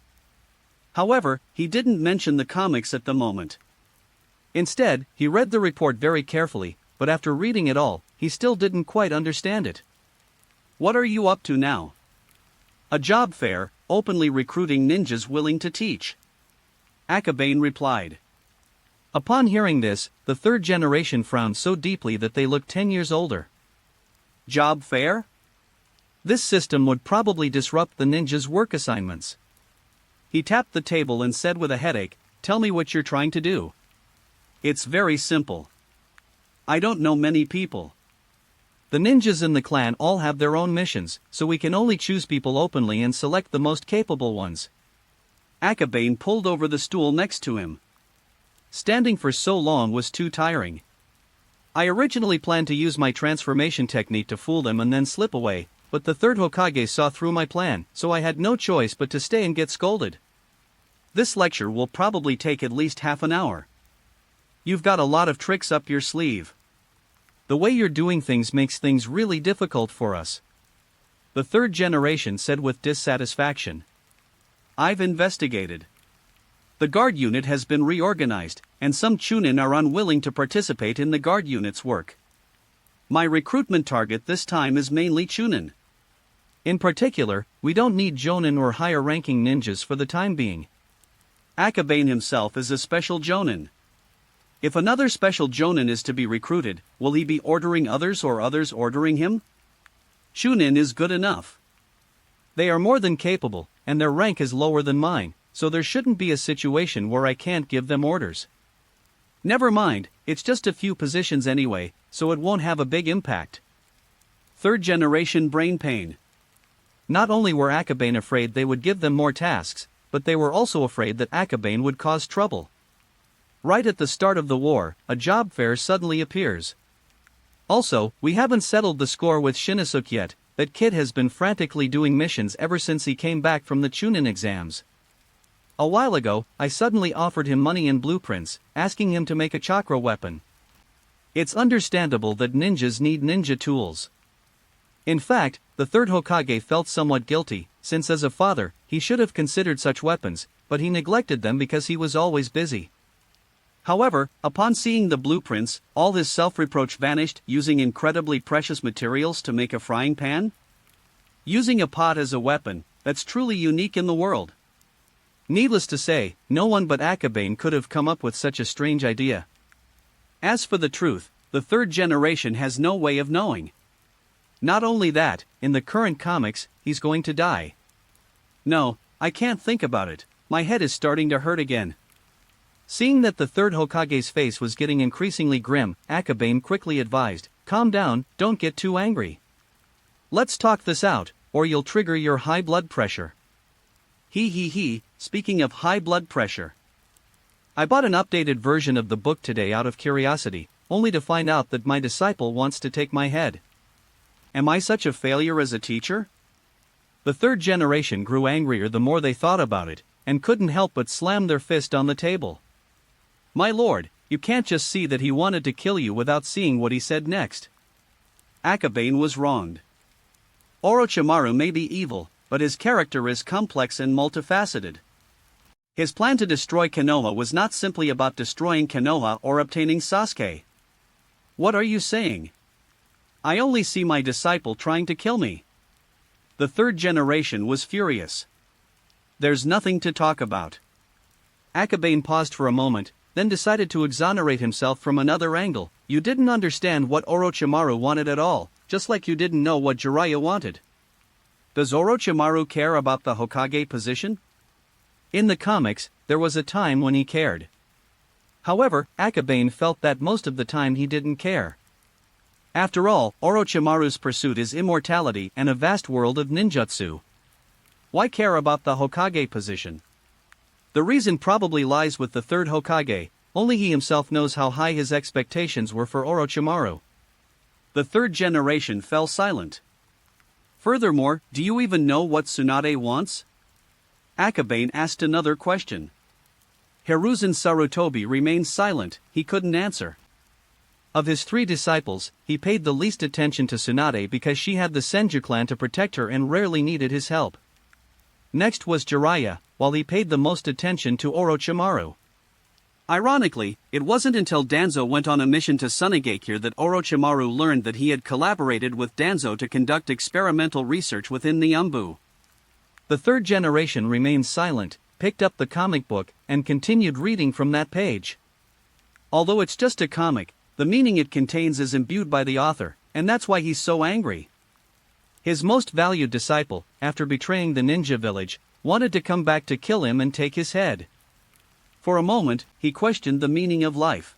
However, he didn't mention the comics at the moment. Instead, he read the report very carefully, but after reading it all, he still didn't quite understand it. "What are you up to now?" "A job fair, openly recruiting ninjas willing to teach," Akabane replied. Upon hearing this, the 3rd generation frowned so deeply that they looked 10 years older. Job fair? This system would probably disrupt the ninjas' work assignments. He tapped the table and said with a headache, "Tell me what you're trying to do." "It's very simple. I don't know many people. The ninjas in the clan all have their own missions, so we can only choose people openly and select the most capable ones." Akabane pulled over the stool next to him. Standing for so long was too tiring. "I originally planned to use my transformation technique to fool them and then slip away, but the 3rd Hokage saw through my plan, so I had no choice but to stay and get scolded. This lecture will probably take at least half an hour. You've got a lot of tricks up your sleeve. The way you're doing things makes things really difficult for us," the 3rd generation said with dissatisfaction. "I've investigated. The guard unit has been reorganized, and some chunin are unwilling to participate in the guard unit's work. My recruitment target this time is mainly chunin. In particular, we don't need jonin or higher-ranking ninjas for the time being. Akabane himself is a special jonin. If another special jonin is to be recruited, will he be ordering others or others ordering him? Chunin is good enough. They are more than capable, and their rank is lower than mine, so there shouldn't be a situation where I can't give them orders. Never mind, it's just a few positions anyway, so it won't have a big impact. Third generation brain pain. Not only were Akabane afraid they would give them more tasks, but they were also afraid that Akabane would cause trouble. Right at the start of the war, a job fair suddenly appears. Also, we haven't settled the score with Shinosuke yet. That kid has been frantically doing missions ever since he came back from the Chunin exams. A while ago, I suddenly offered him money and blueprints, asking him to make a chakra weapon. It's understandable that ninjas need ninja tools. In fact, the third Hokage felt somewhat guilty, since as a father, he should have considered such weapons, but he neglected them because he was always busy. However, upon seeing the blueprints, all his self-reproach vanished. Using incredibly precious materials to make a frying pan? Using a pot as a weapon, that's truly unique in the world. Needless to say, no one but Akabane could have come up with such a strange idea. As for the truth, the third generation has no way of knowing. Not only that, in the current comics, he's going to die. No, I can't think about it, my head is starting to hurt again. Seeing that the third Hokage's face was getting increasingly grim, Akabane quickly advised, "Calm down, don't get too angry. Let's talk this out, or you'll trigger your high blood pressure." Speaking of high blood pressure. I bought an updated version of the book today out of curiosity, only to find out that my disciple wants to take my head. Am I such a failure as a teacher? The third generation grew angrier the more they thought about it, and couldn't help but slam their fist on the table. My lord, you can't just see that he wanted to kill you without seeing what he said next. Akabane was wronged. Orochimaru may be evil, but his character is complex and multifaceted. His plan to destroy Konoha was not simply about destroying Konoha or obtaining Sasuke. What are you saying? I only see my disciple trying to kill me. The third generation was furious. There's nothing to talk about. Akabane paused for a moment, then decided to exonerate himself from another angle. You didn't understand what Orochimaru wanted at all, just like you didn't know what Jiraiya wanted. Does Orochimaru care about the Hokage position? In the comics, there was a time when he cared. However, Akabane felt that most of the time he didn't care. After all, Orochimaru's pursuit is immortality and a vast world of ninjutsu. Why care about the Hokage position? The reason probably lies with the third Hokage, only he himself knows how high his expectations were for Orochimaru. The third generation fell silent. Furthermore, do you even know what Tsunade wants? Akabane asked another question. Hiruzen Sarutobi remained silent, he couldn't answer. Of his three disciples, he paid the least attention to Tsunade because she had the Senju clan to protect her and rarely needed his help. Next was Jiraiya, while he paid the most attention to Orochimaru. Ironically, it wasn't until Danzo went on a mission to Sunigakure that Orochimaru learned that he had collaborated with Danzo to conduct experimental research within the Umbu. The third generation remained silent, picked up the comic book, and continued reading from that page. Although it's just a comic, the meaning it contains is imbued by the author, and that's why he's so angry. His most valued disciple, after betraying the ninja village, wanted to come back to kill him and take his head. For a moment, he questioned the meaning of life.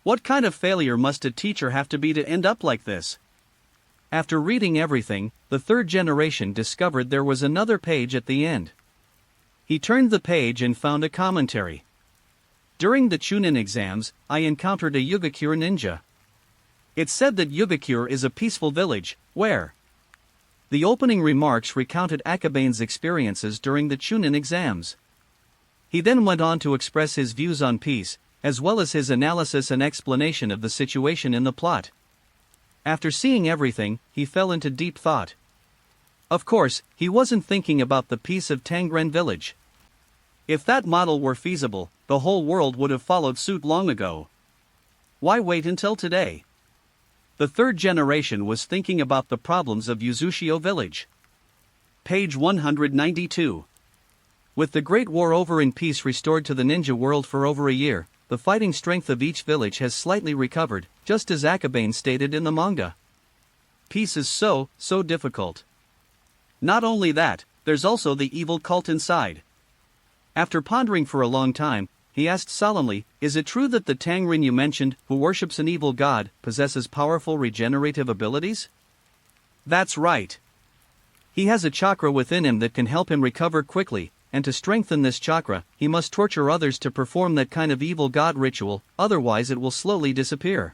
What kind of failure must a teacher have to be to end up like this? After reading everything, the third generation discovered there was another page at the end. He turned the page and found a commentary. During the Chunin exams, I encountered a Yugakure ninja. It said that Yugakure is a peaceful village, where the opening remarks recounted Akabane's experiences during the Chunin exams. He then went on to express his views on peace, as well as his analysis and explanation of the situation in the plot. After seeing everything, he fell into deep thought. Of course, he wasn't thinking about the peace of Tangren village. If that model were feasible, the whole world would have followed suit long ago. Why wait until today? The third generation was thinking about the problems of Uzushio village. Page 192. With the Great War over and peace restored to the ninja world for over a year, the fighting strength of each village has slightly recovered, just as Akabane stated in the manga. Peace is so difficult. Not only that, there's also the evil cult inside. After pondering for a long time, he asked solemnly, "Is it true that the Tangrin you mentioned, who worships an evil god, possesses powerful regenerative abilities?" "That's right. He has a chakra within him that can help him recover quickly, and to strengthen this chakra, he must torture others to perform that kind of evil god ritual, otherwise it will slowly disappear."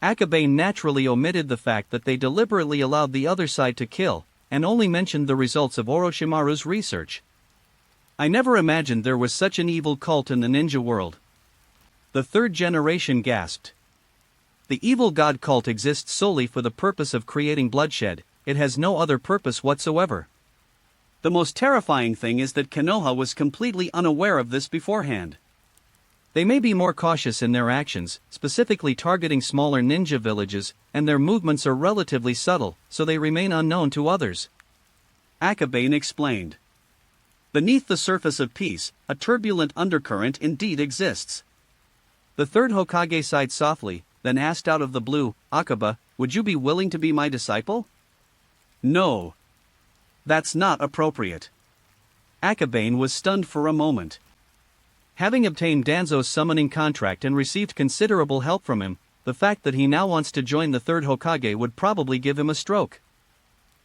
Akabane naturally omitted the fact that they deliberately allowed the other side to kill, and only mentioned the results of Orochimaru's research. "I never imagined there was such an evil cult in the ninja world." The third generation gasped. The evil god cult exists solely for the purpose of creating bloodshed, it has no other purpose whatsoever. The most terrifying thing is that Konoha was completely unaware of this beforehand. They may be more cautious in their actions, specifically targeting smaller ninja villages, and their movements are relatively subtle, so they remain unknown to others. Akabane explained. Beneath the surface of peace, a turbulent undercurrent indeed exists. The third Hokage sighed softly, then asked out of the blue, "Akaba, would you be willing to be my disciple?" "No. That's not appropriate." Akabane was stunned for a moment. Having obtained Danzo's summoning contract and received considerable help from him, the fact that he now wants to join the third Hokage would probably give him a stroke.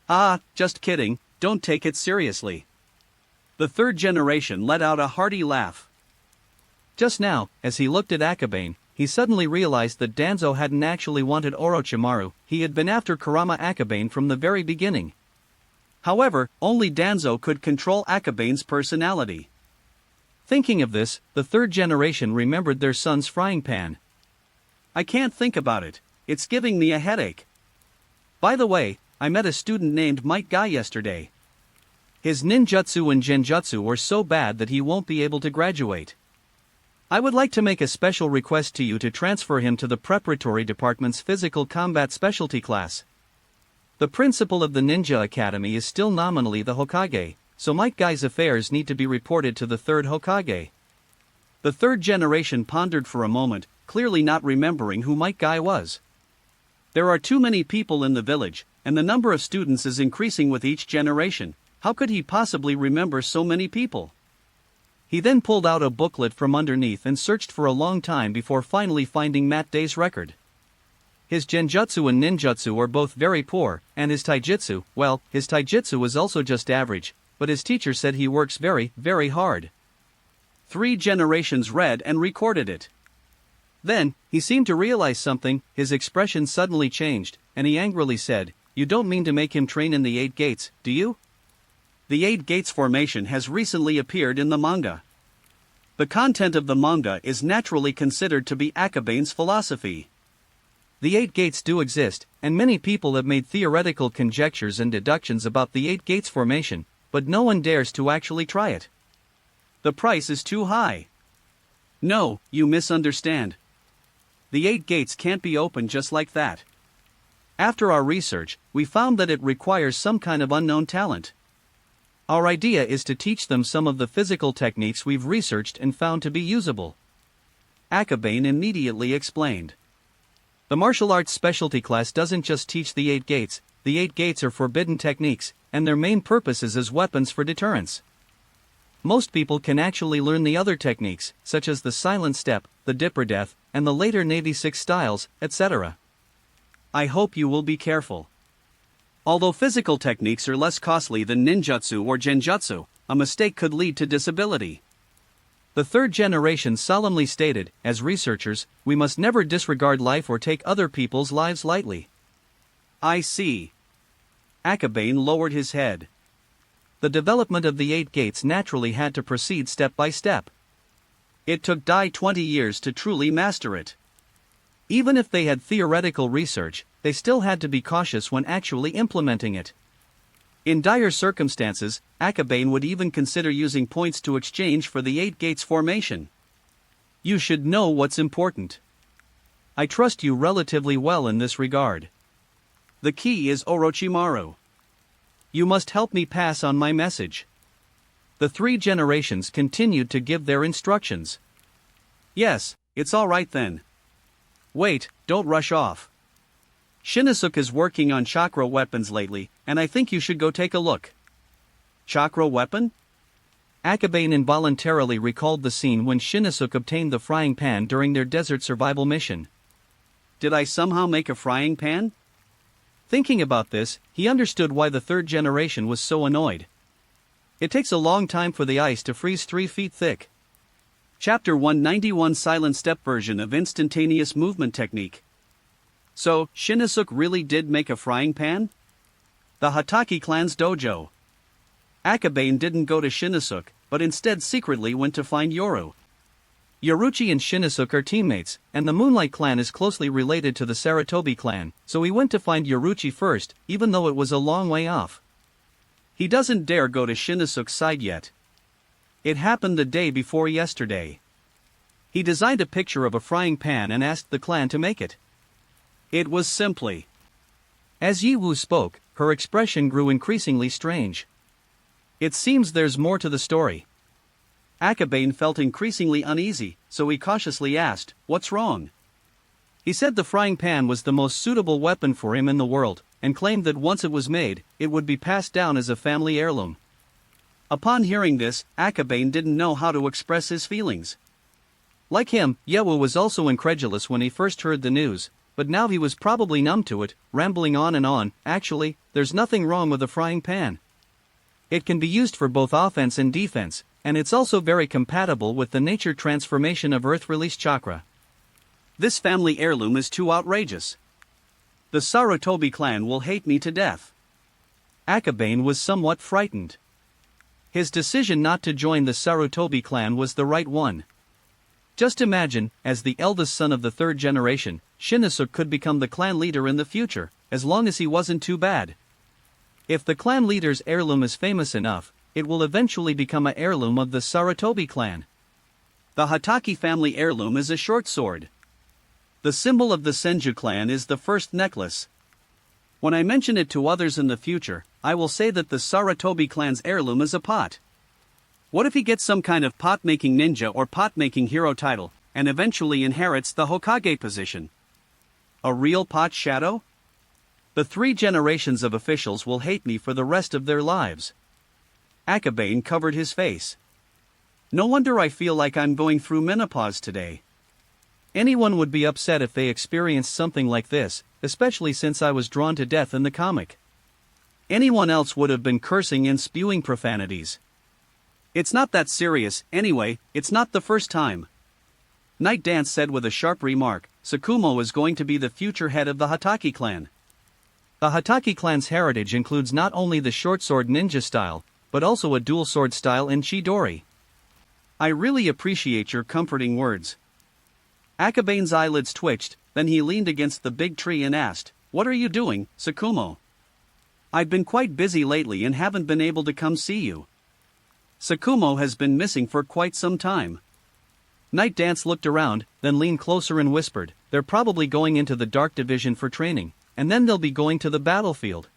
"Ah, just kidding, don't take it seriously." The third generation let out a hearty laugh. Just now, as he looked at Akabane, he suddenly realized that Danzo hadn't actually wanted Orochimaru, he had been after Kurama Akabane from the very beginning. However, only Danzo could control Akabane's personality. Thinking of this, the third generation remembered their son's frying pan. "I can't think about it, it's giving me a headache. By the way, I met a student named Might Guy yesterday. His ninjutsu and genjutsu were so bad that he won't be able to graduate. I would like to make a special request to you to transfer him to the preparatory department's physical combat specialty class. The principal of the Ninja Academy is still nominally the Hokage, so Might Guy's affairs need to be reported to the third Hokage." The third generation pondered for a moment, clearly not remembering who Might Guy was. There are too many people in the village, and the number of students is increasing with each generation. How could he possibly remember so many people? He then pulled out a booklet from underneath and searched for a long time before finally finding Matt Day's record. His genjutsu and ninjutsu are both very poor, and his taijutsu, well, his taijutsu was also just average, but his teacher said he works very, very hard. 3 generations read and recorded it. Then, he seemed to realize something, his expression suddenly changed, and he angrily said, "You don't mean to make him train in the 8 gates, do you?" The 8 gates formation has recently appeared in the manga. The content of the manga is naturally considered to be Akabane's philosophy. The 8 gates do exist, and many people have made theoretical conjectures and deductions about the 8 gates formation, but no one dares to actually try it. The price is too high. No, you misunderstand. The 8 gates can't be opened just like that. After our research, we found that it requires some kind of unknown talent. Our idea is to teach them some of the physical techniques we've researched and found to be usable. Akabane immediately explained. The martial arts specialty class doesn't just teach the 8 gates, the 8 gates are forbidden techniques, and their main purpose is as weapons for deterrence. Most people can actually learn the other techniques, such as the silent step, the dipper death, and the later Navy 6 styles, etc. I hope you will be careful. Although physical techniques are less costly than ninjutsu or genjutsu, a mistake could lead to disability. The third generation solemnly stated, as researchers, we must never disregard life or take other people's lives lightly. I see. Akabane lowered his head. The development of the 8 gates naturally had to proceed step by step. It took Dai 20 years to truly master it. Even if they had theoretical research, they still had to be cautious when actually implementing it. In dire circumstances, Akabane would even consider using points to exchange for the 8 gates formation. You should know what's important. I trust you relatively well in this regard. The key is Orochimaru. You must help me pass on my message. The 3 generations continued to give their instructions. Yes, it's all right then. Wait, don't rush off. Shinosuke is working on chakra weapons lately, and I think you should go take a look. Chakra weapon? Akabane involuntarily recalled the scene when Shinosuke obtained the frying pan during their desert survival mission. Did I somehow make a frying pan? Thinking about this, he understood why the 3rd generation was so annoyed. It takes a long time for the ice to freeze 3 feet thick. Chapter 191 Silent Step Version of Instantaneous Movement Technique. So, Shinosuke really did make a frying pan? The Hatake clan's dojo. Akabane didn't go to Shinosuke, but instead secretly went to find Yoru. Yoruichi and Shinosuke are teammates, and the Moonlight clan is closely related to the Sarutobi clan, so he went to find Yoruichi first, even though it was a long way off. He doesn't dare go to Shinosuke's side yet. It happened the day before yesterday. He designed a picture of a frying pan and asked the clan to make it. It was simply. As Yiwu spoke, her expression grew increasingly strange. It seems there's more to the story. Akabane felt increasingly uneasy, so he cautiously asked, "What's wrong?" He said the frying pan was the most suitable weapon for him in the world, and claimed that once it was made, it would be passed down as a family heirloom. Upon hearing this, Akabane didn't know how to express his feelings. Like him, Yewu was also incredulous when he first heard the news, but now he was probably numb to it, rambling on and on. Actually, there's nothing wrong with a frying pan. It can be used for both offense and defense, and it's also very compatible with the nature transformation of Earth Release Chakra. This family heirloom is too outrageous. The Sarutobi clan will hate me to death. Akabane was somewhat frightened. His decision not to join the Sarutobi clan was the right one. Just imagine, as the eldest son of the 3rd generation, Shinosuke could become the clan leader in the future, as long as he wasn't too bad. If the clan leader's heirloom is famous enough, it will eventually become an heirloom of the Sarutobi clan. The Hatake family heirloom is a short sword. The symbol of the Senju clan is the first necklace. When I mention it to others in the future, I will say that the Sarutobi clan's heirloom is a pot. What if he gets some kind of pot-making ninja or pot-making hero title, and eventually inherits the Hokage position? A real pot shadow? The 3 generations of officials will hate me for the rest of their lives. Akabane covered his face. No wonder I feel like I'm going through menopause today. Anyone would be upset if they experienced something like this, especially since I was drawn to death in the comic. Anyone else would have been cursing and spewing profanities. It's not that serious, anyway, it's not the first time. Night Dance said with a sharp remark, Tsukumo is going to be the future head of the Hatake clan. The Hatake clan's heritage includes not only the short sword ninja style, but also a dual sword style in Chidori. I really appreciate your comforting words. Akabane's eyelids twitched, then he leaned against the big tree and asked, "What are you doing, Tsukumo?" "I've been quite busy lately and haven't been able to come see you. Tsukumo has been missing for quite some time." Night Dance looked around, then leaned closer and whispered, "They're probably going into the Dark Division for training, and then they'll be going to the battlefield.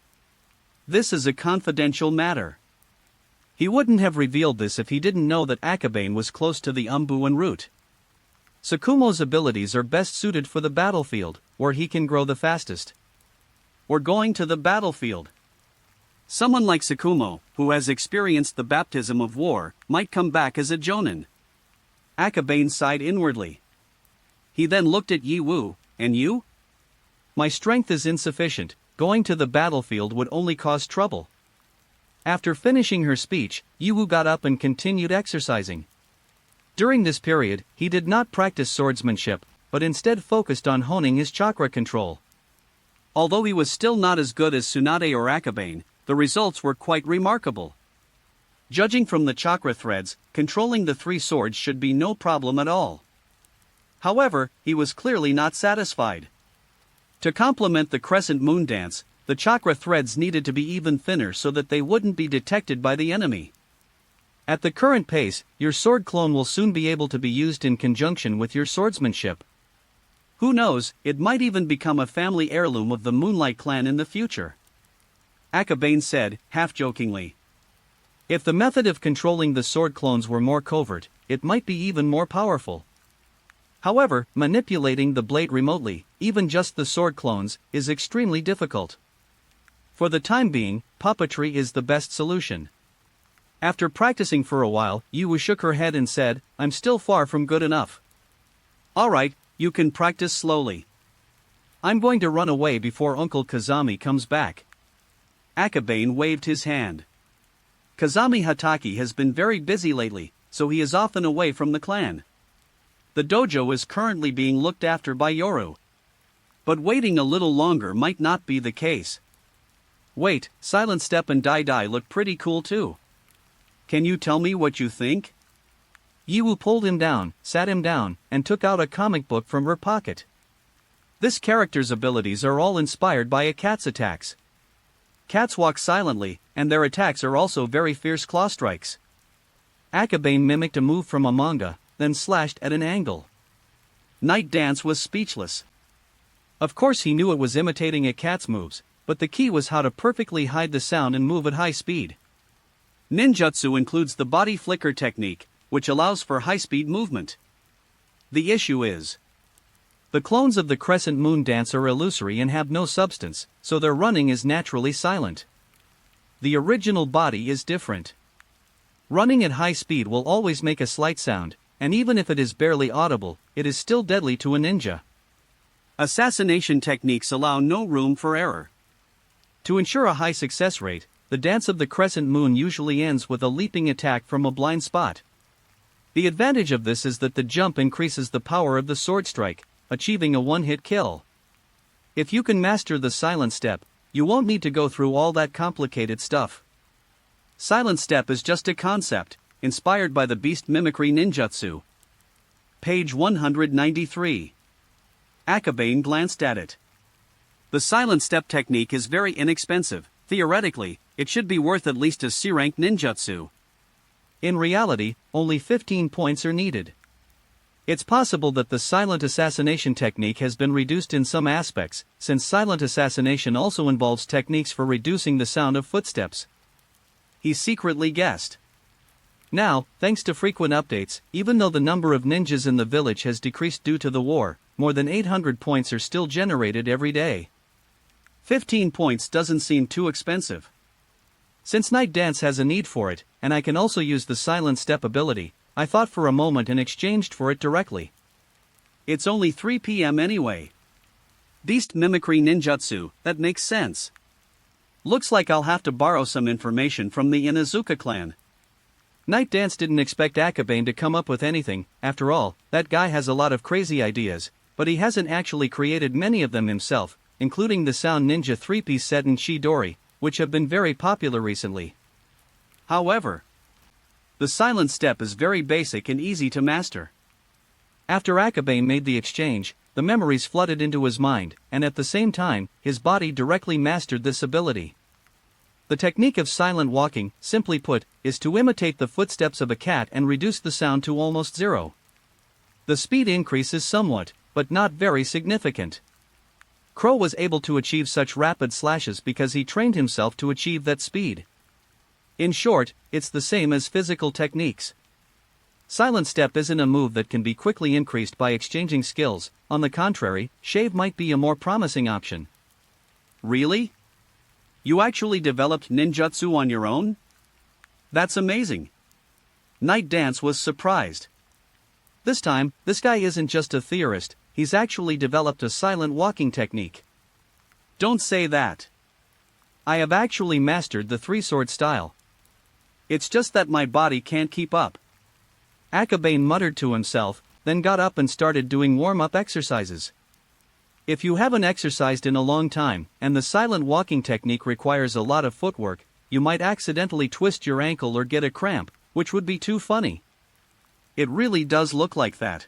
This is a confidential matter." He wouldn't have revealed this if he didn't know that Akabane was close to the Umbuan route. Tsukumo's abilities are best suited for the battlefield, where he can grow the fastest. We're going to the battlefield. Someone like Tsukumo, who has experienced the baptism of war, might come back as a jonin. Akabane sighed inwardly. He then looked at Yiwu, "And you?" "My strength is insufficient, going to the battlefield would only cause trouble." After finishing her speech, Yiwu got up and continued exercising. During this period, he did not practice swordsmanship, but instead focused on honing his chakra control. Although he was still not as good as Tsunade or Akabane, the results were quite remarkable. Judging from the chakra threads, controlling the 3 swords should be no problem at all. However, he was clearly not satisfied. To complement the crescent moon dance, The chakra threads needed to be even thinner so that they wouldn't be detected by the enemy. At the current pace, your sword clone will soon be able to be used in conjunction with your swordsmanship. Who knows, it might even become a family heirloom of the Moonlight Clan in the future. Akabane said, half-jokingly. If the method of controlling the sword clones were more covert, it might be even more powerful. However, manipulating the blade remotely, even just the sword clones, is extremely difficult. For the time being, puppetry is the best solution. After practicing for a while, Yu shook her head and said, I'm still far from good enough. Alright, you can practice slowly. I'm going to run away before Uncle Kazami comes back. Akabane waved his hand. Kazami Hatake has been very busy lately, so he is often away from the clan. The dojo is currently being looked after by Yoru. But waiting a little longer might not be the case. Wait, Silent Step and Dai Dai look pretty cool too. Can you tell me what you think? Yu pulled him down, sat him down, and took out a comic book from her pocket. This character's abilities are all inspired by a cat's attacks. Cats walk silently, and their attacks are also very fierce claw strikes. Akabane mimicked a move from a manga, then slashed at an angle. Night Dance was speechless. Of course he knew it was imitating a cat's moves, but the key was how to perfectly hide the sound and move at high speed. Ninjutsu includes the body flicker technique, which allows for high-speed movement. The issue is, the clones of the Crescent Moon dance are illusory and have no substance, so their running is naturally silent. The original body is different. Running at high speed will always make a slight sound, and even if it is barely audible, it is still deadly to a ninja. Assassination techniques allow no room for error. To ensure a high success rate, the dance of the Crescent Moon usually ends with a leaping attack from a blind spot. The advantage of this is that the jump increases the power of the sword strike, achieving a one-hit kill. If you can master the silent step, you won't need to go through all that complicated stuff. Silent step is just a concept, inspired by the beast mimicry ninjutsu. Page 193. Akabane glanced at it. The silent step technique is very inexpensive. Theoretically, it should be worth at least a C-rank ninjutsu. In reality, only 15 points are needed. It's possible that the silent assassination technique has been reduced in some aspects, since silent assassination also involves techniques for reducing the sound of footsteps. He secretly guessed. Now, thanks to frequent updates, even though the number of ninjas in the village has decreased due to the war, more than 800 points are still generated every day. 15 points doesn't seem too expensive. Since Night Dance has a need for it, and I can also use the silent step ability, I thought for a moment and exchanged for it directly. It's only 3 p.m. anyway. Beast mimicry ninjutsu, that makes sense. Looks like I'll have to borrow some information from the Inuzuka clan. Night Dance didn't expect Akabane to come up with anything. After all, that guy has a lot of crazy ideas, but he hasn't actually created many of them himself, including the Sound Ninja 3-piece set and Chidori, which have been very popular recently. However, the silent step is very basic and easy to master. After Akabane made the exchange, the memories flooded into his mind, and at the same time, his body directly mastered this ability. The technique of silent walking, simply put, is to imitate the footsteps of a cat and reduce the sound to almost zero. The speed increase is somewhat, but not very significant. Crow was able to achieve such rapid slashes because he trained himself to achieve that speed. In short, it's the same as physical techniques. Silent step isn't a move that can be quickly increased by exchanging skills. On the contrary, shave might be a more promising option. Really? You actually developed ninjutsu on your own? That's amazing. Night Dance was surprised. This time, this guy isn't just a theorist, he's actually developed a silent walking technique. Don't say that. I have actually mastered the three-sword style. It's just that my body can't keep up. Akabane muttered to himself, then got up and started doing warm-up exercises. If you haven't exercised in a long time, and the silent walking technique requires a lot of footwork, you might accidentally twist your ankle or get a cramp, which would be too funny. It really does look like that.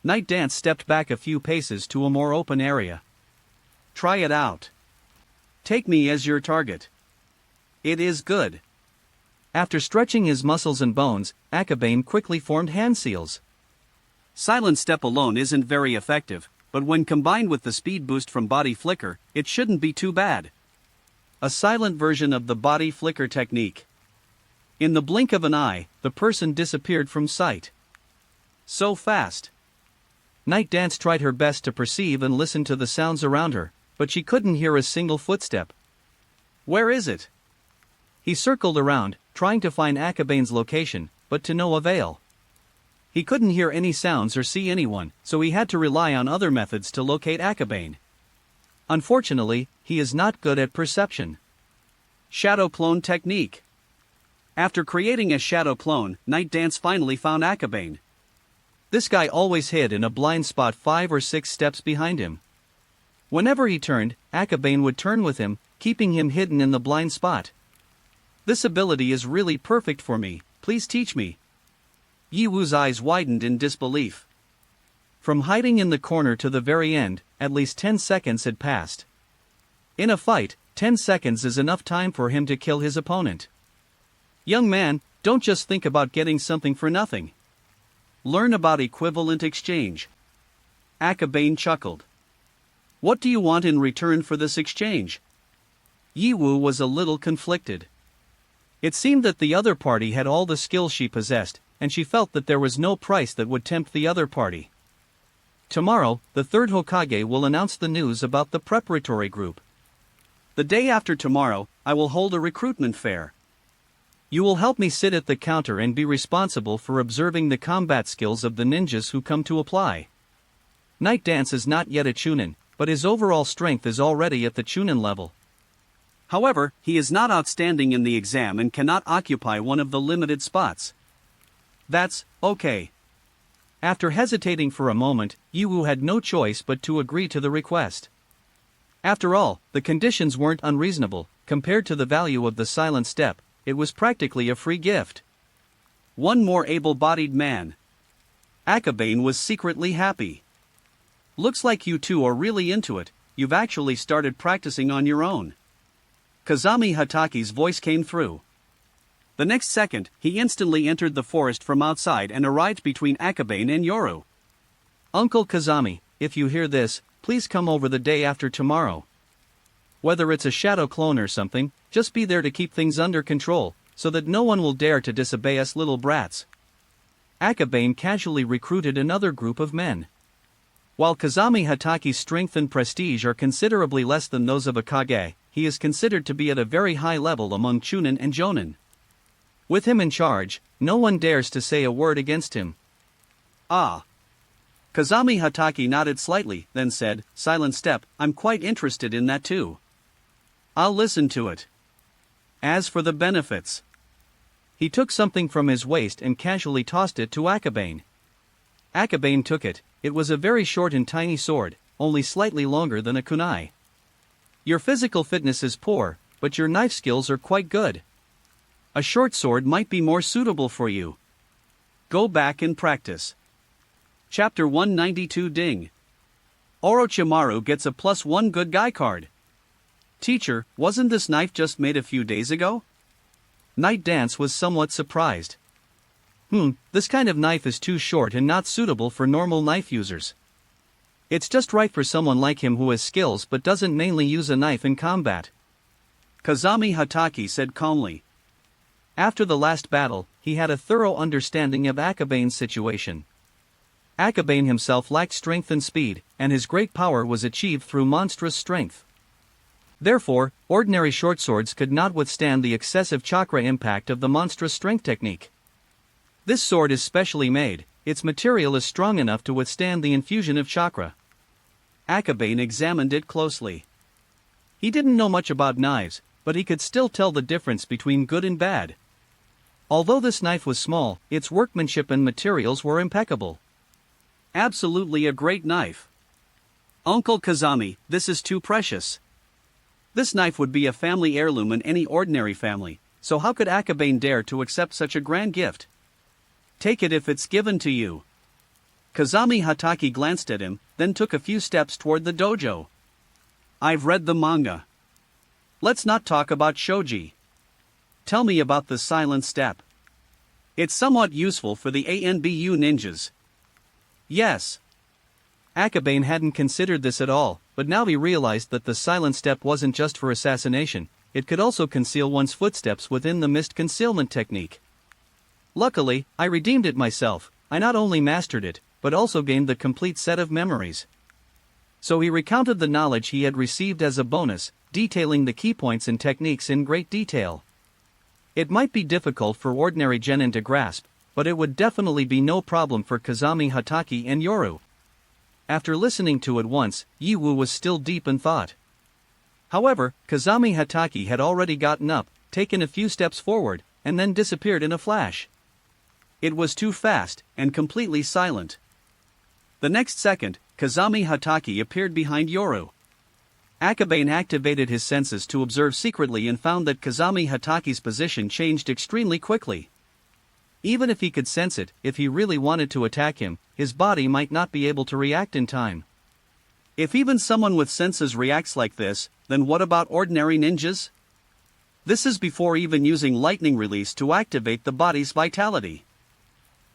Night Dance stepped back a few paces to a more open area. Try it out. Take me as your target. It is good. After stretching his muscles and bones, Akabane quickly formed hand seals. Silent step alone isn't very effective, but when combined with the speed boost from body flicker, it shouldn't be too bad. A silent version of the body flicker technique. In the blink of an eye, the person disappeared from sight. So fast. Night Dance tried her best to perceive and listen to the sounds around her, but she couldn't hear a single footstep. Where is it? He circled around, trying to find Akabane's location, but to no avail. He couldn't hear any sounds or see anyone, so he had to rely on other methods to locate Akabane. Unfortunately, he is not good at perception. Shadow clone technique. After creating a shadow clone, Night Dance finally found Akabane. This guy always hid in a blind spot 5 or 6 steps behind him. Whenever he turned, Akabane would turn with him, keeping him hidden in the blind spot. This ability is really perfect for me, please teach me. Yi Wu's eyes widened in disbelief. From hiding in the corner to the very end, at least 10 seconds had passed. In a fight, 10 seconds is enough time for him to kill his opponent. Young man, don't just think about getting something for nothing. Learn about equivalent exchange. Akabane chuckled. What do you want in return for this exchange? Yi Wu was a little conflicted. It seemed that the other party had all the skills she possessed, and she felt that there was no price that would tempt the other party. Tomorrow, the third Hokage will announce the news about the preparatory group. The day after tomorrow, I will hold a recruitment fair. You will help me sit at the counter and be responsible for observing the combat skills of the ninjas who come to apply. Night Dance is not yet a chunin, but his overall strength is already at the chunin level. However, he is not outstanding in the exam and cannot occupy one of the limited spots. That's okay. After hesitating for a moment, Yi Wu had no choice but to agree to the request. After all, the conditions weren't unreasonable. Compared to the value of the silent step, it was practically a free gift. One more able-bodied man. Akabane was secretly happy. Looks like you two are really into it. You've actually started practicing on your own. Kazami Hataki's voice came through. The next second, he instantly entered the forest from outside and arrived between Akabane and Yoru. Uncle Kazami, if you hear this, please come over the day after tomorrow. Whether it's a shadow clone or something, just be there to keep things under control, so that no one will dare to disobey us little brats. Akabane casually recruited another group of men. While Kazami Hataki's strength and prestige are considerably less than those of a Kage, he is considered to be at a very high level among Chunin and Jonin. With him in charge, no one dares to say a word against him. Ah. Kazami Hataki nodded slightly, then said, Silent step, I'm quite interested in that too. I'll listen to it. As for the benefits. He took something from his waist and casually tossed it to Akabane. Akabane took it. It was a very short and tiny sword, only slightly longer than a kunai. Your physical fitness is poor, but your knife skills are quite good. A short sword might be more suitable for you. Go back and practice. Chapter 192 Ding. Orochimaru gets a +1 good guy card. Teacher, wasn't this knife just made a few days ago? Night Dance was somewhat surprised. This kind of knife is too short and not suitable for normal knife users. It's just right for someone like him who has skills but doesn't mainly use a knife in combat. Kazami Hataki said calmly. After the last battle, he had a thorough understanding of Akabane's situation. Akabane himself lacked strength and speed, and his great power was achieved through monstrous strength. Therefore, ordinary short swords could not withstand the excessive chakra impact of the monstrous strength technique. This sword is specially made, its material is strong enough to withstand the infusion of chakra. Akabane examined it closely. He didn't know much about knives, but he could still tell the difference between good and bad. Although this knife was small, its workmanship and materials were impeccable. Absolutely a great knife. Uncle Kazami, this is too precious. This knife would be a family heirloom in any ordinary family, so how could Akabane dare to accept such a grand gift? Take it if it's given to you. Kazami Hataki glanced at him, then took a few steps toward the dojo. I've read the manga. Let's not talk about shogi. Tell me about the silent step. It's somewhat useful for the ANBU ninjas. Yes. Akabane hadn't considered this at all, but now he realized that the silent step wasn't just for assassination, it could also conceal one's footsteps within the mist concealment technique. Luckily, I redeemed it myself. I not only mastered it, but also gained the complete set of memories. So he recounted the knowledge he had received as a bonus, detailing the key points and techniques in great detail. It might be difficult for ordinary genin to grasp, but it would definitely be no problem for Kazami Hatake and Yoru. After listening to it once, Yiwu was still deep in thought. However, Kazami Hatake had already gotten up, taken a few steps forward, and then disappeared in a flash. It was too fast, and completely silent. The next second, Kazami Hatake appeared behind Yoru. Akabane activated his senses to observe secretly and found that Kazami Hatake's position changed extremely quickly. Even if he could sense it, if he really wanted to attack him, his body might not be able to react in time. If even someone with senses reacts like this, then what about ordinary ninjas? This is before even using lightning release to activate the body's vitality.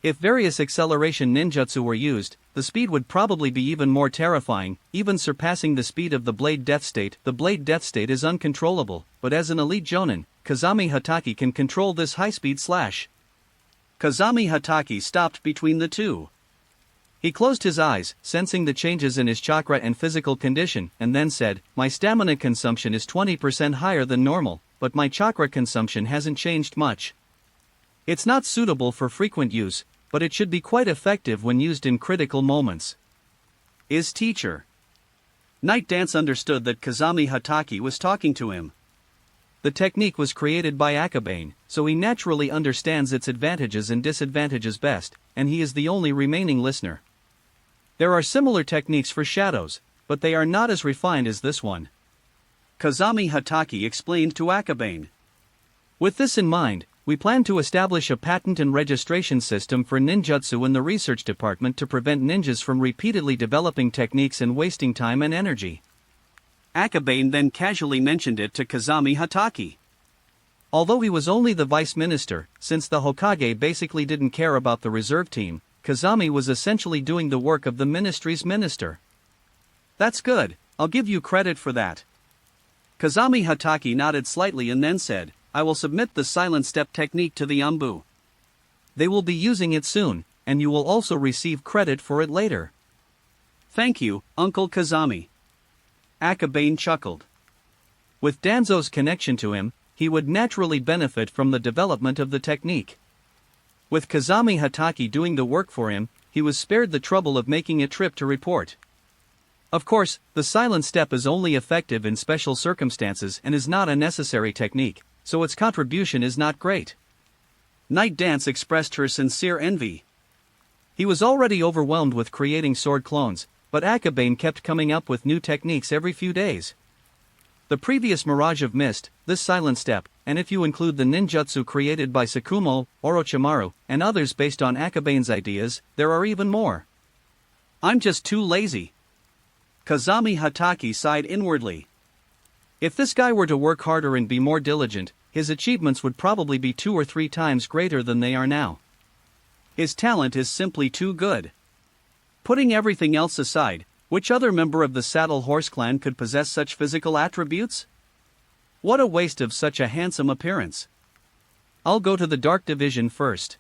If various acceleration ninjutsu were used, the speed would probably be even more terrifying, even surpassing the speed of the Blade Death State. The Blade Death State is uncontrollable, but as an elite jonin, Kazami Hatake can control this high-speed slash. Kazami Hatake stopped between the two. He closed his eyes, sensing the changes in his chakra and physical condition, and then said, "My stamina consumption is 20% higher than normal, but my chakra consumption hasn't changed much. It's not suitable for frequent use, but it should be quite effective when used in critical moments." Is teacher. Night Dance understood that Kazami Hatake was talking to him. The technique was created by Akabane, so he naturally understands its advantages and disadvantages best, and he is the only remaining listener. There are similar techniques for shadows, but they are not as refined as this one. Kazami Hatake explained to Akabane. With this in mind, we plan to establish a patent and registration system for ninjutsu in the research department to prevent ninjas from repeatedly developing techniques and wasting time and energy. Akabane then casually mentioned it to Kazami Hatake. Although he was only the vice minister, since the Hokage basically didn't care about the reserve team, Kazami was essentially doing the work of the ministry's minister. That's good, I'll give you credit for that. Kazami Hatake nodded slightly and then said, "I will submit the silent step technique to the Anbu. They will be using it soon, and you will also receive credit for it later." Thank you, Uncle Kazami. Akabane chuckled. With Danzo's connection to him, he would naturally benefit from the development of the technique. With Kazami Hatake doing the work for him, he was spared the trouble of making a trip to report. Of course, the silent step is only effective in special circumstances and is not a necessary technique, so its contribution is not great. Night Dance expressed her sincere envy. He was already overwhelmed with creating sword clones, but Akabane kept coming up with new techniques every few days. The previous Mirage of Mist, this silent step, and if you include the ninjutsu created by Sakumo, Orochimaru, and others based on Akabane's ideas, there are even more. I'm just too lazy. Kazami Hatake sighed inwardly. If this guy were to work harder and be more diligent, his achievements would probably be 2 or 3 times greater than they are now. His talent is simply too good. Putting everything else aside, which other member of the Saddle Horse clan could possess such physical attributes? What a waste of such a handsome appearance. I'll go to the Dark Division first.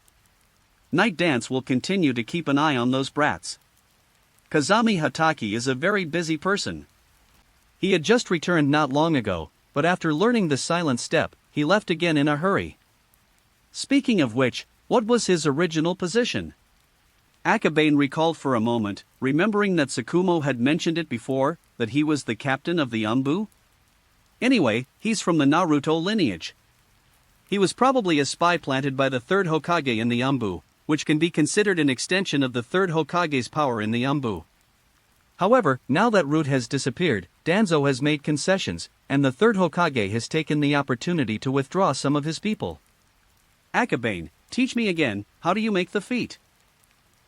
Night Dance will continue to keep an eye on those brats. Kazami Hatake is a very busy person. He had just returned not long ago, but after learning the silent step, he left again in a hurry. Speaking of which, what was his original position? Akabane recalled for a moment, remembering that Sakumo had mentioned it before, that he was the captain of the Anbu. Anyway, he's from the Naruto lineage. He was probably a spy planted by the third Hokage in the Anbu, which can be considered an extension of the third Hokage's power in the Anbu. However, now that Root has disappeared, Danzo has made concessions, and the third Hokage has taken the opportunity to withdraw some of his people. Akabane, teach me again, how do you make the feat?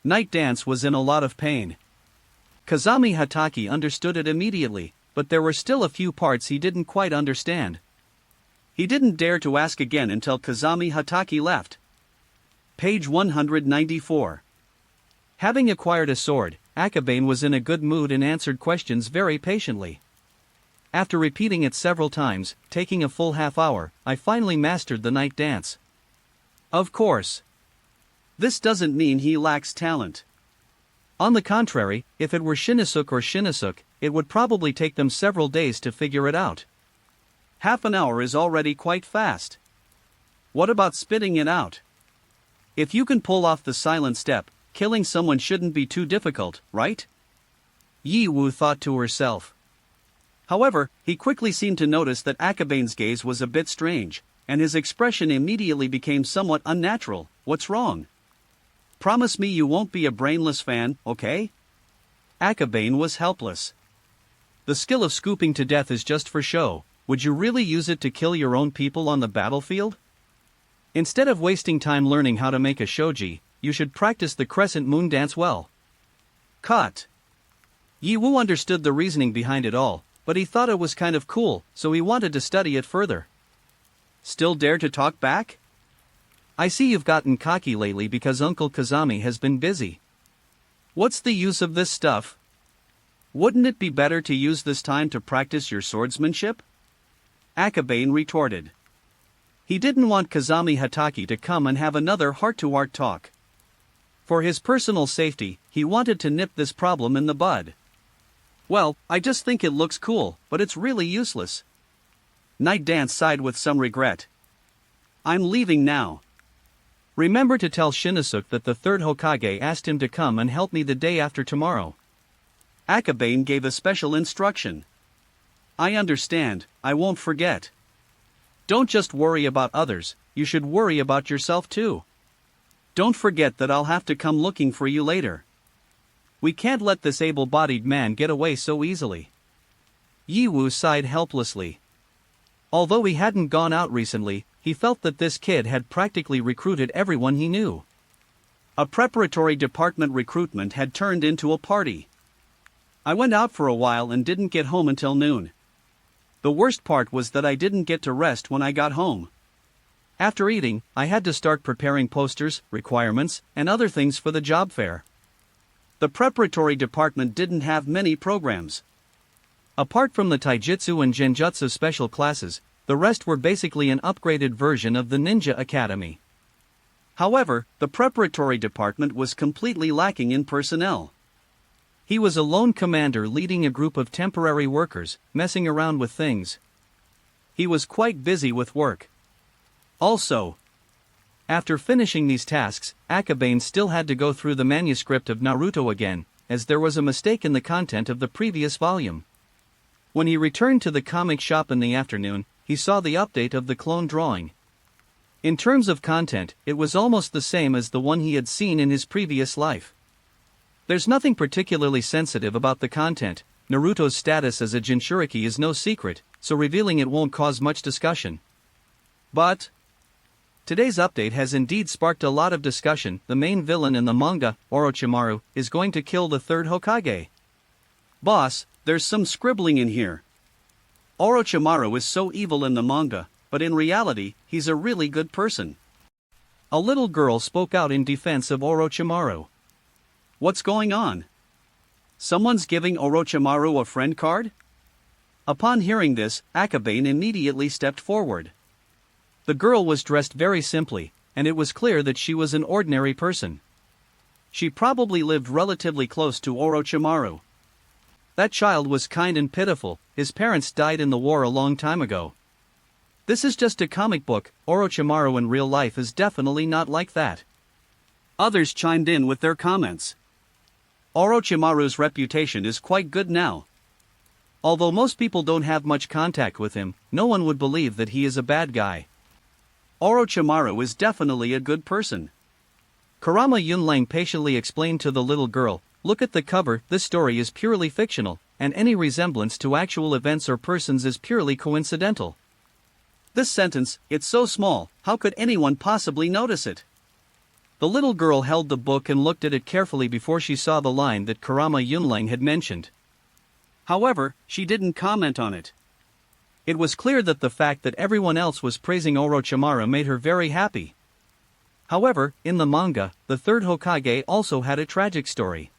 Night Dance was in a lot of pain. Kazami Hatake understood it immediately, but there were still a few parts he didn't quite understand. He didn't dare to ask again until Kazami Hatake left. Page 194. Having acquired a sword, Akabane was in a good mood and answered questions very patiently. After repeating it several times, taking a full half hour, I finally mastered the night dance. Of course. This doesn't mean he lacks talent. On the contrary, if it were Shinosuke or Shinosuke, it would probably take them several days to figure it out. Half an hour is already quite fast. What about spitting it out? If you can pull off the silent step, killing someone shouldn't be too difficult, right? Yi Wu thought to herself. However, he quickly seemed to notice that Akabane's gaze was a bit strange, and his expression immediately became somewhat unnatural. What's wrong? Promise me you won't be a brainless fan, okay? Akabane was helpless. The skill of scooping to death is just for show. Would you really use it to kill your own people on the battlefield? Instead of wasting time learning how to make a shogi, you should practice the crescent moon dance well. Cut. Yi Wu understood the reasoning behind it all, but he thought it was kind of cool, so he wanted to study it further. Still dare to talk back? I see you've gotten cocky lately because Uncle Kazami has been busy. What's the use of this stuff? Wouldn't it be better to use this time to practice your swordsmanship? Akabane retorted. He didn't want Kazami Hatake to come and have another heart-to-heart talk. For his personal safety, he wanted to nip this problem in the bud. Well, I just think it looks cool, but it's really useless. Night Dance sighed with some regret. I'm leaving now. Remember to tell Shinosuke that the third Hokage asked him to come and help me the day after tomorrow. Akabane gave a special instruction. I understand, I won't forget. Don't just worry about others, you should worry about yourself too. Don't forget that I'll have to come looking for you later. We can't let this able-bodied man get away so easily. Yi Wu sighed helplessly. Although he hadn't gone out recently, he felt that this kid had practically recruited everyone he knew. A preparatory department recruitment had turned into a party. I went out for a while and didn't get home until noon. The worst part was that I didn't get to rest when I got home. After eating, I had to start preparing posters, requirements, and other things for the job fair. The preparatory department didn't have many programs. Apart from the taijutsu and genjutsu special classes, the rest were basically an upgraded version of the Ninja Academy. However, the preparatory department was completely lacking in personnel. He was a lone commander leading a group of temporary workers, messing around with things. He was quite busy with work. Also, after finishing these tasks, Akabane still had to go through the manuscript of Naruto again, as there was a mistake in the content of the previous volume. When he returned to the comic shop in the afternoon, he saw the update of the clone drawing. In terms of content, it was almost the same as the one he had seen in his previous life. There's nothing particularly sensitive about the content. Naruto's status as a Jinchuriki is no secret, so revealing it won't cause much discussion. But today's update has indeed sparked a lot of discussion. The main villain in the manga, Orochimaru, is going to kill the third Hokage. Boss, there's some scribbling in here. Orochimaru is so evil in the manga, but in reality, he's a really good person. A little girl spoke out in defense of Orochimaru. What's going on? Someone's giving Orochimaru a friend card? Upon hearing this, Akabane immediately stepped forward. The girl was dressed very simply, and it was clear that she was an ordinary person. She probably lived relatively close to Orochimaru. That child was kind and pitiful. His parents died in the war a long time ago. This is just a comic book. Orochimaru in real life is definitely not like that. Others chimed in with their comments. Orochimaru's reputation is quite good now. Although most people don't have much contact with him, no one would believe that he is a bad guy. Orochimaru is definitely a good person. Kurama Yunlang patiently explained to the little girl, "Look at the cover, this story is purely fictional, and any resemblance to actual events or persons is purely coincidental." This sentence, it's so small, how could anyone possibly notice it? The little girl held the book and looked at it carefully before she saw the line that Kurama Yunlang had mentioned. However, she didn't comment on it. It was clear that the fact that everyone else was praising Orochimaru made her very happy. However, in the manga, the third Hokage also had a tragic story.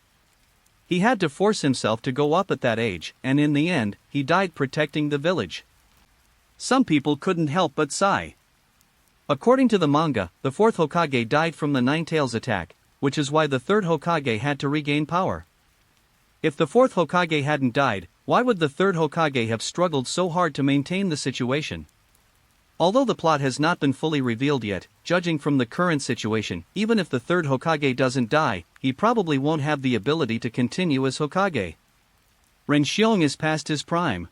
He had to force himself to go up at that age, and in the end, he died protecting the village. Some people couldn't help but sigh. According to the manga, the fourth Hokage died from the Nine-Tails attack, which is why the third Hokage had to regain power. If the fourth Hokage hadn't died, why would the third Hokage have struggled so hard to maintain the situation? Although the plot has not been fully revealed yet, judging from the current situation, even if the third Hokage doesn't die, he probably won't have the ability to continue as Hokage. Ren Xiong is past his prime.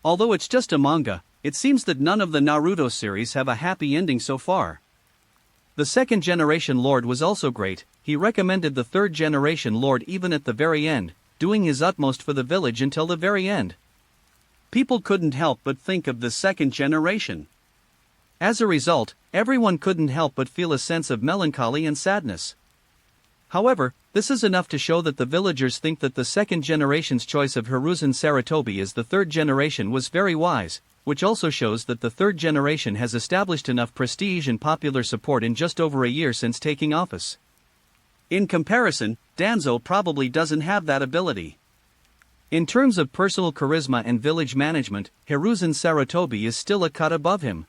Although it's just a manga, it seems that none of the Naruto series have a happy ending so far. The second generation Lord was also great. He recommended the third generation Lord even at the very end, doing his utmost for the village until the very end. People couldn't help but think of the second generation. As a result, everyone couldn't help but feel a sense of melancholy and sadness. However, this is enough to show that the villagers think that the second generation's choice of Hiruzen Sarutobi as the third generation was very wise, which also shows that the third generation has established enough prestige and popular support in just over a year since taking office. In comparison, Danzo probably doesn't have that ability. In terms of personal charisma and village management, Hiruzen Sarutobi is still a cut above him.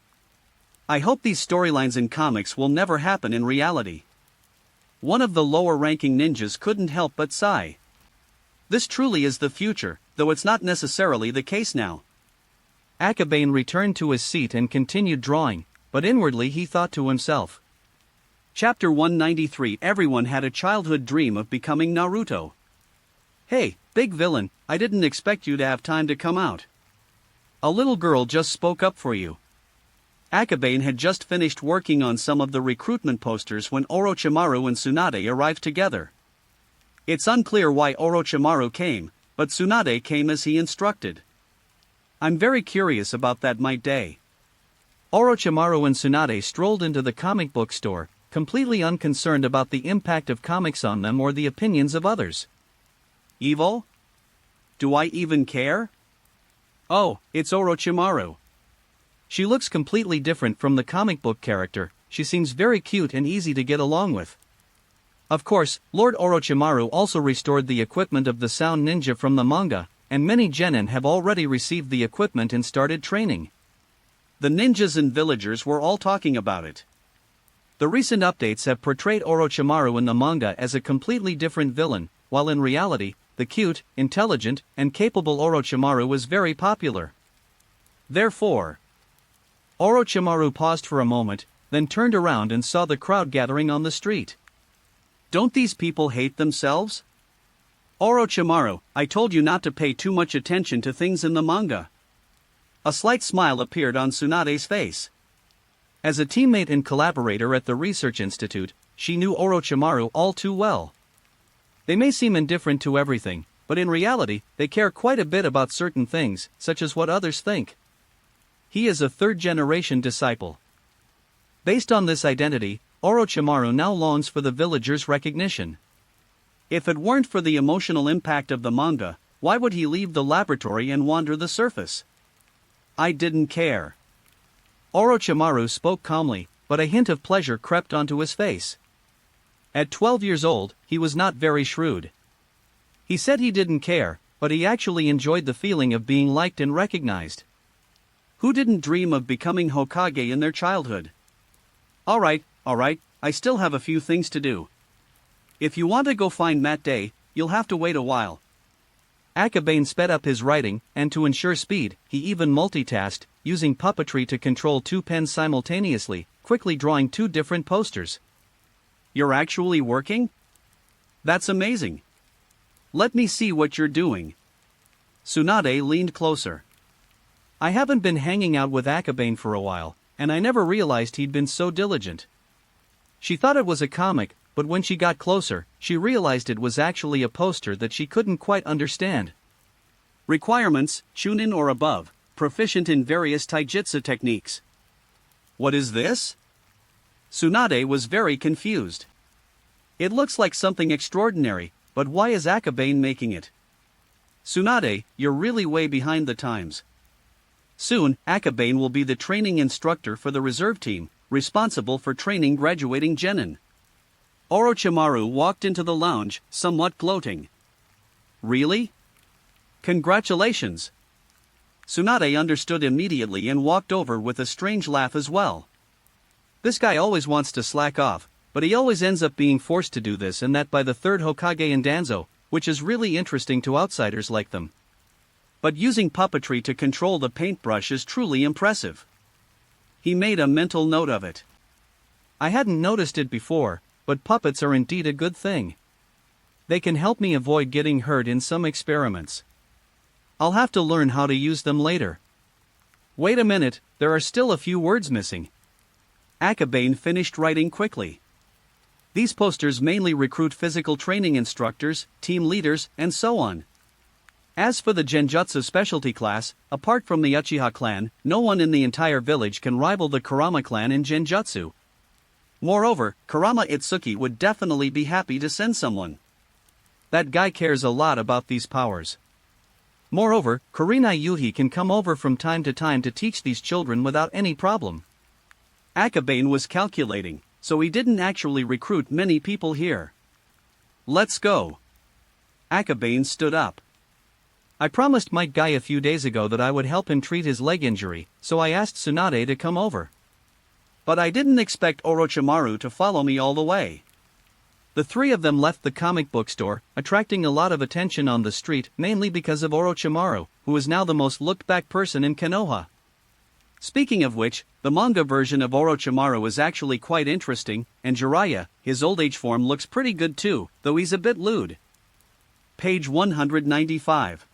I hope these storylines in comics will never happen in reality. One of the lower-ranking ninjas couldn't help but sigh. This truly is the future, though it's not necessarily the case now. Akabane returned to his seat and continued drawing, but inwardly he thought to himself. Chapter 193. Everyone had a childhood dream of becoming Naruto. Hey, big villain, I didn't expect you to have time to come out. A little girl just spoke up for you. Akabane had just finished working on some of the recruitment posters when Orochimaru and Tsunade arrived together. It's unclear why Orochimaru came, but Tsunade came as he instructed. I'm very curious about that might day. Orochimaru and Tsunade strolled into the comic book store, completely unconcerned about the impact of comics on them or the opinions of others. Evil? Do I even care? Oh, it's Orochimaru. She looks completely different from the comic book character. She seems very cute and easy to get along with. Of course, Lord Orochimaru also restored the equipment of the Sound Ninja from the manga, and many genin have already received the equipment and started training. The ninjas and villagers were all talking about it. The recent updates have portrayed Orochimaru in the manga as a completely different villain, while in reality, the cute, intelligent, and capable Orochimaru was very popular. Therefore, Orochimaru paused for a moment, then turned around and saw the crowd gathering on the street. Don't these people hate themselves? Orochimaru, I told you not to pay too much attention to things in the manga. A slight smile appeared on Tsunade's face. As a teammate and collaborator at the Research Institute, she knew Orochimaru all too well. They may seem indifferent to everything, but in reality, they care quite a bit about certain things, such as what others think. He is a third-generation disciple. Based on this identity, Orochimaru now longs for the villagers' recognition. If it weren't for the emotional impact of the manga, why would he leave the laboratory and wander the surface? I didn't care. Orochimaru spoke calmly, but a hint of pleasure crept onto his face. At 12 years old, he was not very shrewd. He said he didn't care, but he actually enjoyed the feeling of being liked and recognized. Who didn't dream of becoming Hokage in their childhood? Alright, I still have a few things to do. If you want to go find Matt Day, you'll have to wait a while. Akabane sped up his writing, and to ensure speed, he even multitasked, using puppetry to control two pens simultaneously, quickly drawing two different posters. You're actually working? That's amazing. Let me see what you're doing. Tsunade leaned closer. I haven't been hanging out with Akabane for a while, and I never realized he'd been so diligent. She thought it was a comic, but when she got closer, she realized it was actually a poster that she couldn't quite understand. Requirements, Chunin or above, proficient in various taijutsu techniques. What is this? Tsunade was very confused. It looks like something extraordinary, but why is Akabane making it? Tsunade, you're really way behind the times. Soon, Akabane will be the training instructor for the reserve team, responsible for training graduating genin. Orochimaru walked into the lounge, somewhat gloating. Really? Congratulations! Tsunade understood immediately and walked over with a strange laugh as well. This guy always wants to slack off, but he always ends up being forced to do this and that by the third Hokage in Danzo, which is really interesting to outsiders like them. But using puppetry to control the paintbrush is truly impressive. He made a mental note of it. I hadn't noticed it before, but puppets are indeed a good thing. They can help me avoid getting hurt in some experiments. I'll have to learn how to use them later. Wait a minute, there are still a few words missing. Akabane finished writing quickly. These posters mainly recruit physical training instructors, team leaders, and so on. As for the Genjutsu specialty class, apart from the Uchiha clan, no one in the entire village can rival the Kurama clan in Genjutsu. Moreover, Kurama Itsuki would definitely be happy to send someone. That guy cares a lot about these powers. Moreover, Kurenai Yuhi can come over from time to time to teach these children without any problem. Akabane was calculating, so he didn't actually recruit many people here. Let's go. Akabane stood up. I promised Might Guy a few days ago that I would help him treat his leg injury, so I asked Tsunade to come over. But I didn't expect Orochimaru to follow me all the way. The three of them left the comic book store, attracting a lot of attention on the street, mainly because of Orochimaru, who is now the most looked-back person in Konoha. Speaking of which, the manga version of Orochimaru is actually quite interesting, and Jiraiya, his old age form, looks pretty good too, though he's a bit lewd. Page 195.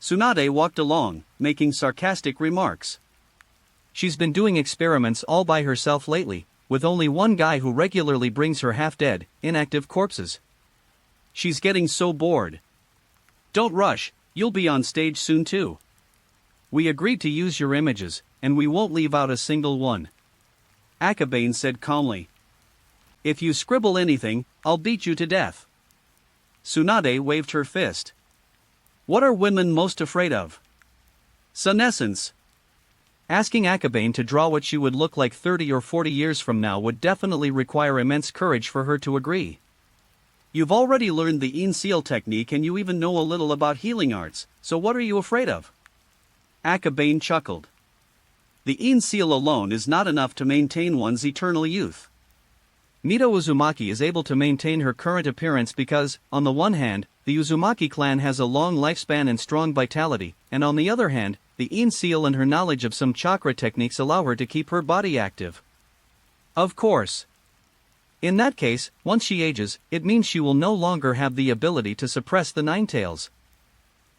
Tsunade walked along, making sarcastic remarks. She's been doing experiments all by herself lately, with only one guy who regularly brings her half-dead, inactive corpses. She's getting so bored. Don't rush, you'll be on stage soon too. We agreed to use your images, and we won't leave out a single one. Akabane said calmly. If you scribble anything, I'll beat you to death. Tsunade waved her fist. What are women most afraid of? Senescence. Asking Akabane to draw what she would look like 30 or 40 years from now would definitely require immense courage for her to agree. You've already learned the In Seal technique and you even know a little about healing arts, so what are you afraid of? Akabane chuckled. The In Seal alone is not enough to maintain one's eternal youth. Mito Uzumaki is able to maintain her current appearance because, on the one hand, the Uzumaki clan has a long lifespan and strong vitality, and on the other hand, the In Seal and her knowledge of some chakra techniques allow her to keep her body active. Of course. In that case, once she ages, it means she will no longer have the ability to suppress the Nine Tails.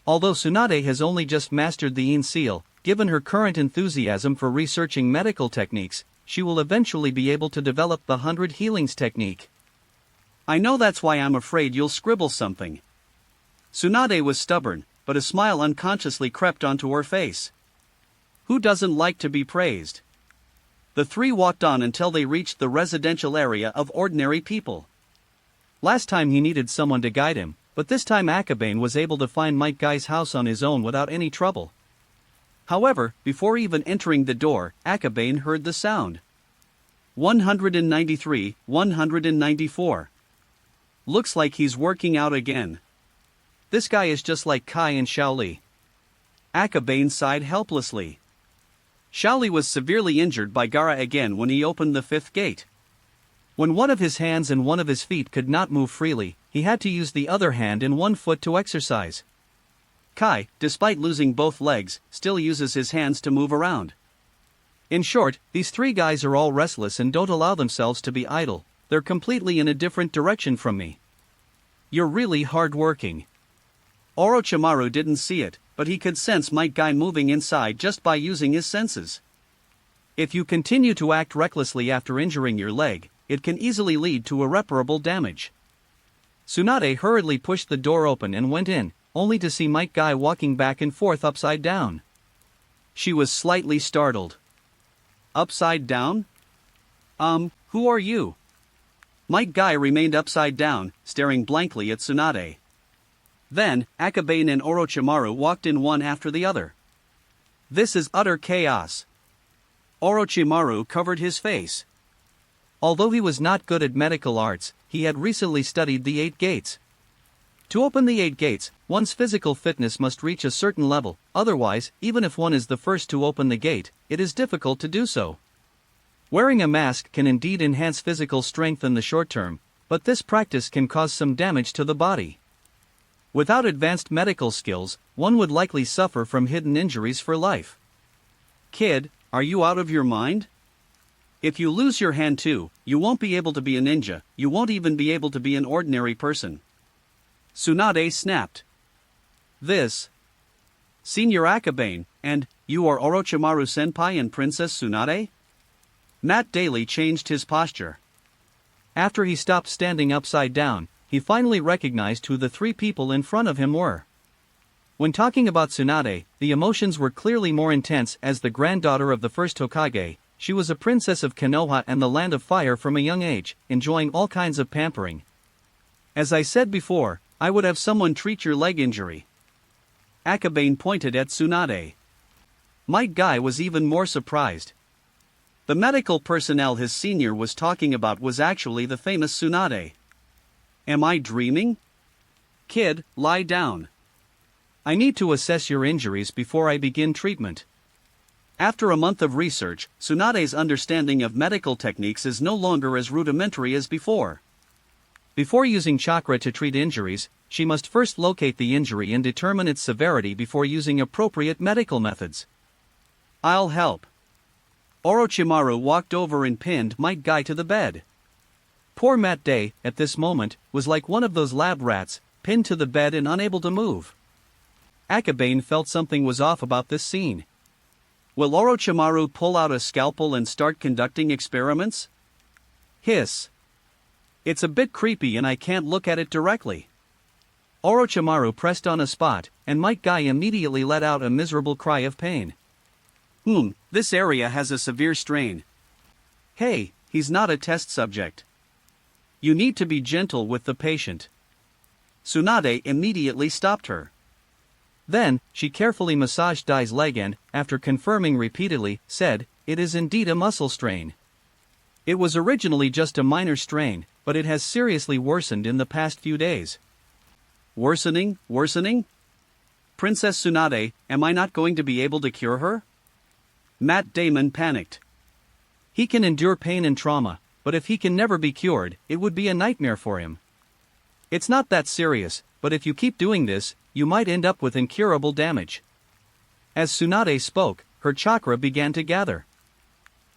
Although Tsunade has only just mastered the In Seal, given her current enthusiasm for researching medical techniques, she will eventually be able to develop the 100 Healings technique. I know that's why I'm afraid you'll scribble something. Tsunade was stubborn, but a smile unconsciously crept onto her face. Who doesn't like to be praised? The three walked on until they reached the residential area of ordinary people. Last time he needed someone to guide him, but this time Akabane was able to find Might Guy's house on his own without any trouble. However, before even entering the door, Akabane heard the sound. 193, 194. Looks like he's working out again. This guy is just like Kai and Shaoli. Akabane sighed helplessly. Shaoli was severely injured by Gaara again when he opened the fifth gate. When one of his hands and one of his feet could not move freely, he had to use the other hand and one foot to exercise. Kai, despite losing both legs, still uses his hands to move around. In short, these three guys are all restless and don't allow themselves to be idle. They're completely in a different direction from me. You're really hard-working. Orochimaru didn't see it, but he could sense Might Guy moving inside just by using his senses. If you continue to act recklessly after injuring your leg, it can easily lead to irreparable damage. Tsunade hurriedly pushed the door open and went in, only to see Might Guy walking back and forth upside down. She was slightly startled. Upside down? Who are you? Might Guy remained upside down, staring blankly at Tsunade. Then, Akabane and Orochimaru walked in one after the other. This is utter chaos. Orochimaru covered his face. Although he was not good at medical arts, he had recently studied the 8 gates. To open the 8 gates, one's physical fitness must reach a certain level, otherwise, even if one is the first to open the gate, it is difficult to do so. Wearing a mask can indeed enhance physical strength in the short term, but this practice can cause some damage to the body. Without advanced medical skills, one would likely suffer from hidden injuries for life. Kid, are you out of your mind? If you lose your hand too, you won't be able to be a ninja, you won't even be able to be an ordinary person. Tsunade snapped. This. Senior Akabane, and, you are Orochimaru Senpai and Princess Tsunade? Matt Daly changed his posture. After he stopped standing upside down, he finally recognized who the 3 people in front of him were. When talking about Tsunade, the emotions were clearly more intense. As the granddaughter of the first Hokage, she was a princess of Konoha and the Land of Fire from a young age, enjoying all kinds of pampering. As I said before, I would have someone treat your leg injury. Akabane pointed at Tsunade. Might Guy was even more surprised. The medical personnel his senior was talking about was actually the famous Tsunade. Am I dreaming? Kid, lie down. I need to assess your injuries before I begin treatment. After a month of research, Tsunade's understanding of medical techniques is no longer as rudimentary as before. Before using chakra to treat injuries, she must first locate the injury and determine its severity before using appropriate medical methods. I'll help. Orochimaru walked over and pinned Might Guy to the bed. Poor Matt Day, at this moment, was like one of those lab rats, pinned to the bed and unable to move. Akabane felt something was off about this scene. Will Orochimaru pull out a scalpel and start conducting experiments? Hiss. It's a bit creepy and I can't look at it directly. Orochimaru pressed on a spot, and Might Guy immediately let out a miserable cry of pain. This area has a severe strain. Hey, he's not a test subject. You need to be gentle with the patient. Tsunade immediately stopped her. Then, she carefully massaged Dai's leg and, after confirming repeatedly, said, "It is indeed a muscle strain. It was originally just a minor strain, but it has seriously worsened in the past few days." Worsening? Princess Tsunade, am I not going to be able to cure her? Matt Damon panicked. He can endure pain and trauma, but if he can never be cured, it would be a nightmare for him. It's not that serious, but if you keep doing this, you might end up with incurable damage. As Tsunade spoke, her chakra began to gather.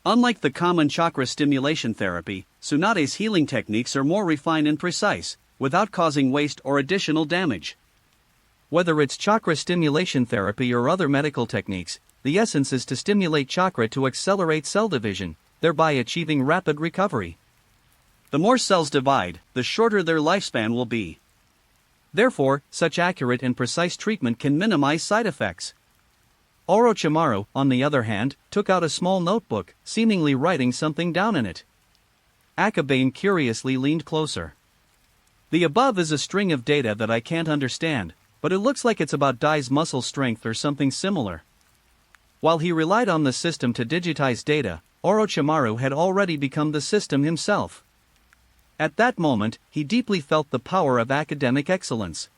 Unlike the common chakra stimulation therapy, Tsunade's healing techniques are more refined and precise, without causing waste or additional damage. Whether it's chakra stimulation therapy or other medical techniques, the essence is to stimulate chakra to accelerate cell division, thereby achieving rapid recovery. The more cells divide, the shorter their lifespan will be. Therefore, such accurate and precise treatment can minimize side effects. Orochimaru, on the other hand, took out a small notebook, seemingly writing something down in it. Akabane curiously leaned closer. The above is a string of data that I can't understand, but it looks like it's about Dai's muscle strength or something similar. While he relied on the system to digitize data, Orochimaru had already become the system himself. At that moment, he deeply felt the power of academic excellence.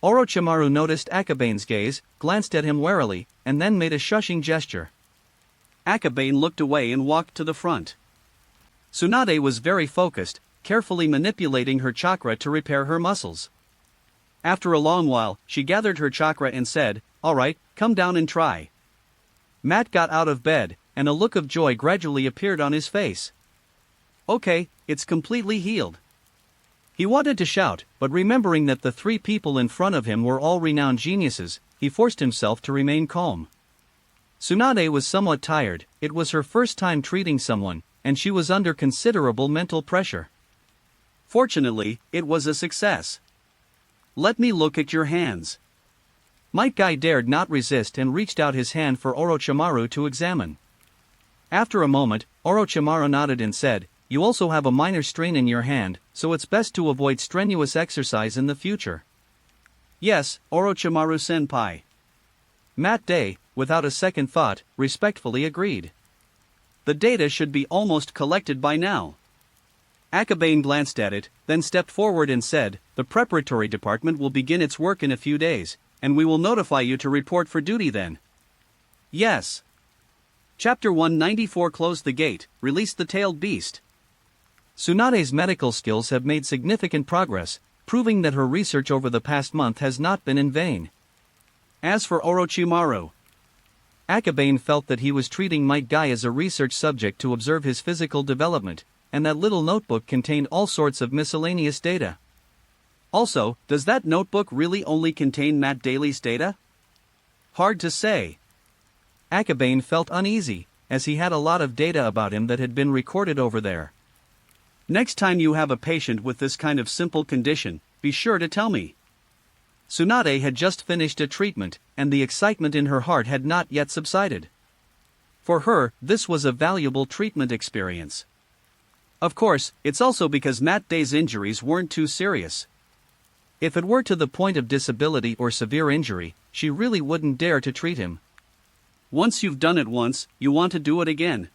Orochimaru noticed Akabane's gaze, glanced at him warily, and then made a shushing gesture. Akabane looked away and walked to the front. Tsunade was very focused, carefully manipulating her chakra to repair her muscles. After a long while, she gathered her chakra and said, "All right, come down and try." Matt got out of bed, and a look of joy gradually appeared on his face. "Okay, it's completely healed." He wanted to shout, but remembering that the 3 people in front of him were all renowned geniuses, he forced himself to remain calm. Tsunade was somewhat tired. It was her first time treating someone, and she was under considerable mental pressure. Fortunately, it was a success. "Let me look at your hands." Might Guy dared not resist and reached out his hand for Orochimaru to examine. After a moment, Orochimaru nodded and said, "You also have a minor strain in your hand, so it's best to avoid strenuous exercise in the future." "Yes, Orochimaru-senpai." Matt Day, without a second thought, respectfully agreed. The data should be almost collected by now. Akabane glanced at it, then stepped forward and said, "The preparatory department will begin its work in a few days, and we will notify you to report for duty then." Yes. Chapter 194 Close the gate, release the tailed beast. Tsunade's medical skills have made significant progress, proving that her research over the past month has not been in vain. As for Orochimaru, Akabane felt that he was treating Might Guy as a research subject to observe his physical development, and that little notebook contained all sorts of miscellaneous data. Also, does that notebook really only contain Matt Daly's data? Hard to say. Akabane felt uneasy, as he had a lot of data about him that had been recorded over there. Next time you have a patient with this kind of simple condition, be sure to tell me. Tsunade had just finished a treatment, and the excitement in her heart had not yet subsided. For her, this was a valuable treatment experience. Of course, it's also because Matt Day's injuries weren't too serious. If it were to the point of disability or severe injury, she really wouldn't dare to treat him. Once you've done it once, you want to do it again.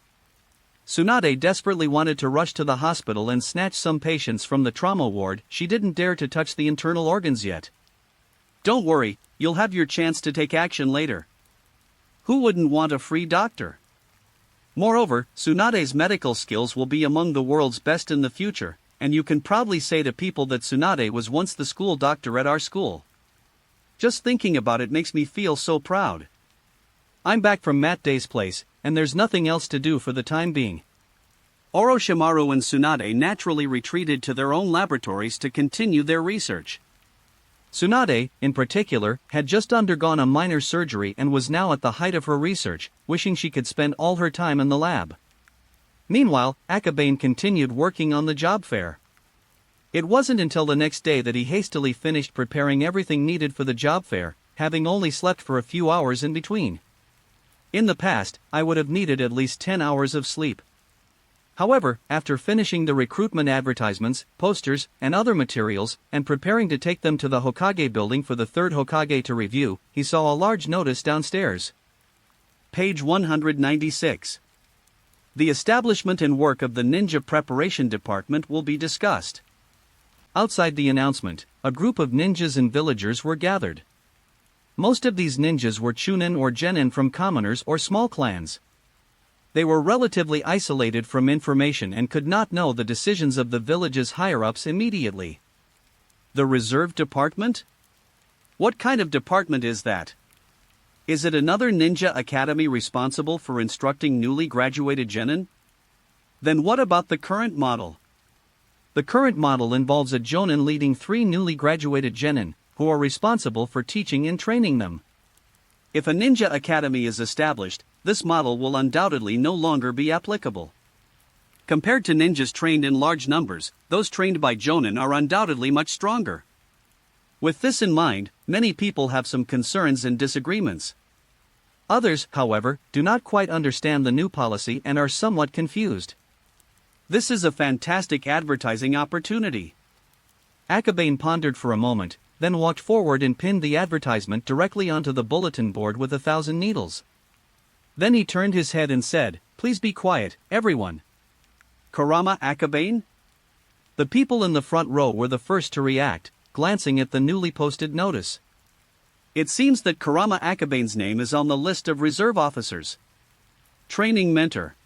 Tsunade desperately wanted to rush to the hospital and snatch some patients from the trauma ward. She didn't dare to touch the internal organs yet. Don't worry, you'll have your chance to take action later. Who wouldn't want a free doctor? Moreover, Tsunade's medical skills will be among the world's best in the future, and you can proudly say to people that Tsunade was once the school doctor at our school. Just thinking about it makes me feel so proud. I'm back from Matt Day's place, and there's nothing else to do for the time being. Orochimaru and Tsunade naturally retreated to their own laboratories to continue their research. Tsunade, in particular, had just undergone a minor surgery and was now at the height of her research, wishing she could spend all her time in the lab. Meanwhile, Akabane continued working on the job fair. It wasn't until the next day that he hastily finished preparing everything needed for the job fair, having only slept for a few hours in between. In the past, I would have needed at least 10 hours of sleep. However, after finishing the recruitment advertisements, posters, and other materials, and preparing to take them to the Hokage building for the third Hokage to review, he saw a large notice downstairs. Page 196. The establishment and work of the Ninja Preparation Department will be discussed. Outside the announcement, a group of ninjas and villagers were gathered. Most of these ninjas were chunin or genin from commoners or small clans. They were relatively isolated from information and could not know the decisions of the village's higher-ups immediately. The Reserve Department? What kind of department is that? Is it another ninja academy responsible for instructing newly graduated genin? Then what about the current model? The current model involves a jonin leading 3 newly graduated genin, who are responsible for teaching and training them. If a ninja academy is established, this model will undoubtedly no longer be applicable. Compared to ninjas trained in large numbers, those trained by jonin are undoubtedly much stronger. With this in mind, many people have some concerns and disagreements. Others, however, do not quite understand the new policy and are somewhat confused. This is a fantastic advertising opportunity. Akabane pondered for a moment, then walked forward and pinned the advertisement directly onto the bulletin board with 1,000 needles. Then he turned his head and said, "Please be quiet, everyone." Kurama Akabane? The people in the front row were the first to react, glancing at the newly posted notice. It seems that Kurama Akabane's name is on the list of reserve officers. Training mentor.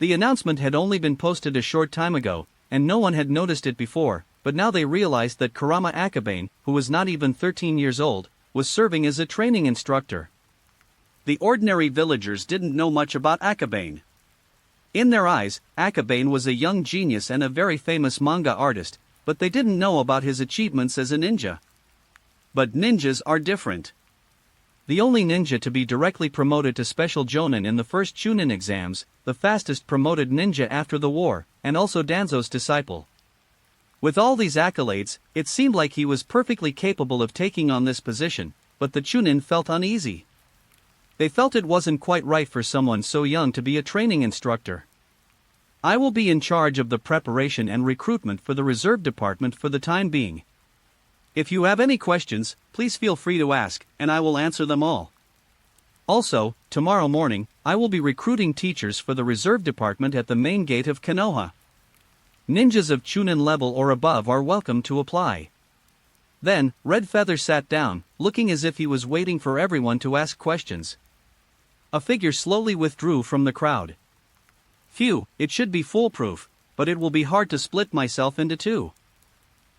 The announcement had only been posted a short time ago, and no one had noticed it before, but now they realized that Kurama Akabane, who was not even 13 years old, was serving as a training instructor. The ordinary villagers didn't know much about Akabane. In their eyes, Akabane was a young genius and a very famous manga artist, but they didn't know about his achievements as a ninja. But ninjas are different. The only ninja to be directly promoted to Special Jonin in the first Chunin exams, the fastest promoted ninja after the war, and also Danzo's disciple. With all these accolades, it seemed like he was perfectly capable of taking on this position, but the Chunin felt uneasy. They felt it wasn't quite right for someone so young to be a training instructor. "I will be in charge of the preparation and recruitment for the reserve department for the time being. If you have any questions, please feel free to ask, and I will answer them all." Also, tomorrow morning, I will be recruiting teachers for the reserve department at the main gate of Konoha. Ninjas of Chunin level or above are welcome to apply. Then, Red Feather sat down, looking as if he was waiting for everyone to ask questions. A figure slowly withdrew from the crowd. Phew, it should be foolproof, but it will be hard to split myself into two.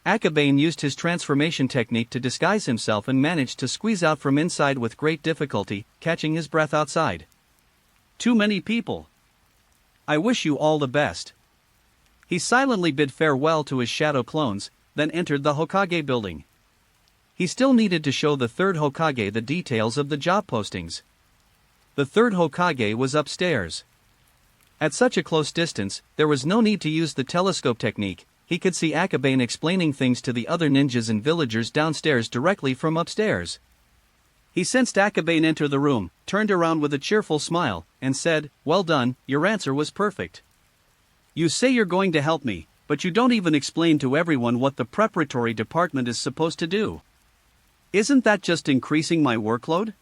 Akabane used his transformation technique to disguise himself and managed to squeeze out from inside with great difficulty, catching his breath outside. Too many people. I wish you all the best. He silently bid farewell to his shadow clones, then entered the Hokage building. He still needed to show the third Hokage the details of the job postings. The third Hokage was upstairs. At such a close distance, there was no need to use the telescope technique. He could see Akabane explaining things to the other ninjas and villagers downstairs directly from upstairs. He sensed Akabane enter the room, turned around with a cheerful smile, and said, "Well done, your answer was perfect. You say you're going to help me, but you don't even explain to everyone what the preparatory department is supposed to do. Isn't that just increasing my workload?"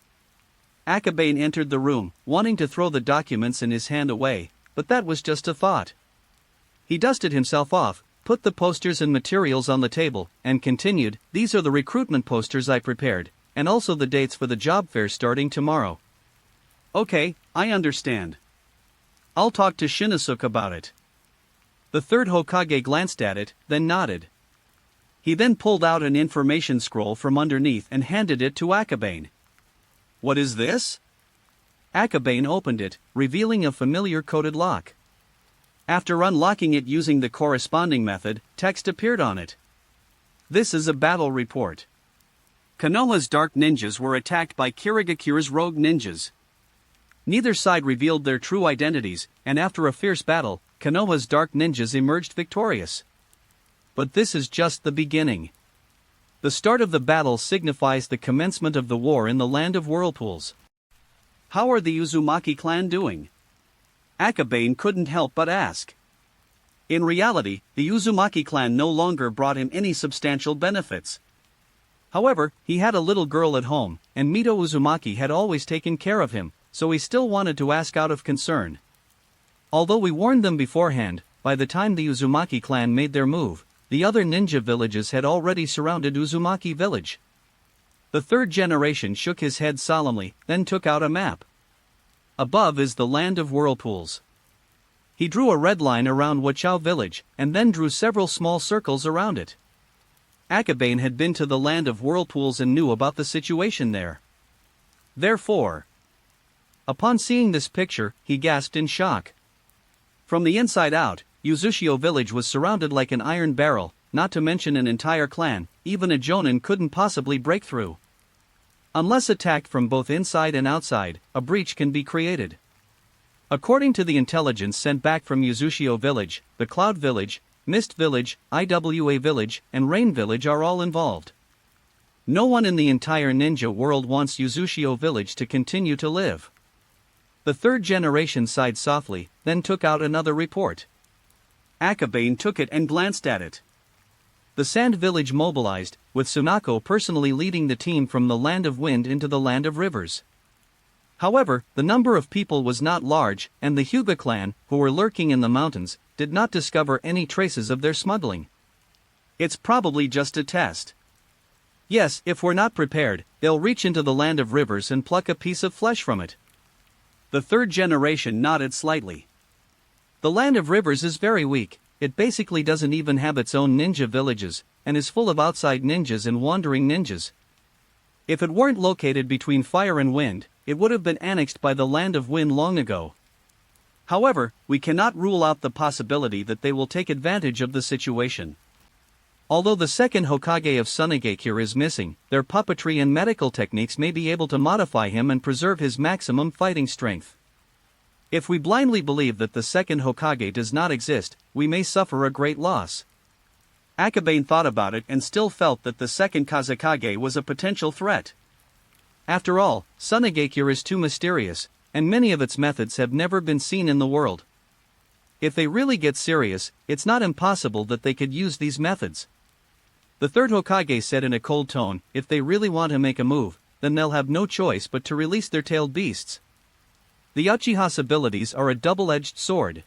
Akabane entered the room, wanting to throw the documents in his hand away, but that was just a thought. He dusted himself off, put the posters and materials on the table, and continued, "These are the recruitment posters I prepared, and also the dates for the job fair starting tomorrow." "Okay, I understand. I'll talk to Shinosuke about it." The third Hokage glanced at it, then nodded. He then pulled out an information scroll from underneath and handed it to Akabane. "What is this?" Akabane opened it, revealing a familiar coded lock. After unlocking it using the corresponding method, text appeared on it. "This is a battle report. Konoha's dark ninjas were attacked by Kirigakura's rogue ninjas. Neither side revealed their true identities, and after a fierce battle, Konoha's dark ninjas emerged victorious. But this is just the beginning. The start of the battle signifies the commencement of the war in the land of whirlpools. How are the Uzumaki clan doing?" Akabane couldn't help but ask. In reality, the Uzumaki clan no longer brought him any substantial benefits. However, he had a little girl at home, and Mito Uzumaki had always taken care of him, so he still wanted to ask out of concern. Although we warned them beforehand, by the time the Uzumaki clan made their move, the other ninja villages had already surrounded Uzumaki village. The third generation shook his head solemnly, then took out a map. Above is the land of whirlpools. He drew a red line around Wachao village, and then drew several small circles around it. Akabane had been to the land of whirlpools and knew about the situation there. Therefore, upon seeing this picture, he gasped in shock. From the inside out, Uzushio village was surrounded like an iron barrel, not to mention an entire clan. Even a jonin couldn't possibly break through. Unless attacked from both inside and outside, a breach can be created. According to the intelligence sent back from Uzushio village, the Cloud village, Mist village, Iwa village, and Rain village are all involved. No one in the entire ninja world wants Uzushio village to continue to live. The third generation sighed softly, then took out another report. Akabane took it and glanced at it. The Sand Village mobilized, with Tsunako personally leading the team from the land of wind into the land of rivers. However, the number of people was not large, and the Hyuga clan, who were lurking in the mountains, did not discover any traces of their smuggling. It's probably just a test. Yes, if we're not prepared, they'll reach into the land of rivers and pluck a piece of flesh from it. The third generation nodded slightly. The land of rivers is very weak. It basically doesn't even have its own ninja villages, and is full of outside ninjas and wandering ninjas. If it weren't located between fire and wind, it would have been annexed by the land of wind long ago. However, we cannot rule out the possibility that they will take advantage of the situation. Although the second Hokage of Sunigakure is missing, their puppetry and medical techniques may be able to modify him and preserve his maximum fighting strength. If we blindly believe that the second Hokage does not exist, we may suffer a great loss. Akabane thought about it and still felt that the second Kazekage was a potential threat. After all, Sunigakure is too mysterious, and many of its methods have never been seen in the world. If they really get serious, it's not impossible that they could use these methods. The third Hokage said in a cold tone, "If they really want to make a move, then they'll have no choice but to release their tailed beasts. The Uchiha's abilities are a double-edged sword.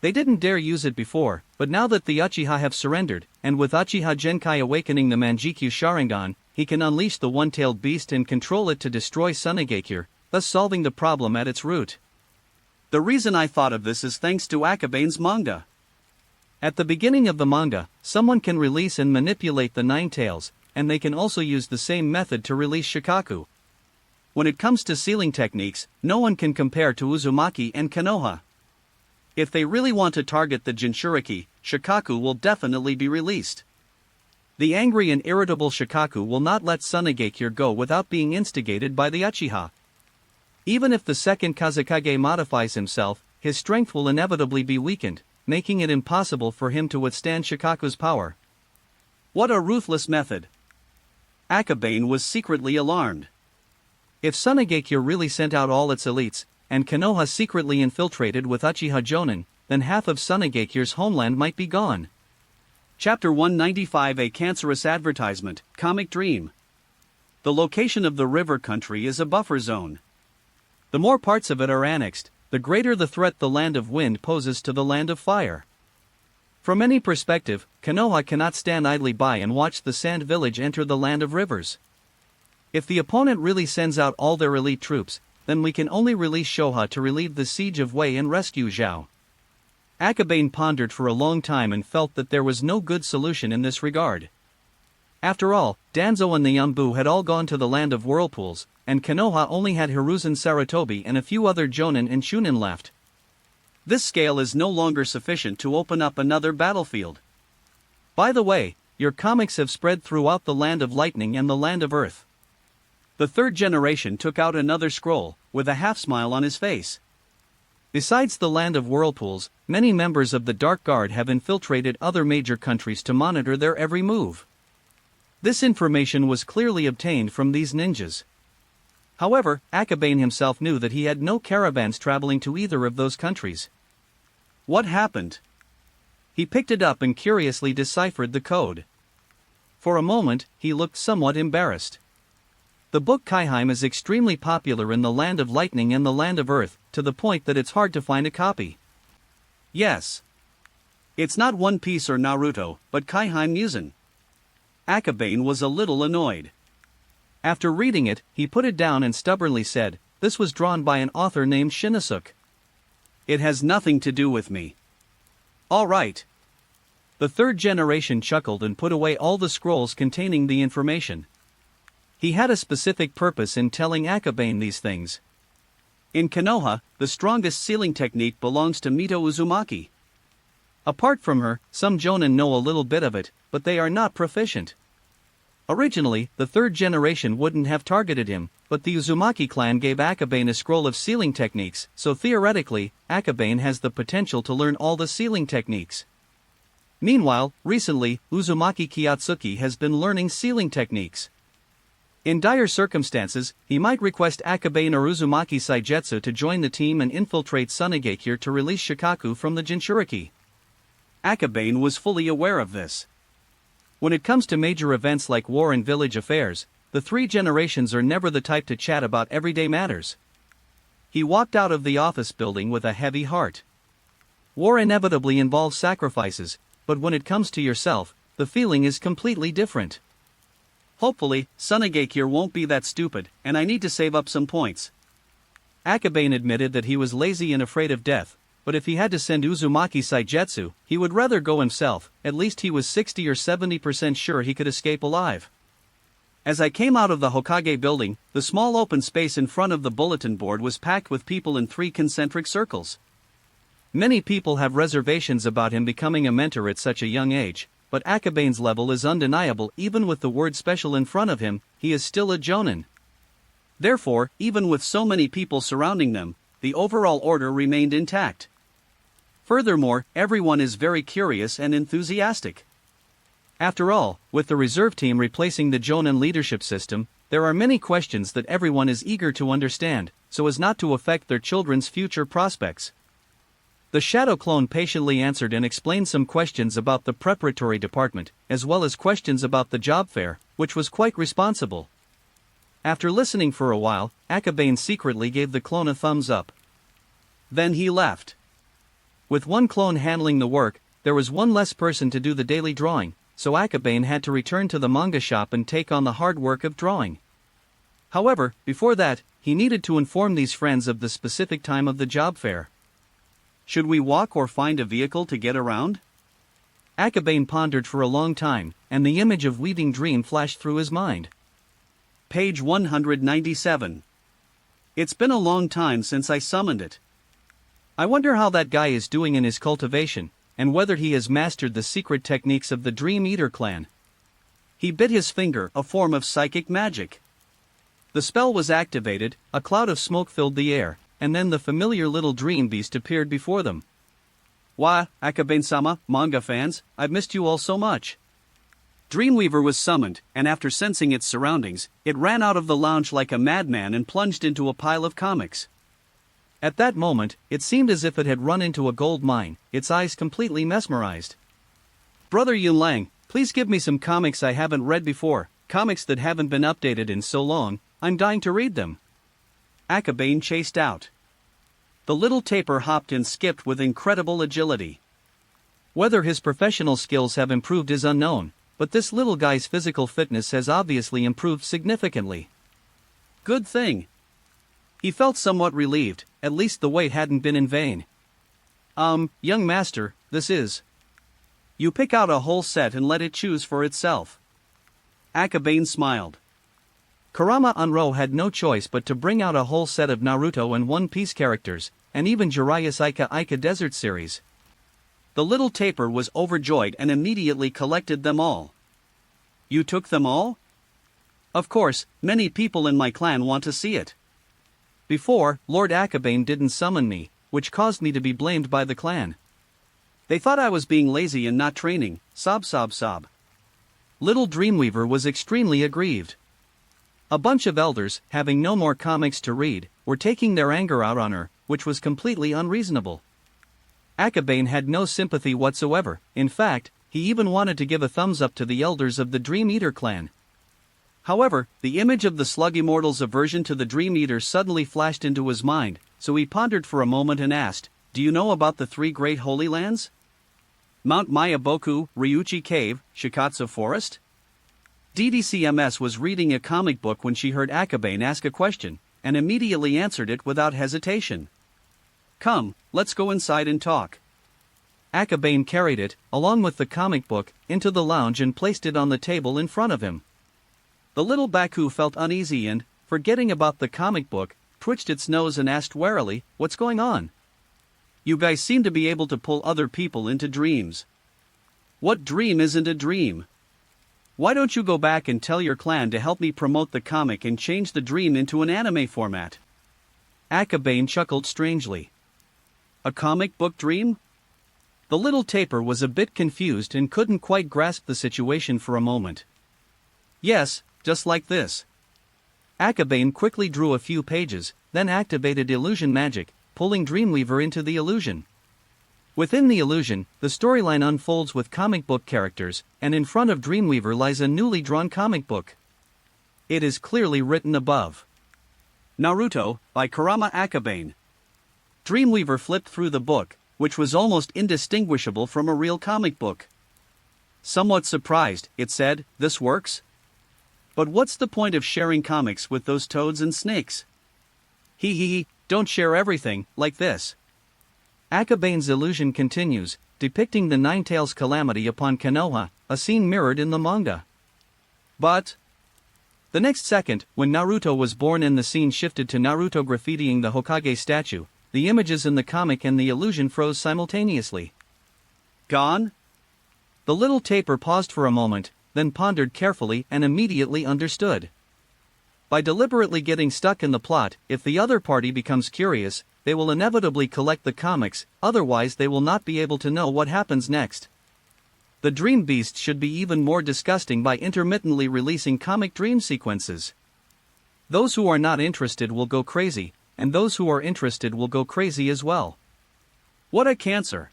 They didn't dare use it before, but now that the Uchiha have surrendered, and with Uchiha Genkai awakening the Manjikyu Sharingan, he can unleash the one-tailed beast and control it to destroy Sunigakure, thus solving the problem at its root. The reason I thought of this is thanks to Akabane's manga. At the beginning of the manga, someone can release and manipulate the nine tails, and they can also use the same method to release Shikaku. When it comes to sealing techniques, no one can compare to Uzumaki and Konoha. If they really want to target the Jinchuriki, Shikaku will definitely be released. The angry and irritable Shikaku will not let Sunigakure go without being instigated by the Uchiha. Even if the second Kazekage modifies himself, his strength will inevitably be weakened, making it impossible for him to withstand Shikaku's power. What a ruthless method! Akabane was secretly alarmed. If Sunigakure really sent out all its elites, and Konoha secretly infiltrated with Uchiha Jonin, then half of Sunigakure's homeland might be gone. Chapter 195: A Cancerous Advertisement, Comic Dream. The location of the river country is a buffer zone. The more parts of it are annexed, the greater the threat the Land of Wind poses to the Land of Fire. From any perspective, Konoha cannot stand idly by and watch the Sand Village enter the Land of Rivers. If the opponent really sends out all their elite troops, then we can only release Shoha to relieve the siege of Wei and rescue Zhao. Akabane pondered for a long time and felt that there was no good solution in this regard. After all, Danzo and the Yambu had all gone to the Land of Whirlpools, and Konoha only had Hiruzen Sarutobi and a few other Jonin and Shunin left. This scale is no longer sufficient to open up another battlefield. By the way, your comics have spread throughout the Land of Lightning and the Land of Earth. The third generation took out another scroll, with a half-smile on his face. Besides the Land of Whirlpools, many members of the Dark Guard have infiltrated other major countries to monitor their every move. This information was clearly obtained from these ninjas. However, Akabane himself knew that he had no caravans traveling to either of those countries. What happened? He picked it up and curiously deciphered the code. For a moment, he looked somewhat embarrassed. The book Kaiheim is extremely popular in the Land of Lightning and the Land of Earth, to the point that it's hard to find a copy. Yes. It's not One Piece or Naruto, but Kaiheim Musen. Akabane was a little annoyed. After reading it, he put it down and stubbornly said, "This was drawn by an author named Shinosuke. It has nothing to do with me." All right. The third generation chuckled and put away all the scrolls containing the information. He had a specific purpose in telling Akabane these things. In Konoha, the strongest sealing technique belongs to Mito Uzumaki. Apart from her, some Jonin know a little bit of it, but they are not proficient. Originally, the third generation wouldn't have targeted him, but the Uzumaki clan gave Akabane a scroll of sealing techniques, so theoretically, Akabane has the potential to learn all the sealing techniques. Meanwhile, recently, Uzumaki Kiyotsuki has been learning sealing techniques. In dire circumstances, he might request Akabane or Uzumaki Saigetsu to join the team and infiltrate Sunigakure to release Shikaku from the Jinchuriki. Akabane was fully aware of this. When it comes to major events like war and village affairs, the three generations are never the type to chat about everyday matters. He walked out of the office building with a heavy heart. War inevitably involves sacrifices, but when it comes to yourself, the feeling is completely different. Hopefully, Sunigakure won't be that stupid, and I need to save up some points. Akabane admitted that he was lazy and afraid of death, but if he had to send Uzumaki Saigetsu, he would rather go himself. At least he was 60 or 70% sure he could escape alive. As I came out of the Hokage building, the small open space in front of the bulletin board was packed with people in 3 concentric circles. Many people have reservations about him becoming a mentor at such a young age, but Akabane's level is undeniable. Even with the word special in front of him, he is still a Jonin. Therefore, even with so many people surrounding them, the overall order remained intact. Furthermore, everyone is very curious and enthusiastic. After all, with the reserve team replacing the Jonin leadership system, there are many questions that everyone is eager to understand, so as not to affect their children's future prospects. The Shadow Clone patiently answered and explained some questions about the preparatory department, as well as questions about the job fair, which was quite responsible. After listening for a while, Akabane secretly gave the clone a thumbs up. Then he left. With one clone handling the work, there was one less person to do the daily drawing, so Akabane had to return to the manga shop and take on the hard work of drawing. However, before that, he needed to inform these friends of the specific time of the job fair. Should we walk or find a vehicle to get around? Akabane pondered for a long time, and the image of Weaving Dream flashed through his mind. Page 197. It's been a long time since I summoned it. I wonder how that guy is doing in his cultivation, and whether he has mastered the secret techniques of the Dream Eater clan. He bit his finger, a form of psychic magic. The spell was activated, a cloud of smoke filled the air, and then the familiar little dream beast appeared before them. Wah, Akabane-sama, manga fans, I've missed you all so much. Dreamweaver was summoned, and after sensing its surroundings, it ran out of the lounge like a madman and plunged into a pile of comics. At that moment, it seemed as if it had run into a gold mine, its eyes completely mesmerized. Brother Yunlang, please give me some comics I haven't read before, comics that haven't been updated in so long, I'm dying to read them. Akabane chased out. The little taper hopped and skipped with incredible agility. Whether his professional skills have improved is unknown, but this little guy's physical fitness has obviously improved significantly. Good thing. He felt somewhat relieved, at least the wait hadn't been in vain. Young master, this is. You pick out a whole set and let it choose for itself. Akabane smiled. Kurama Unro had no choice but to bring out a whole set of Naruto and One Piece characters, and even Jiraiya's Ica Desert series. The little taper was overjoyed and immediately collected them all. You took them all? Of course, many people in my clan want to see it. Before, Lord Akabane didn't summon me, which caused me to be blamed by the clan. They thought I was being lazy and not training, sob. Little Dreamweaver was extremely aggrieved. A bunch of elders, having no more comics to read, were taking their anger out on her, which was completely unreasonable. Akabane had no sympathy whatsoever. In fact, he even wanted to give a thumbs up to the elders of the Dream Eater clan. However, the image of the Slug Immortal's aversion to the Dream Eater suddenly flashed into his mind, so he pondered for a moment and asked, "Do you know about the three great holy lands? Mount Mayaboku, Ryuchi Cave, Shikatsu Forest?" DDCMS was reading a comic book when she heard Akabane ask a question, and immediately answered it without hesitation. Come, let's go inside and talk. Akabane carried it, along with the comic book, into the lounge and placed it on the table in front of him. The little Baku felt uneasy and, forgetting about the comic book, twitched its nose and asked warily, "What's going on? You guys seem to be able to pull other people into dreams. What dream isn't a dream? Why don't you go back and tell your clan to help me promote the comic and change the dream into an anime format?" Akabane chuckled strangely. A comic book dream? The little taper was a bit confused and couldn't quite grasp the situation for a moment. Yes, just like this. Akabane quickly drew a few pages, then activated illusion magic, pulling Dreamweaver into the illusion. Within the illusion, the storyline unfolds with comic book characters, and in front of Dreamweaver lies a newly drawn comic book. It is clearly written above. Naruto, by Kurama Akabane. Dreamweaver flipped through the book, which was almost indistinguishable from a real comic book. Somewhat surprised, it said, "This works? But what's the point of sharing comics with those toads and snakes? Hee, don't share everything, like this." Akabane's illusion continues, depicting the Nine-Tails calamity upon Konoha, a scene mirrored in the manga. But the next second, when Naruto was born and the scene shifted to Naruto graffitiing the Hokage statue, the images in the comic and the illusion froze simultaneously. Gone? The little taper paused for a moment, then pondered carefully and immediately understood. By deliberately getting stuck in the plot, if the other party becomes curious, they will inevitably collect the comics, otherwise they will not be able to know what happens next. The dream beast should be even more disgusting by intermittently releasing comic dream sequences. Those who are not interested will go crazy, and those who are interested will go crazy as well. What a cancer!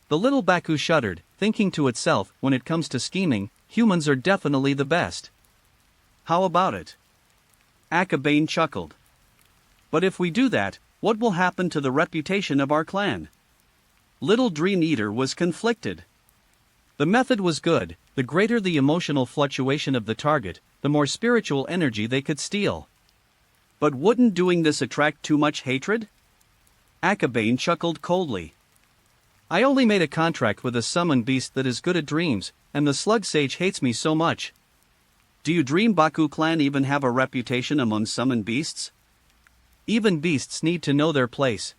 The little Baku shuddered, thinking to itself, when it comes to scheming, humans are definitely the best. How about it? Akabane chuckled. But if we do that, what will happen to the reputation of our clan? Little Dream Eater was conflicted. The method was good. The greater the emotional fluctuation of the target, the more spiritual energy they could steal. But wouldn't doing this attract too much hatred? Akabane chuckled coldly. I only made a contract with a summon beast that is good at dreams, and the slug sage hates me so much. Do you Dream Baku clan even have a reputation among summon beasts? Even beasts need to know their place.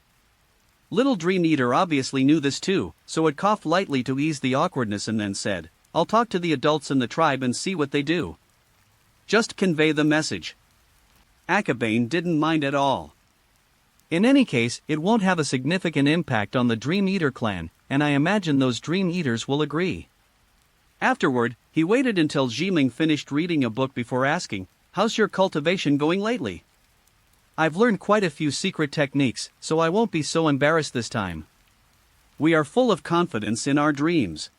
Little Dream Eater obviously knew this too, so it coughed lightly to ease the awkwardness and then said, I'll talk to the adults in the tribe and see what they do. Just convey the message. Akabane didn't mind at all. In any case, it won't have a significant impact on the Dream Eater clan, and I imagine those Dream Eaters will agree. Afterward, he waited until Jiming finished reading a book before asking, How's your cultivation going lately? I've learned quite a few secret techniques, so I won't be so embarrassed this time. We are full of confidence in our dreams.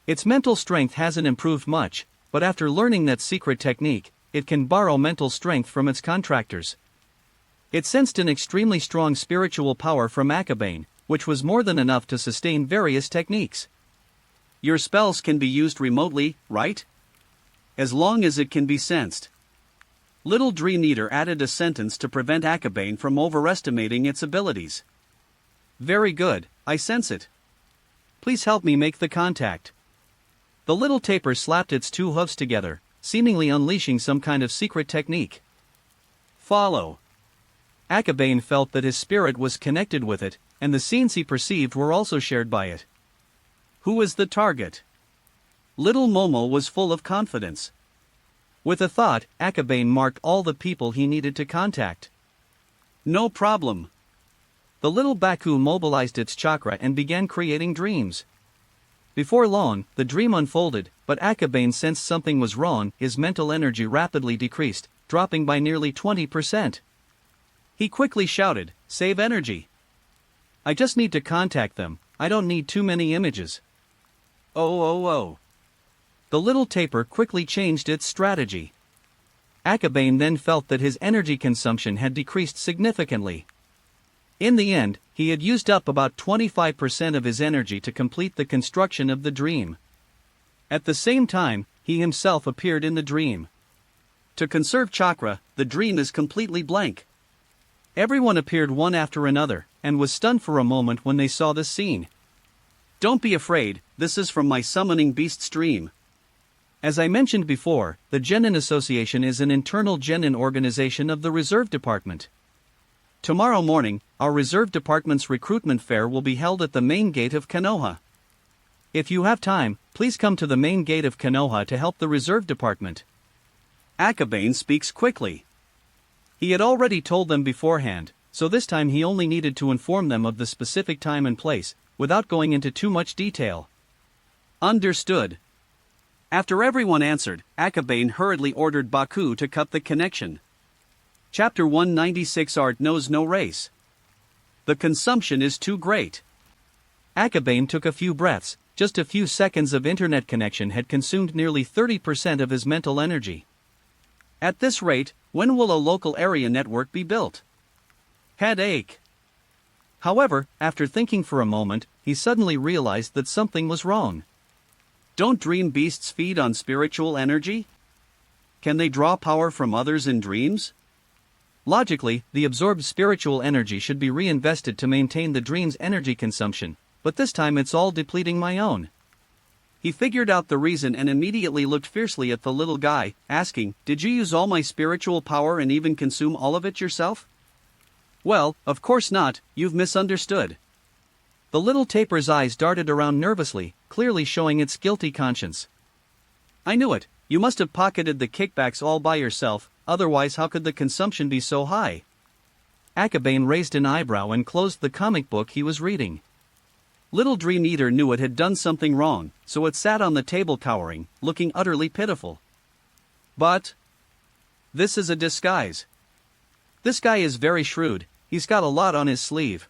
Its mental strength hasn't improved much, but after learning that secret technique, it can borrow mental strength from its contractors. It sensed an extremely strong spiritual power from Akabane, which was more than enough to sustain various techniques. Your spells can be used remotely, right? As long as it can be sensed. Little Dream Eater added a sentence to prevent Akabane from overestimating its abilities. Very good, I sense it. Please help me make the contact. The little tapir slapped its two hooves together, seemingly unleashing some kind of secret technique. Follow. Akabane felt that his spirit was connected with it, and the scenes he perceived were also shared by it. Who is the target? Little Momo was full of confidence. With a thought, Akabane marked all the people he needed to contact. No problem. The little Baku mobilized its chakra and began creating dreams. Before long, the dream unfolded, but Akabane sensed something was wrong. His mental energy rapidly decreased, dropping by nearly 20%. He quickly shouted, Save energy. I just need to contact them, I don't need too many images. Oh. The little tapir quickly changed its strategy. Akabane then felt that his energy consumption had decreased significantly. In the end, he had used up about 25% of his energy to complete the construction of the dream. At the same time, he himself appeared in the dream. To conserve chakra, the dream is completely blank. Everyone appeared one after another, and was stunned for a moment when they saw this scene. Don't be afraid, this is from my summoning beast's dream. As I mentioned before, the Genin Association is an internal Genin organization of the Reserve Department. Tomorrow morning, our Reserve Department's recruitment fair will be held at the main gate of Konoha. If you have time, please come to the main gate of Konoha to help the Reserve Department. Akabane speaks quickly. He had already told them beforehand, so this time he only needed to inform them of the specific time and place, without going into too much detail. Understood. After everyone answered, Akabane hurriedly ordered Baku to cut the connection. Chapter 196 Art knows no race. The consumption is too great. Akabane took a few breaths. Just a few seconds of internet connection had consumed nearly 30% of his mental energy. At this rate, when will a local area network be built? Headache. However, after thinking for a moment, he suddenly realized that something was wrong. Don't dream beasts feed on spiritual energy? Can they draw power from others in dreams? Logically, the absorbed spiritual energy should be reinvested to maintain the dream's energy consumption, but this time it's all depleting my own. He figured out the reason and immediately looked fiercely at the little guy, asking, Did you use all my spiritual power and even consume all of it yourself? Well, of course not, you've misunderstood. The little tapir's eyes darted around nervously, clearly showing its guilty conscience. I knew it, you must have pocketed the kickbacks all by yourself, otherwise how could the consumption be so high? Akabane raised an eyebrow and closed the comic book he was reading. Little Dream Eater knew it had done something wrong, so it sat on the table cowering, looking utterly pitiful. But this is a disguise. This guy is very shrewd, he's got a lot on his sleeve.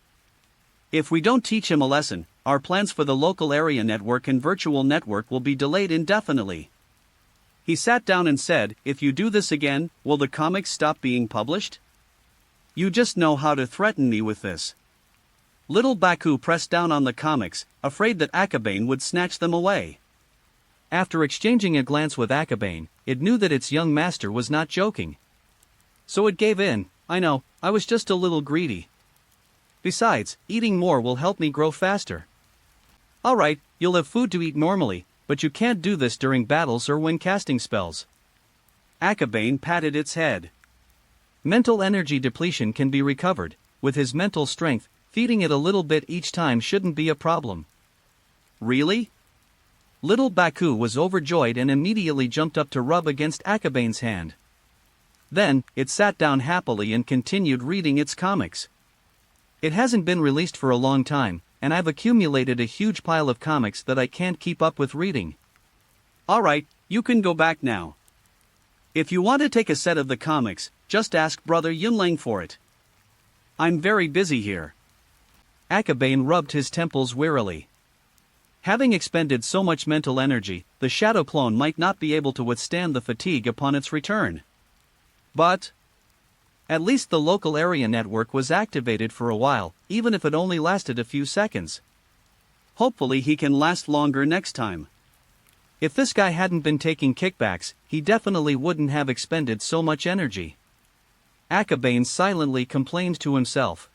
If we don't teach him a lesson, our plans for the local area network and virtual network will be delayed indefinitely. He sat down and said, "If you do this again, will the comics stop being published? You just know how to threaten me with this." Little Baku pressed down on the comics, afraid that Akabane would snatch them away. After exchanging a glance with Akabane, it knew that its young master was not joking. So it gave in. "I know, I was just a little greedy. Besides, eating more will help me grow faster." "Alright, you'll have food to eat normally, but you can't do this during battles or when casting spells." Akabane patted its head. Mental energy depletion can be recovered. With his mental strength, feeding it a little bit each time shouldn't be a problem. "Really?" Little Baku was overjoyed and immediately jumped up to rub against Akabane's hand. Then, it sat down happily and continued reading its comics. "It hasn't been released for a long time, and I've accumulated a huge pile of comics that I can't keep up with reading." "Alright, you can go back now. If you want to take a set of the comics, just ask Brother Yunlang for it. I'm very busy here." Akabane rubbed his temples wearily. Having expended so much mental energy, the shadow clone might not be able to withstand the fatigue upon its return. But at least the local area network was activated for a while, even if it only lasted a few seconds. Hopefully he can last longer next time. If this guy hadn't been taking kickbacks, he definitely wouldn't have expended so much energy. Akabane silently complained to himself.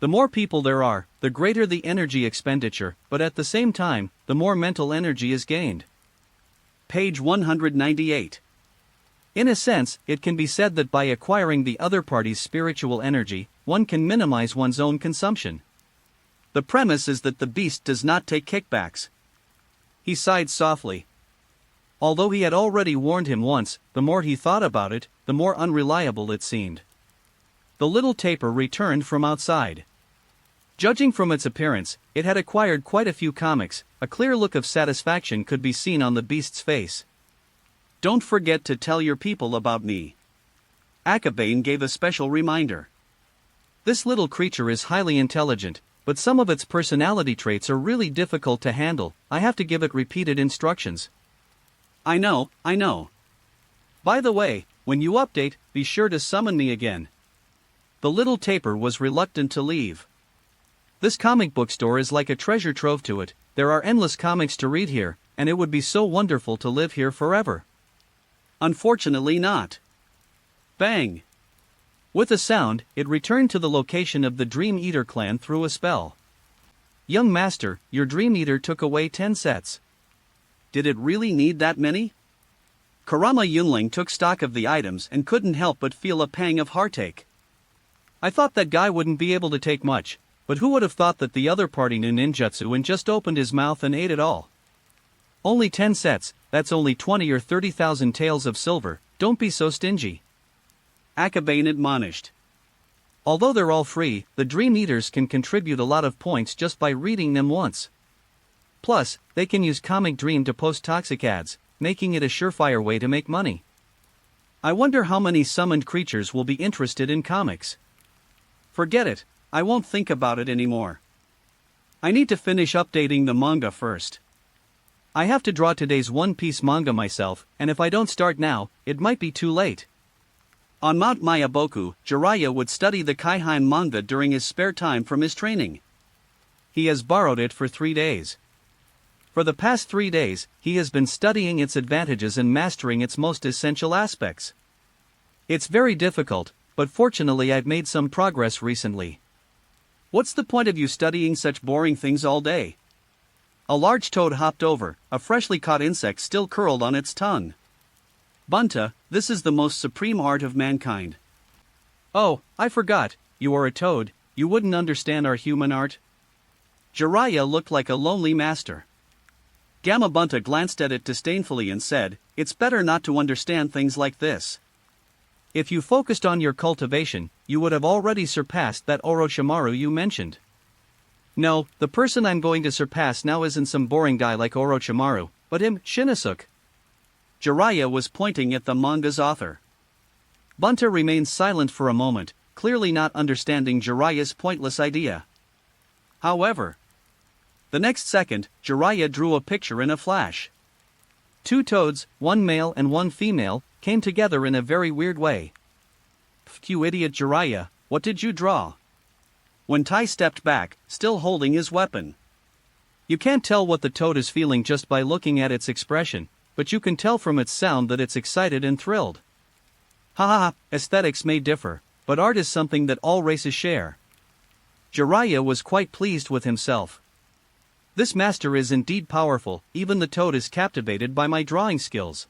The more people there are, the greater the energy expenditure, but at the same time, the more mental energy is gained. Page 198. In a sense, it can be said that by acquiring the other party's spiritual energy, one can minimize one's own consumption. The premise is that the beast does not take kickbacks. He sighed softly. Although he had already warned him once, the more he thought about it, the more unreliable it seemed. The little taper returned from outside. Judging from its appearance, it had acquired quite a few comics. A clear look of satisfaction could be seen on the beast's face. "Don't forget to tell your people about me." Akabane gave a special reminder. This little creature is highly intelligent, but some of its personality traits are really difficult to handle. I have to give it repeated instructions. I know. By the way, when you update, be sure to summon me again." The little taper was reluctant to leave. This comic book store is like a treasure trove to it. There are endless comics to read here, and it would be so wonderful to live here forever. Unfortunately not. Bang! With a sound, it returned to the location of the Dream Eater clan through a spell. "Young master, your Dream Eater took away 10 sets. Did it really need that many?" Kurama Yunling took stock of the items and couldn't help but feel a pang of heartache. "I thought that guy wouldn't be able to take much, but who would have thought that the other party knew ninjutsu and just opened his mouth and ate it all? Only 10 sets, that's only 20 or 30,000 taels of silver, don't be so stingy." Akabane admonished. Although they're all free, the Dream Eaters can contribute a lot of points just by reading them once. Plus, they can use Comic Dream to post toxic ads, making it a surefire way to make money. I wonder how many summoned creatures will be interested in comics. Forget it, I won't think about it anymore. I need to finish updating the manga first. I have to draw today's One Piece manga myself, and if I don't start now, it might be too late. On Mount Mayaboku, Jiraiya would study the Kaihan manga during his spare time from his training. He has borrowed it for 3 days. For the past 3 days, he has been studying its advantages and mastering its most essential aspects. It's very difficult, but fortunately I've made some progress recently. What's the point of you studying such boring things all day? A large toad hopped over, a freshly caught insect still curled on its tongue. Bunta, this is the most supreme art of mankind. Oh, I forgot, you are a toad, you wouldn't understand our human art? Jiraiya looked like a lonely master. Gamma Bunta glanced at it disdainfully and said, "It's better not to understand things like this." If you focused on your cultivation, you would have already surpassed that Orochimaru you mentioned. No, the person I'm going to surpass now isn't some boring guy like Orochimaru, but him, Shinosuke. Jiraiya was pointing at the manga's author. Bunta remained silent for a moment, clearly not understanding Jiraiya's pointless idea. However, the next second, Jiraiya drew a picture in a flash. Two toads, one male and one female, came together in a very weird way. "You idiot Jiraiya, what did you draw?" When Tai stepped back, still holding his weapon. You can't tell what the toad is feeling just by looking at its expression, but you can tell from its sound that it's excited and thrilled. Ha ha ha, aesthetics may differ, but art is something that all races share. Jiraiya was quite pleased with himself. This master is indeed powerful, even the toad is captivated by my drawing skills.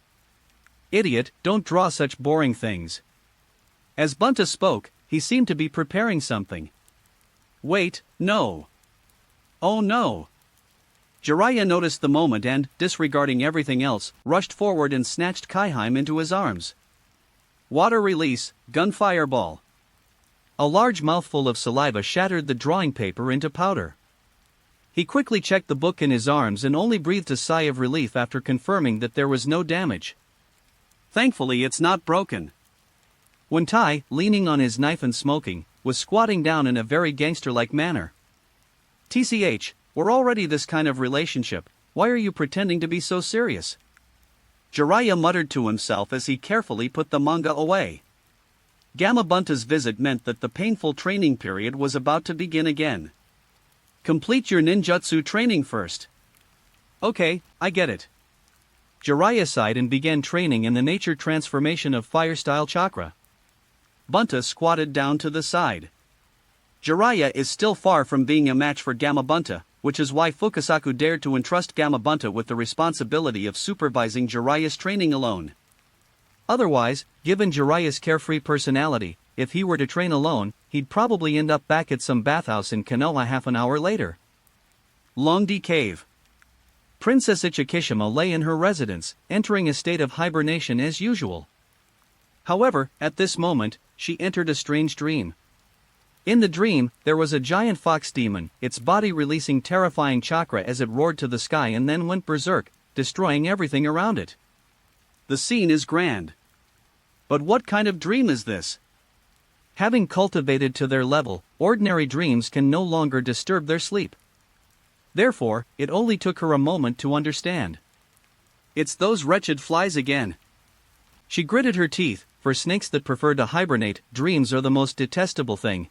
Idiot, don't draw such boring things. As Bunta spoke, he seemed to be preparing something. Wait, no. Oh no. Jiraiya noticed the moment and, disregarding everything else, rushed forward and snatched Kaiheim into his arms. Water release, gunfire ball. A large mouthful of saliva shattered the drawing paper into powder. He quickly checked the book in his arms and only breathed a sigh of relief after confirming that there was no damage. Thankfully it's not broken. When Tai, leaning on his knife and smoking, was squatting down in a very gangster-like manner. "TCH, we're already this kind of relationship, why are you pretending to be so serious?" Jiraiya muttered to himself as he carefully put the manga away. Gamma Bunta's visit meant that the painful training period was about to begin again. Complete your ninjutsu training first. Okay, I get it. Jiraiya sighed and began training in the nature transformation of fire-style chakra. Bunta squatted down to the side. Jiraiya is still far from being a match for Gamma Bunta, which is why Fukasaku dared to entrust Gamma Bunta with the responsibility of supervising Jiraiya's training alone. Otherwise, given Jiraiya's carefree personality, if he were to train alone, he'd probably end up back at some bathhouse in Konoha half an hour later. Longdi Cave. Princess Ichikishima lay in her residence, entering a state of hibernation as usual. However, at this moment, she entered a strange dream. In the dream, there was a giant fox demon, its body releasing terrifying chakra as it roared to the sky and then went berserk, destroying everything around it. The scene is grand. But what kind of dream is this? Having cultivated to their level, ordinary dreams can no longer disturb their sleep. Therefore, it only took her a moment to understand. It's those wretched flies again. She gritted her teeth, for snakes that prefer to hibernate, dreams are the most detestable thing.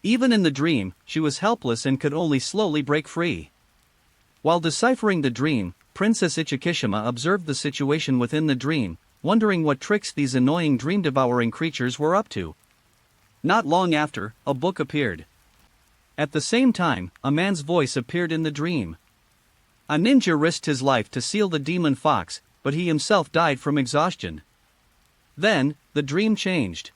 Even in the dream, she was helpless and could only slowly break free. While deciphering the dream, Princess Ichikishima observed the situation within the dream, wondering what tricks these annoying dream-devouring creatures were up to. Not long after, a book appeared. At the same time, a man's voice appeared in the dream. A ninja risked his life to seal the demon fox, but he himself died from exhaustion. Then, the dream changed.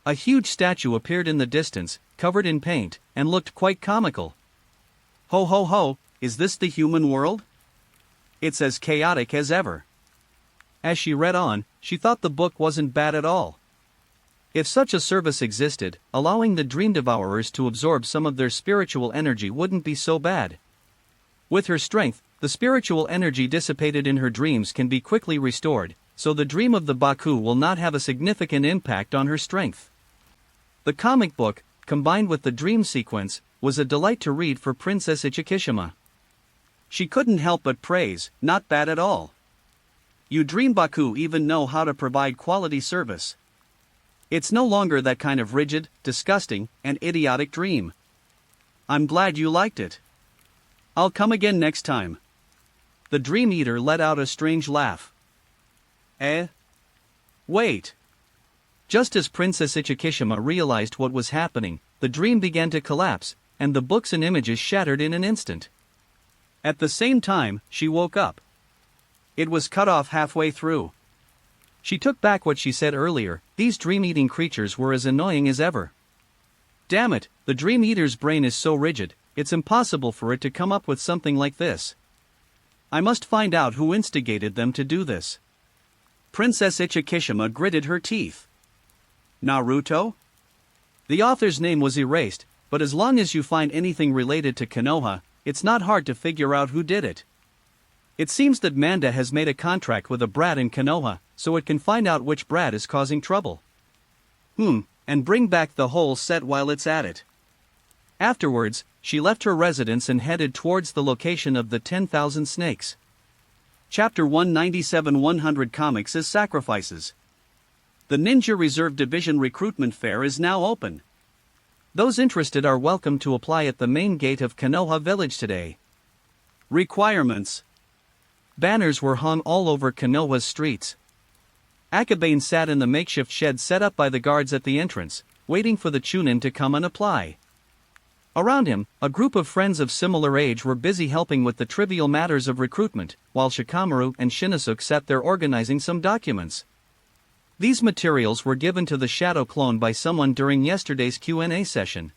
A huge statue appeared in the distance, covered in paint, and looked quite comical. Ho ho ho, is this the human world? It's as chaotic as ever. As she read on, she thought the book wasn't bad at all. If such a service existed, allowing the dream devourers to absorb some of their spiritual energy wouldn't be so bad. With her strength, the spiritual energy dissipated in her dreams can be quickly restored, so the dream of the Baku will not have a significant impact on her strength. The comic book, combined with the dream sequence, was a delight to read for Princess Ichikishima. She couldn't help but praise, not bad at all. You dream Baku even know how to provide quality service. It's no longer that kind of rigid, disgusting, and idiotic dream. I'm glad you liked it. I'll come again next time. The Dream Eater let out a strange laugh. Wait. Just as Princess Ichikishima realized what was happening, the dream began to collapse, and the books and images shattered in an instant. At the same time, she woke up. It was cut off halfway through. She took back what she said earlier, these dream-eating creatures were as annoying as ever. Damn it, the Dream Eater's brain is so rigid, it's impossible for it to come up with something like this. I must find out who instigated them to do this. Princess Ichikishima gritted her teeth. Naruto? The author's name was erased, but as long as you find anything related to Konoha, it's not hard to figure out who did it. It seems that Manda has made a contract with a brat in Konoha, so it can find out which brat is causing trouble. And bring back the whole set while it's at it. Afterwards, she left her residence and headed towards the location of the 10,000 snakes. Chapter 197 100 Comics as Sacrifices. The Ninja Reserve Division recruitment fair is now open. Those interested are welcome to apply at the main gate of Konoha Village today. Requirements. Banners were hung all over Konoha's streets. Akabane sat in the makeshift shed set up by the guards at the entrance, waiting for the Chunin to come and apply. Around him, a group of friends of similar age were busy helping with the trivial matters of recruitment, while Shikamaru and Shinosuke sat there organizing some documents. These materials were given to the Shadow Clone by someone during yesterday's Q&A session.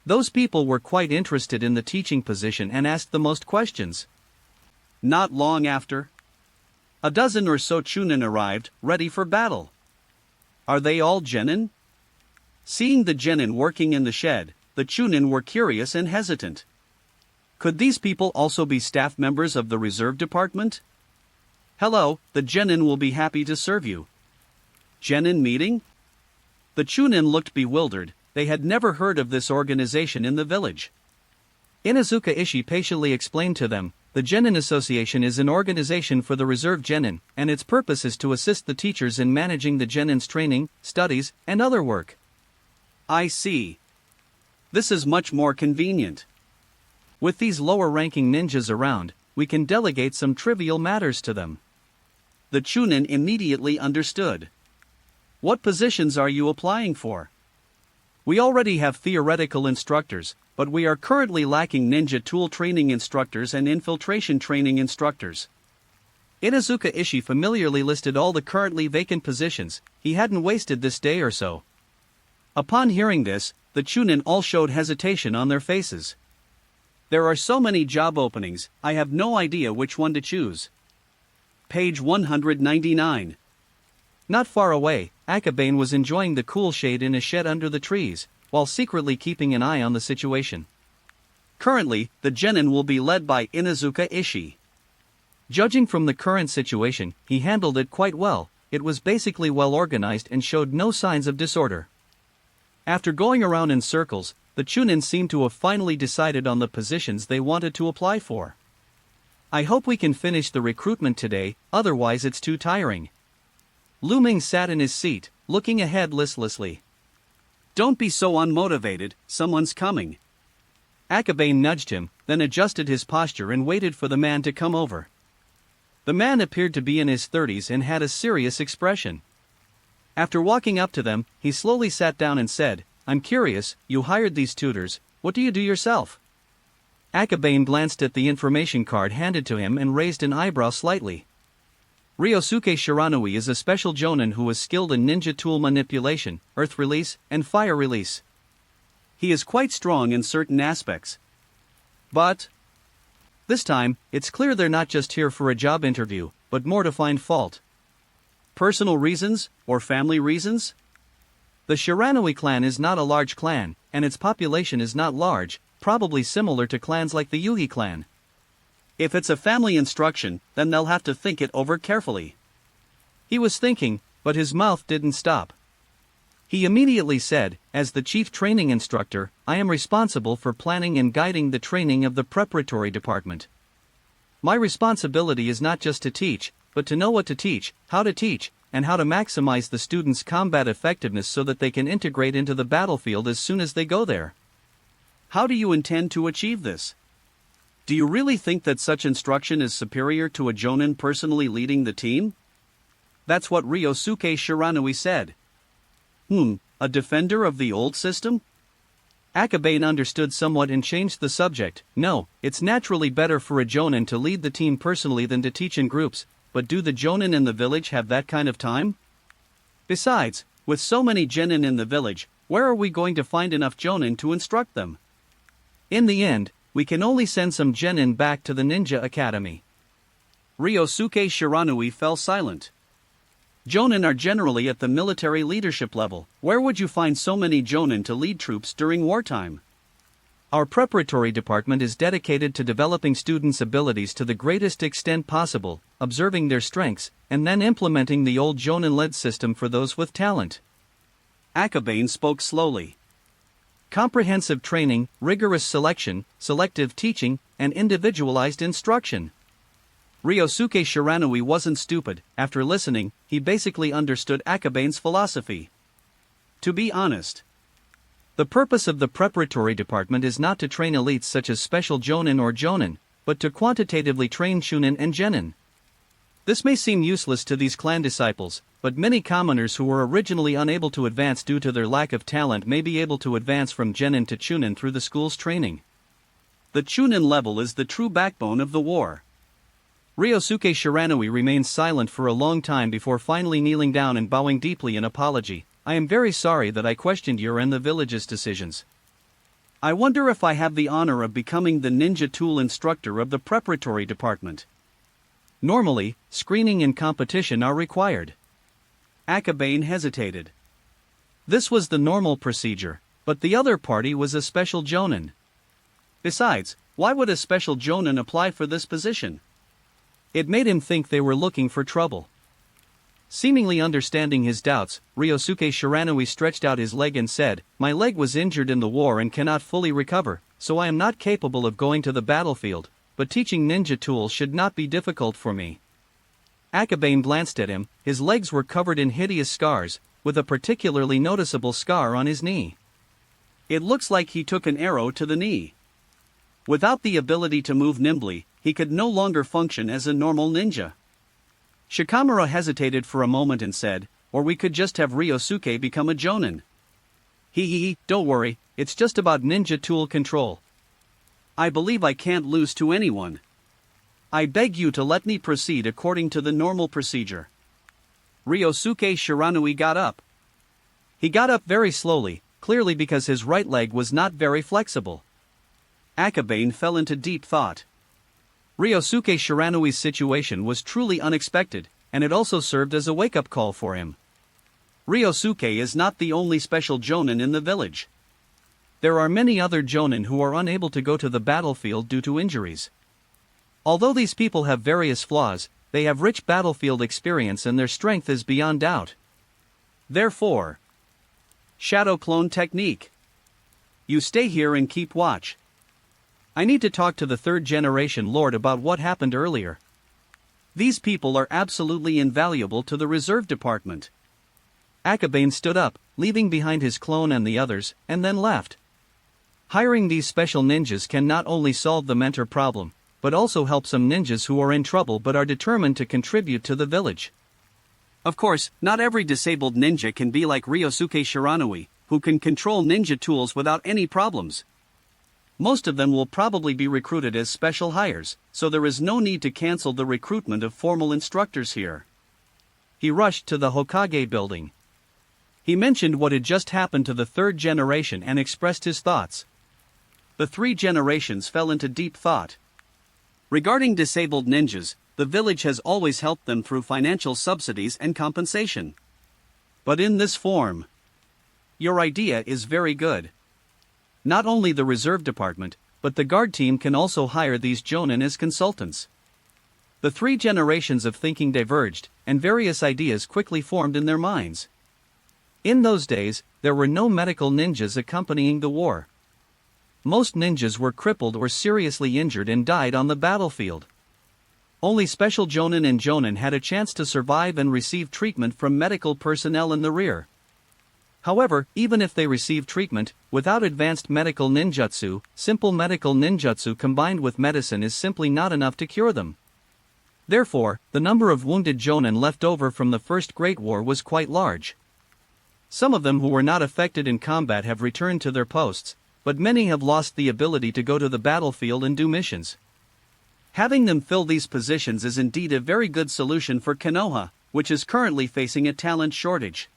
Those people were quite interested in the teaching position and asked the most questions. Not long after, a dozen or so Chunin arrived, ready for battle. Are they all genin? Seeing the genin working in the shed, the Chunin were curious and hesitant. Could these people also be staff members of the reserve department? Hello, the genin will be happy to serve you. Genin meeting? The Chunin looked bewildered. They had never heard of this organization in the village. Inuzuka Ishii patiently explained to them, the Genin Association is an organization for the reserve genin, and its purpose is to assist the teachers in managing the genin's training, studies, and other work. I see. This is much more convenient. With these lower-ranking ninjas around, we can delegate some trivial matters to them. The Chunin immediately understood. What positions are you applying for? We already have theoretical instructors, but we are currently lacking ninja tool training instructors and infiltration training instructors. Inuzuka Ishii familiarly listed all the currently vacant positions. He hadn't wasted this day or so. Upon hearing this, the Chunin all showed hesitation on their faces. There are so many job openings, I have no idea which one to choose. Page 199. Not far away, Akabane was enjoying the cool shade in a shed under the trees, while secretly keeping an eye on the situation. Currently, the genin will be led by Inuzuka Ishii. Judging from the current situation, he handled it quite well. It was basically well organized and showed no signs of disorder. After going around in circles, the Chunin seemed to have finally decided on the positions they wanted to apply for. I hope we can finish the recruitment today, otherwise it's too tiring. Lu Ming sat in his seat, looking ahead listlessly. Don't be so unmotivated, someone's coming. Akabane nudged him, then adjusted his posture and waited for the man to come over. The man appeared to be in his 30s and had a serious expression. After walking up to them, he slowly sat down and said, I'm curious, you hired these tutors, what do you do yourself? Akabane glanced at the information card handed to him and raised an eyebrow slightly. Ryosuke Shiranui is a special jonin who is skilled in ninja tool manipulation, earth release, and fire release. He is quite strong in certain aspects. But this time, it's clear they're not just here for a job interview, but more to find fault. Personal reasons, or family reasons? The Shiranui clan is not a large clan, and its population is not large, probably similar to clans like the Yuhi clan. If it's a family instruction, then they'll have to think it over carefully. He was thinking, but his mouth didn't stop. He immediately said, as the chief training instructor, I am responsible for planning and guiding the training of the preparatory department. My responsibility is not just to teach, but to know what to teach, and how to maximize the students' combat effectiveness so that they can integrate into the battlefield as soon as they go there. How do you intend to achieve this? Do you really think that such instruction is superior to a jonin personally leading the team? That's what Ryosuke Shiranui said. A defender of the old system? Akabane understood somewhat and changed the subject. No, it's naturally better for a jonin to lead the team personally than to teach in groups, but do the jonin in the village have that kind of time? Besides, with so many genin in the village, where are we going to find enough jonin to instruct them? In the end, we can only send some genin back to the ninja academy. Ryosuke Shiranui fell silent. Jonin are generally at the military leadership level. Where would you find so many jonin to lead troops during wartime? Our preparatory department is dedicated to developing students' abilities to the greatest extent possible, observing their strengths, and then implementing the old jonin-led system for those with talent. Akabane spoke slowly. Comprehensive training, rigorous selection, selective teaching, and individualized instruction. Ryosuke Shiranui wasn't stupid. After listening, he basically understood Akabane's philosophy. To be honest, the purpose of the preparatory department is not to train elites such as special jonin or jonin, but to quantitatively train shunin and genin. This may seem useless to these clan disciples, but many commoners who were originally unable to advance due to their lack of talent may be able to advance from genin to chunin through the school's training. The chunin level is the true backbone of the war. Ryosuke Shiranui remained silent for a long time before finally kneeling down and bowing deeply in apology. I am very sorry that I questioned your and the village's decisions. I wonder if I have the honor of becoming the ninja tool instructor of the preparatory department. Normally, screening and competition are required. Akabane hesitated. This was the normal procedure, but the other party was a special jonin. Besides, why would a special jonin apply for this position? It made him think they were looking for trouble. Seemingly understanding his doubts, Ryosuke Shiranui stretched out his leg and said, "My leg was injured in the war and cannot fully recover, so I am not capable of going to the battlefield, but teaching ninja tools should not be difficult for me." Akabane glanced at him. His legs were covered in hideous scars, with a particularly noticeable scar on his knee. It looks like he took an arrow to the knee. Without the ability to move nimbly, he could no longer function as a normal ninja. Shikamura hesitated for a moment and said, "Or we could just have Ryosuke become a jonin." Don't worry, it's just about ninja tool control. I believe I can't lose to anyone. I beg you to let me proceed according to the normal procedure." Ryosuke Shiranui got up. He got up very slowly, clearly because his right leg was not very flexible. Akabane fell into deep thought. Ryosuke Shiranui's situation was truly unexpected, and it also served as a wake-up call for him. Ryosuke is not the only special jonin in the village. There are many other jonin who are unable to go to the battlefield due to injuries. Although these people have various flaws, they have rich battlefield experience and their strength is beyond doubt. Therefore, Shadow Clone Technique. You stay here and keep watch. I need to talk to the third generation lord about what happened earlier. These people are absolutely invaluable to the reserve department. Akabane stood up, leaving behind his clone and the others, and then left. Hiring these special ninjas can not only solve the mentor problem, but also help some ninjas who are in trouble but are determined to contribute to the village. Of course, not every disabled ninja can be like Ryosuke Shiranui, who can control ninja tools without any problems. Most of them will probably be recruited as special hires, so there is no need to cancel the recruitment of formal instructors here. He rushed to the Hokage building. He mentioned what had just happened to the third generation and expressed his thoughts. The three generations fell into deep thought. Regarding disabled ninjas, the village has always helped them through financial subsidies and compensation. But in this form, your idea is very good. Not only the reserve department, but the guard team can also hire these jonin as consultants. The three generations of thinking diverged, and various ideas quickly formed in their minds. In those days, there were no medical ninjas accompanying the war. Most ninjas were crippled or seriously injured and died on the battlefield. Only special jonin and jonin had a chance to survive and receive treatment from medical personnel in the rear. However, even if they received treatment, without advanced medical ninjutsu, simple medical ninjutsu combined with medicine is simply not enough to cure them. Therefore, the number of wounded jonin left over from the First Great War was quite large. Some of them who were not affected in combat have returned to their posts, but many have lost the ability to go to the battlefield and do missions. Having them fill these positions is indeed a very good solution for Konoha, which is currently facing a talent shortage.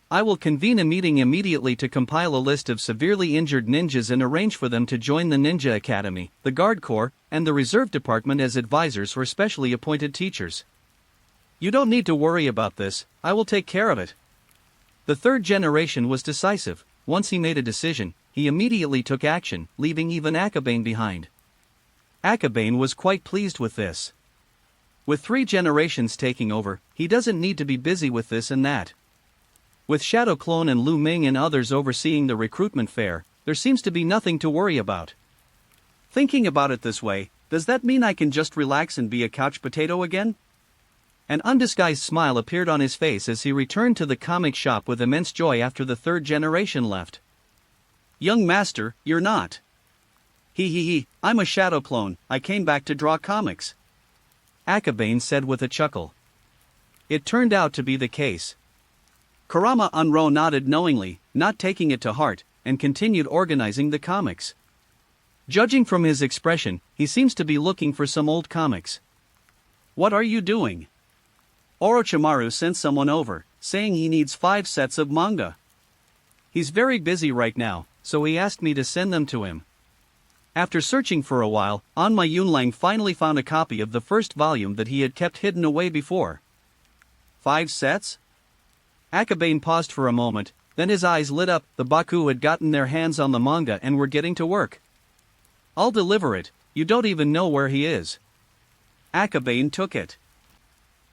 I will convene a meeting immediately to compile a list of severely injured ninjas and arrange for them to join the Ninja Academy, the Guard Corps, and the Reserve Department as advisors or specially appointed teachers. You don't need to worry about this, I will take care of it. The third generation was decisive. Once he made a decision, he immediately took action, leaving even Akabane behind. Akabane was quite pleased with this. With three generations taking over, he doesn't need to be busy with this and that. With Shadow Clone and Lu Ming and others overseeing the recruitment fair, there seems to be nothing to worry about. Thinking about it this way, Does that mean I can just relax and be a couch potato again? An undisguised smile appeared on his face as he returned to the comic shop with immense joy after the third generation left. Young master, you're not. He, I'm a shadow clone, I came back to draw comics. Akabane said with a chuckle. It turned out to be the case. Kurama Unro nodded knowingly, not taking it to heart, and continued organizing the comics. Judging from his expression, he seems to be looking for some old comics. What are you doing? Orochimaru sent someone over, saying he needs 5 sets of manga. He's very busy right now, so he asked me to send them to him. After searching for a while, Anma Yunlang finally found a copy of the first volume that he had kept hidden away before. 5 sets? Akabane paused for a moment, then his eyes lit up. The Baku had gotten their hands on the manga and were getting to work. I'll deliver it, you don't even know where he is. Akabane took it.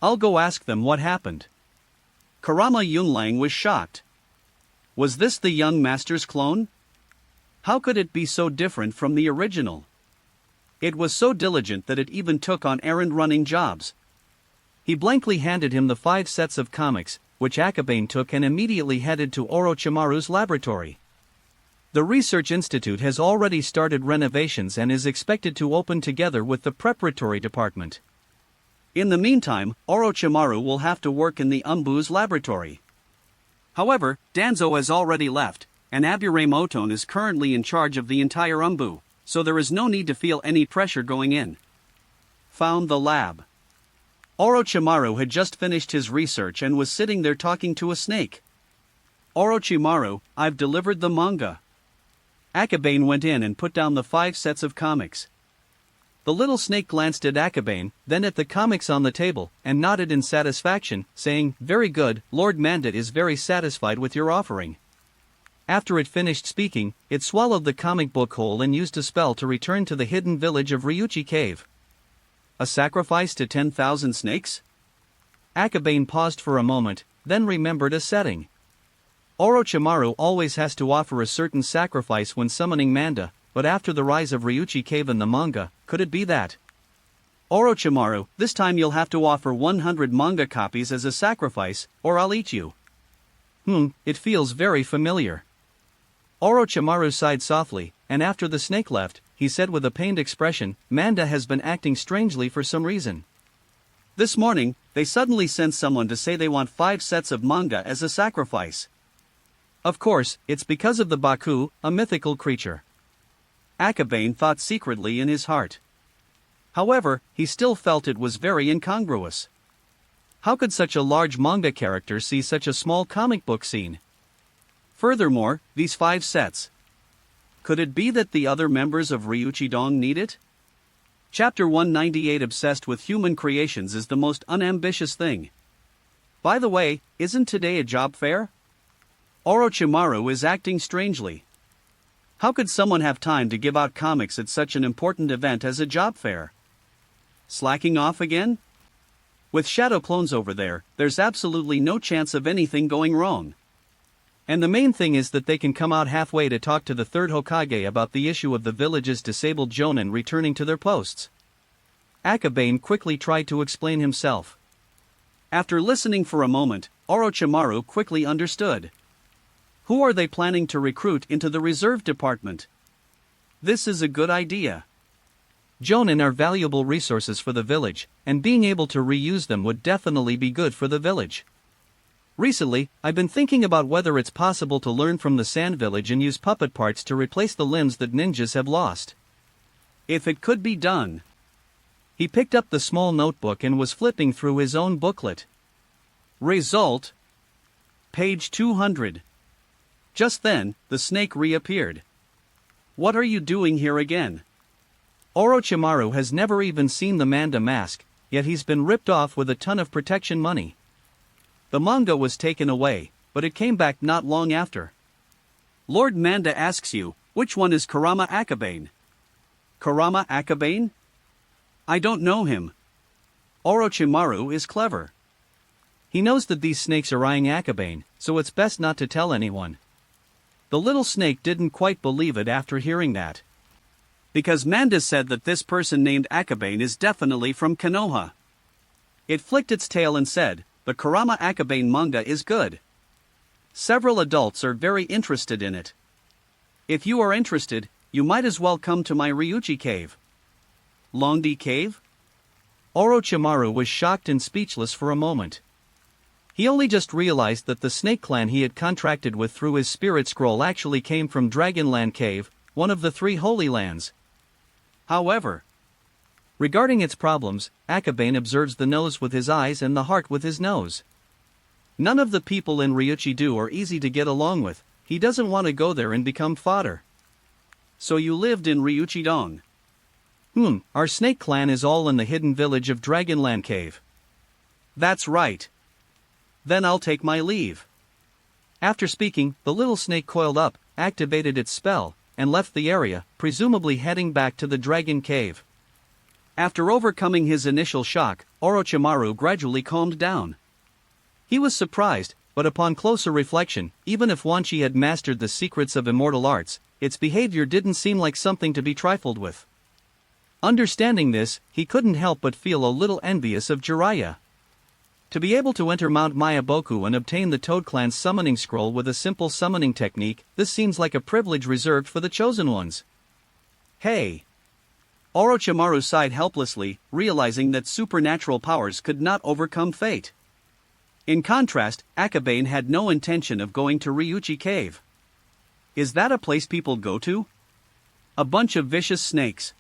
I'll go ask them what happened. Kurama Yunlang was shocked. Was this the young master's clone? How could it be so different from the original? It was so diligent that it even took on errand-running jobs. He blankly handed him the 5 sets of comics, which Akabane took and immediately headed to Orochimaru's laboratory. The Research Institute has already started renovations and is expected to open together with the preparatory department. In the meantime, Orochimaru will have to work in the Umbu's laboratory. However, Danzo has already left, and Abure Moton is currently in charge of the entire Umbu, so there is no need to feel any pressure going in. Found the lab. Orochimaru had just finished his research and was sitting there talking to a snake. Orochimaru, I've delivered the manga. Akabane went in and put down the 5 sets of comics. The little snake glanced at Akabane, then at the comics on the table, and nodded in satisfaction, saying, "Very good, Lord Mandate is very satisfied with your offering." After it finished speaking, it swallowed the comic book whole and used a spell to return to the hidden village of Ryuchi Cave. A sacrifice to 10,000 snakes? Akabane paused for a moment, then remembered a setting. Orochimaru always has to offer a certain sacrifice when summoning Manda, but after the rise of Ryuchi Cave in the manga, could it be that? Orochimaru, this time you'll have to offer 100 manga copies as a sacrifice, or I'll eat you. It feels very familiar. Orochimaru sighed softly, and after the snake left, he said with a pained expression, "Manda has been acting strangely for some reason. This morning, they suddenly sent someone to say they want 5 sets of manga as a sacrifice. Of course, it's because of the Baku, a mythical creature." Akabane thought secretly in his heart. However, he still felt it was very incongruous. How could such a large manga character see such a small comic book scene? Furthermore, these 5 sets. Could it be that the other members of Ryuchi-dong need it? Chapter 198 Obsessed with human creations is the most unambitious thing. By the way, isn't today a job fair? Orochimaru is acting strangely. How could someone have time to give out comics at such an important event as a job fair? Slacking off again? With shadow clones over there, there's absolutely no chance of anything going wrong. And the main thing is that they can come out halfway to talk to the third Hokage about the issue of the village's disabled jonin returning to their posts. Akabane quickly tried to explain himself. After listening for a moment, Orochimaru quickly understood. Who are they planning to recruit into the reserve department? This is a good idea. Jonin are valuable resources for the village, and being able to reuse them would definitely be good for the village. Recently, I've been thinking about whether it's possible to learn from the Sand Village and use puppet parts to replace the limbs that ninjas have lost. If it could be done. He picked up the small notebook and was flipping through his own booklet. Result. Page 200. Just then, the snake reappeared. What are you doing here again? Orochimaru has never even seen the Manda mask, yet he's been ripped off with a ton of protection money. The manga was taken away, but it came back not long after. Lord Manda asks you, which one is Kurama Akabane? Kurama Akabane? I don't know him. Orochimaru is clever. He knows that these snakes are eyeing Akabane, so it's best not to tell anyone. The little snake didn't quite believe it after hearing that. Because Manda said that this person named Akabane is definitely from Konoha. It flicked its tail and said, the Kurama Akabane manga is good. Several adults are very interested in it. If you are interested, you might as well come to my Ryuchi cave. Longdi cave? Orochimaru was shocked and speechless for a moment. He only just realized that the snake clan he had contracted with through his spirit scroll actually came from Dragonland Cave, one of the 3 Holy Lands. However, regarding its problems, Akabane observes the nose with his eyes and the heart with his nose. None of the people in Ryuchi-do are easy to get along with. He doesn't want to go there and become fodder. So you lived in Ryuchi-dong? Our snake clan is all in the hidden village of Dragonland Cave. That's right. Then I'll take my leave. After speaking, the little snake coiled up, activated its spell, and left the area, presumably heading back to the Dragon Cave. After overcoming his initial shock, Orochimaru gradually calmed down. He was surprised, but upon closer reflection, even if Wanshi had mastered the secrets of immortal arts, its behavior didn't seem like something to be trifled with. Understanding this, he couldn't help but feel a little envious of Jiraiya. To be able to enter Mount Mayaboku and obtain the Toad Clan's summoning scroll with a simple summoning technique, this seems like a privilege reserved for the chosen ones. Hey! Orochimaru sighed helplessly, realizing that supernatural powers could not overcome fate. In contrast, Akabane had no intention of going to Ryuchi Cave. Is that a place people go to? A bunch of vicious snakes.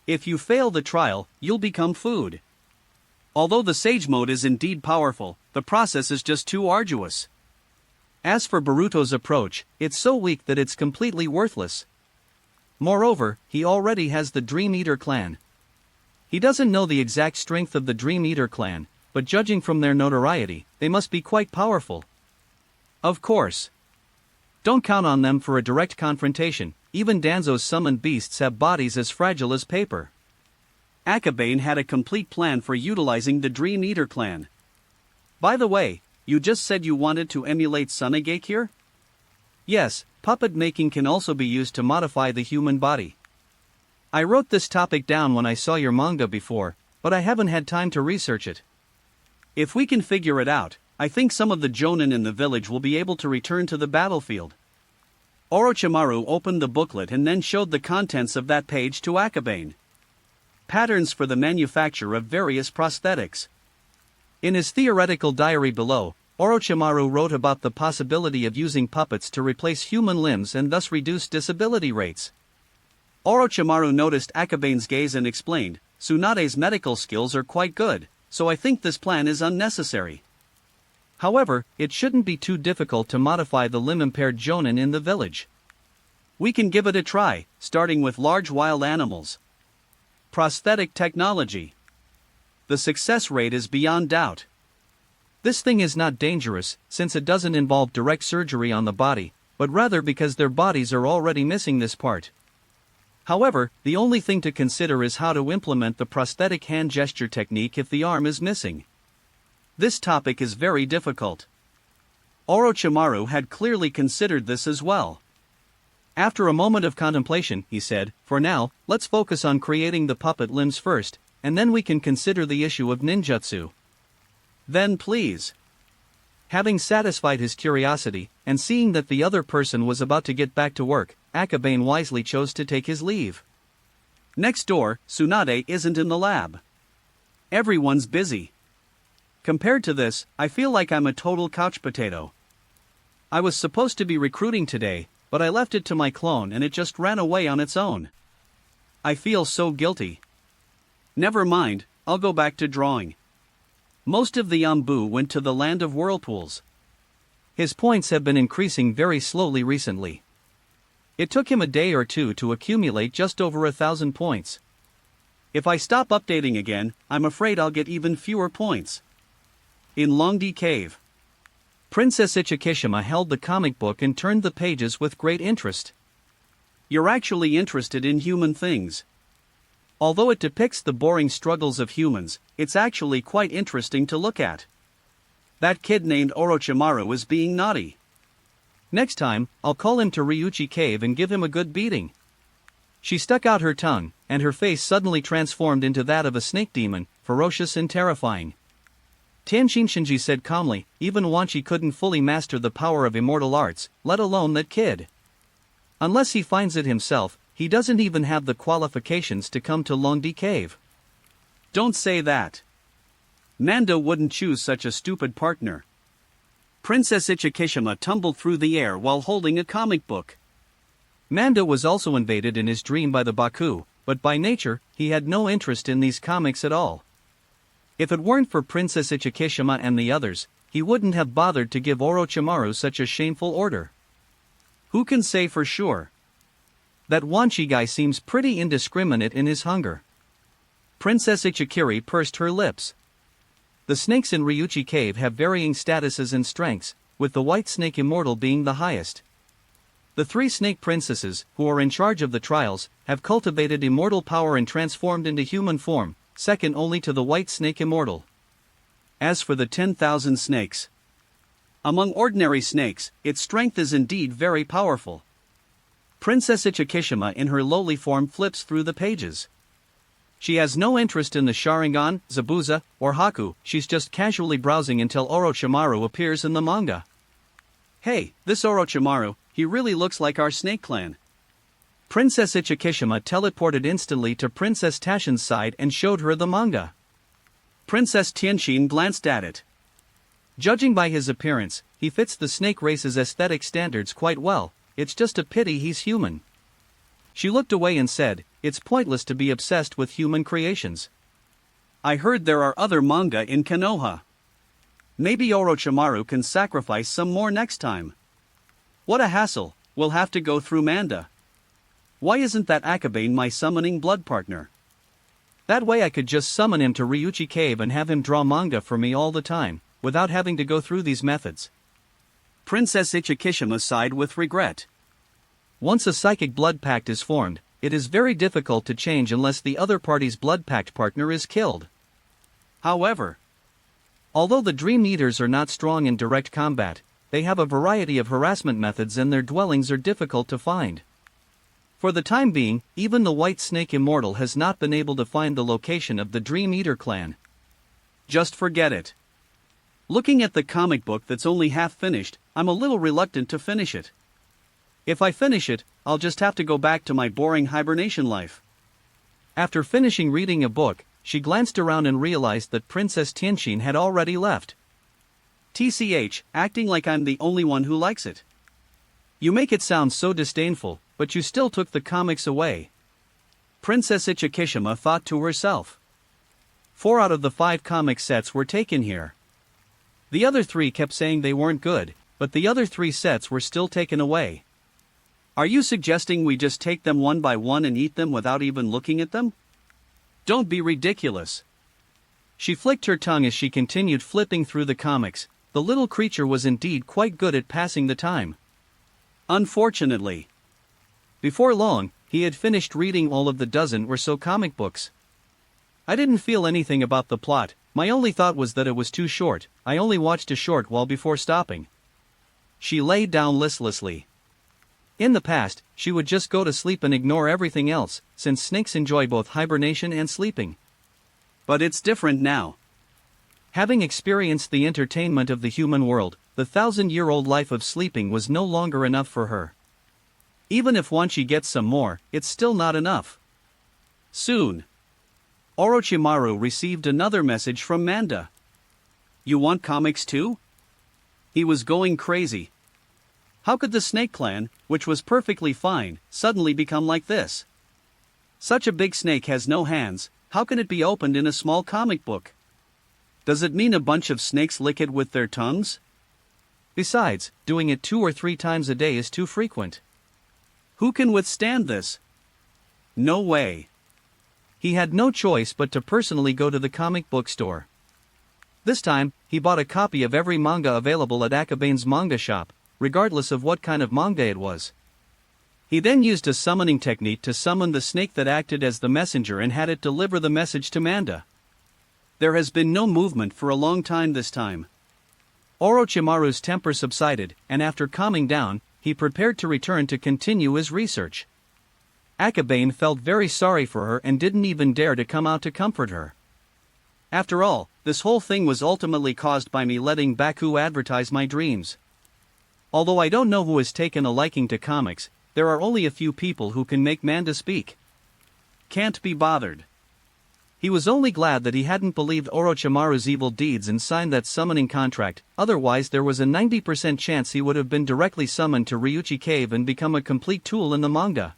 If you fail the trial, you'll become food. Although the Sage Mode is indeed powerful, the process is just too arduous. As for Boruto's approach, it's so weak that it's completely worthless. Moreover, he already has the Dream Eater clan. He doesn't know the exact strength of the Dream Eater clan, but judging from their notoriety, they must be quite powerful. Of course. Don't count on them for a direct confrontation. Even Danzo's summoned beasts have bodies as fragile as paper. Akabane had a complete plan for utilizing the Dream Eater clan. By the way, you just said you wanted to emulate Sunagake here? Yes, puppet making can also be used to modify the human body. I wrote this topic down when I saw your manga before, but I haven't had time to research it. If we can figure it out, I think some of the Jonin in the village will be able to return to the battlefield. Orochimaru opened the booklet and then showed the contents of that page to Akabane. Patterns for the manufacture of various prosthetics. In his theoretical diary below, Orochimaru wrote about the possibility of using puppets to replace human limbs and thus reduce disability rates. Orochimaru noticed Akabane's gaze and explained, Tsunade's medical skills are quite good, so I think this plan is unnecessary. However, it shouldn't be too difficult to modify the limb-impaired Jonin in the village. We can give it a try, starting with large wild animals. Prosthetic technology. The success rate is beyond doubt. This thing is not dangerous, since it doesn't involve direct surgery on the body, but rather because their bodies are already missing this part. However, the only thing to consider is how to implement the prosthetic hand gesture technique if the arm is missing. This topic is very difficult. Orochimaru had clearly considered this as well. After a moment of contemplation, he said, for now, let's focus on creating the puppet limbs first, and then we can consider the issue of ninjutsu. Then please. Having satisfied his curiosity, and seeing that the other person was about to get back to work, Akabane wisely chose to take his leave. Next door, Tsunade isn't in the lab. Everyone's busy. Compared to this, I feel like I'm a total couch potato. I was supposed to be recruiting today, but I left it to my clone and it just ran away on its own. I feel so guilty. Never mind, I'll go back to drawing. Most of the Ambu went to the land of whirlpools. His points have been increasing very slowly recently. It took him a day or two to accumulate just over 1,000 points. If I stop updating again, I'm afraid I'll get even fewer points. In Longdi Cave. Princess Ichikishima held the comic book and turned the pages with great interest. You're actually interested in human things. Although it depicts the boring struggles of humans, it's actually quite interesting to look at. That kid named Orochimaru is being naughty. Next time, I'll call him to Ryuchi Cave and give him a good beating. She stuck out her tongue, and her face suddenly transformed into that of a snake demon, ferocious and terrifying. Tianqin Shinji said calmly, even Wanchi couldn't fully master the power of immortal arts, let alone that kid. Unless he finds it himself, he doesn't even have the qualifications to come to Longdi Cave. Don't say that. Manda wouldn't choose such a stupid partner. Princess Ichikishima tumbled through the air while holding a comic book. Manda was also invaded in his dream by the Baku, but by nature, he had no interest in these comics at all. If it weren't for Princess Ichikishima and the others, he wouldn't have bothered to give Orochimaru such a shameful order. Who can say for sure? That Wanchi guy seems pretty indiscriminate in his hunger. Princess Ichikiri pursed her lips. The snakes in Ryuchi Cave have varying statuses and strengths, with the white snake immortal being the highest. The three snake princesses, who are in charge of the trials, have cultivated immortal power and transformed into human form, second only to the white snake immortal. As for the 10,000 snakes, among ordinary snakes, its strength is indeed very powerful. Princess Ichikishima in her lowly form flips through the pages. She has no interest in the Sharingan, Zabuza, or Haku, she's just casually browsing until Orochimaru appears in the manga. Hey, this Orochimaru, he really looks like our snake clan. Princess Ichikishima teleported instantly to Princess Tashin's side and showed her the manga. Princess Tianqin glanced at it. Judging by his appearance, he fits the snake race's aesthetic standards quite well, it's just a pity he's human. She looked away and said, it's pointless to be obsessed with human creations. I heard there are other manga in Konoha. Maybe Orochimaru can sacrifice some more next time. What a hassle, we'll have to go through Manda. Why isn't that Akabane my summoning blood partner? That way I could just summon him to Ryuchi Cave and have him draw manga for me all the time, without having to go through these methods. Princess Ichikishima sighed with regret. Once a psychic blood pact is formed, it is very difficult to change unless the other party's blood pact partner is killed. However, although the Dream Eaters are not strong in direct combat, they have a variety of harassment methods and their dwellings are difficult to find. For the time being, even the White Snake Immortal has not been able to find the location of the Dream Eater clan. Just forget it. Looking at the comic book that's only half finished, I'm a little reluctant to finish it. If I finish it, I'll just have to go back to my boring hibernation life. After finishing reading a book, she glanced around and realized that Princess Tianqin had already left. TCH, acting like I'm the only one who likes it. You make it sound so disdainful, but you still took the comics away. Princess Ichikishima thought to herself. 4 out of the 5 comic sets were taken here. The other 3 kept saying they weren't good, but the other 3 sets were still taken away. Are you suggesting we just take them one by one and eat them without even looking at them? Don't be ridiculous. She flicked her tongue as she continued flipping through the comics. The little creature was indeed quite good at passing the time. Unfortunately. Before long, he had finished reading all of the dozen or so comic books. I didn't feel anything about the plot, my only thought was that it was too short, I only watched a short while before stopping. She lay down listlessly. In the past, she would just go to sleep and ignore everything else, since snakes enjoy both hibernation and sleeping. But it's different now. Having experienced the entertainment of the human world, the 1,000-year-old life of sleeping was no longer enough for her. Even if Wanchi gets some more, it's still not enough. Soon, Orochimaru received another message from Manda. You want comics too? He was going crazy. How could the Snake Clan, which was perfectly fine, suddenly become like this? Such a big snake has no hands, how can it be opened in a small comic book? Does it mean a bunch of snakes lick it with their tongues? Besides, doing it 2 or 3 times a day is too frequent. Who can withstand this? No way. He had no choice but to personally go to the comic book store. This time, he bought a copy of every manga available at Akabane's manga shop, regardless of what kind of manga it was. He then used a summoning technique to summon the snake that acted as the messenger and had it deliver the message to Manda. There has been no movement for a long time this time. Orochimaru's temper subsided, and after calming down, he prepared to return to continue his research. Akabane felt very sorry for her and didn't even dare to come out to comfort her. After all, this whole thing was ultimately caused by me letting Baku advertise my dreams. Although I don't know who has taken a liking to comics, there are only a few people who can make Manda speak. Can't be bothered. He was only glad that he hadn't believed Orochimaru's evil deeds and signed that summoning contract, otherwise there was a 90% chance he would have been directly summoned to Ryuchi Cave and become a complete tool in the manga.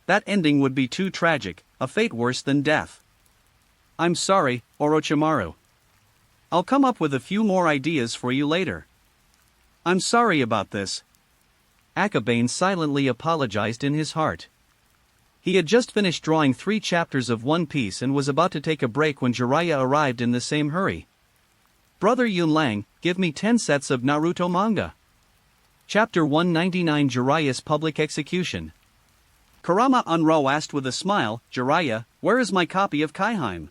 That ending would be too tragic, a fate worse than death. I'm sorry, Orochimaru. I'll come up with a few more ideas for you later. I'm sorry about this. Akabane silently apologized in his heart. He had just finished drawing 3 chapters of One Piece and was about to take a break when Jiraiya arrived in the same hurry. Brother Yunlang, give me 10 sets of Naruto manga. Chapter 199 Jiraiya's Public Execution. Kurama Unro asked with a smile, Jiraiya, where is my copy of Kaiheim?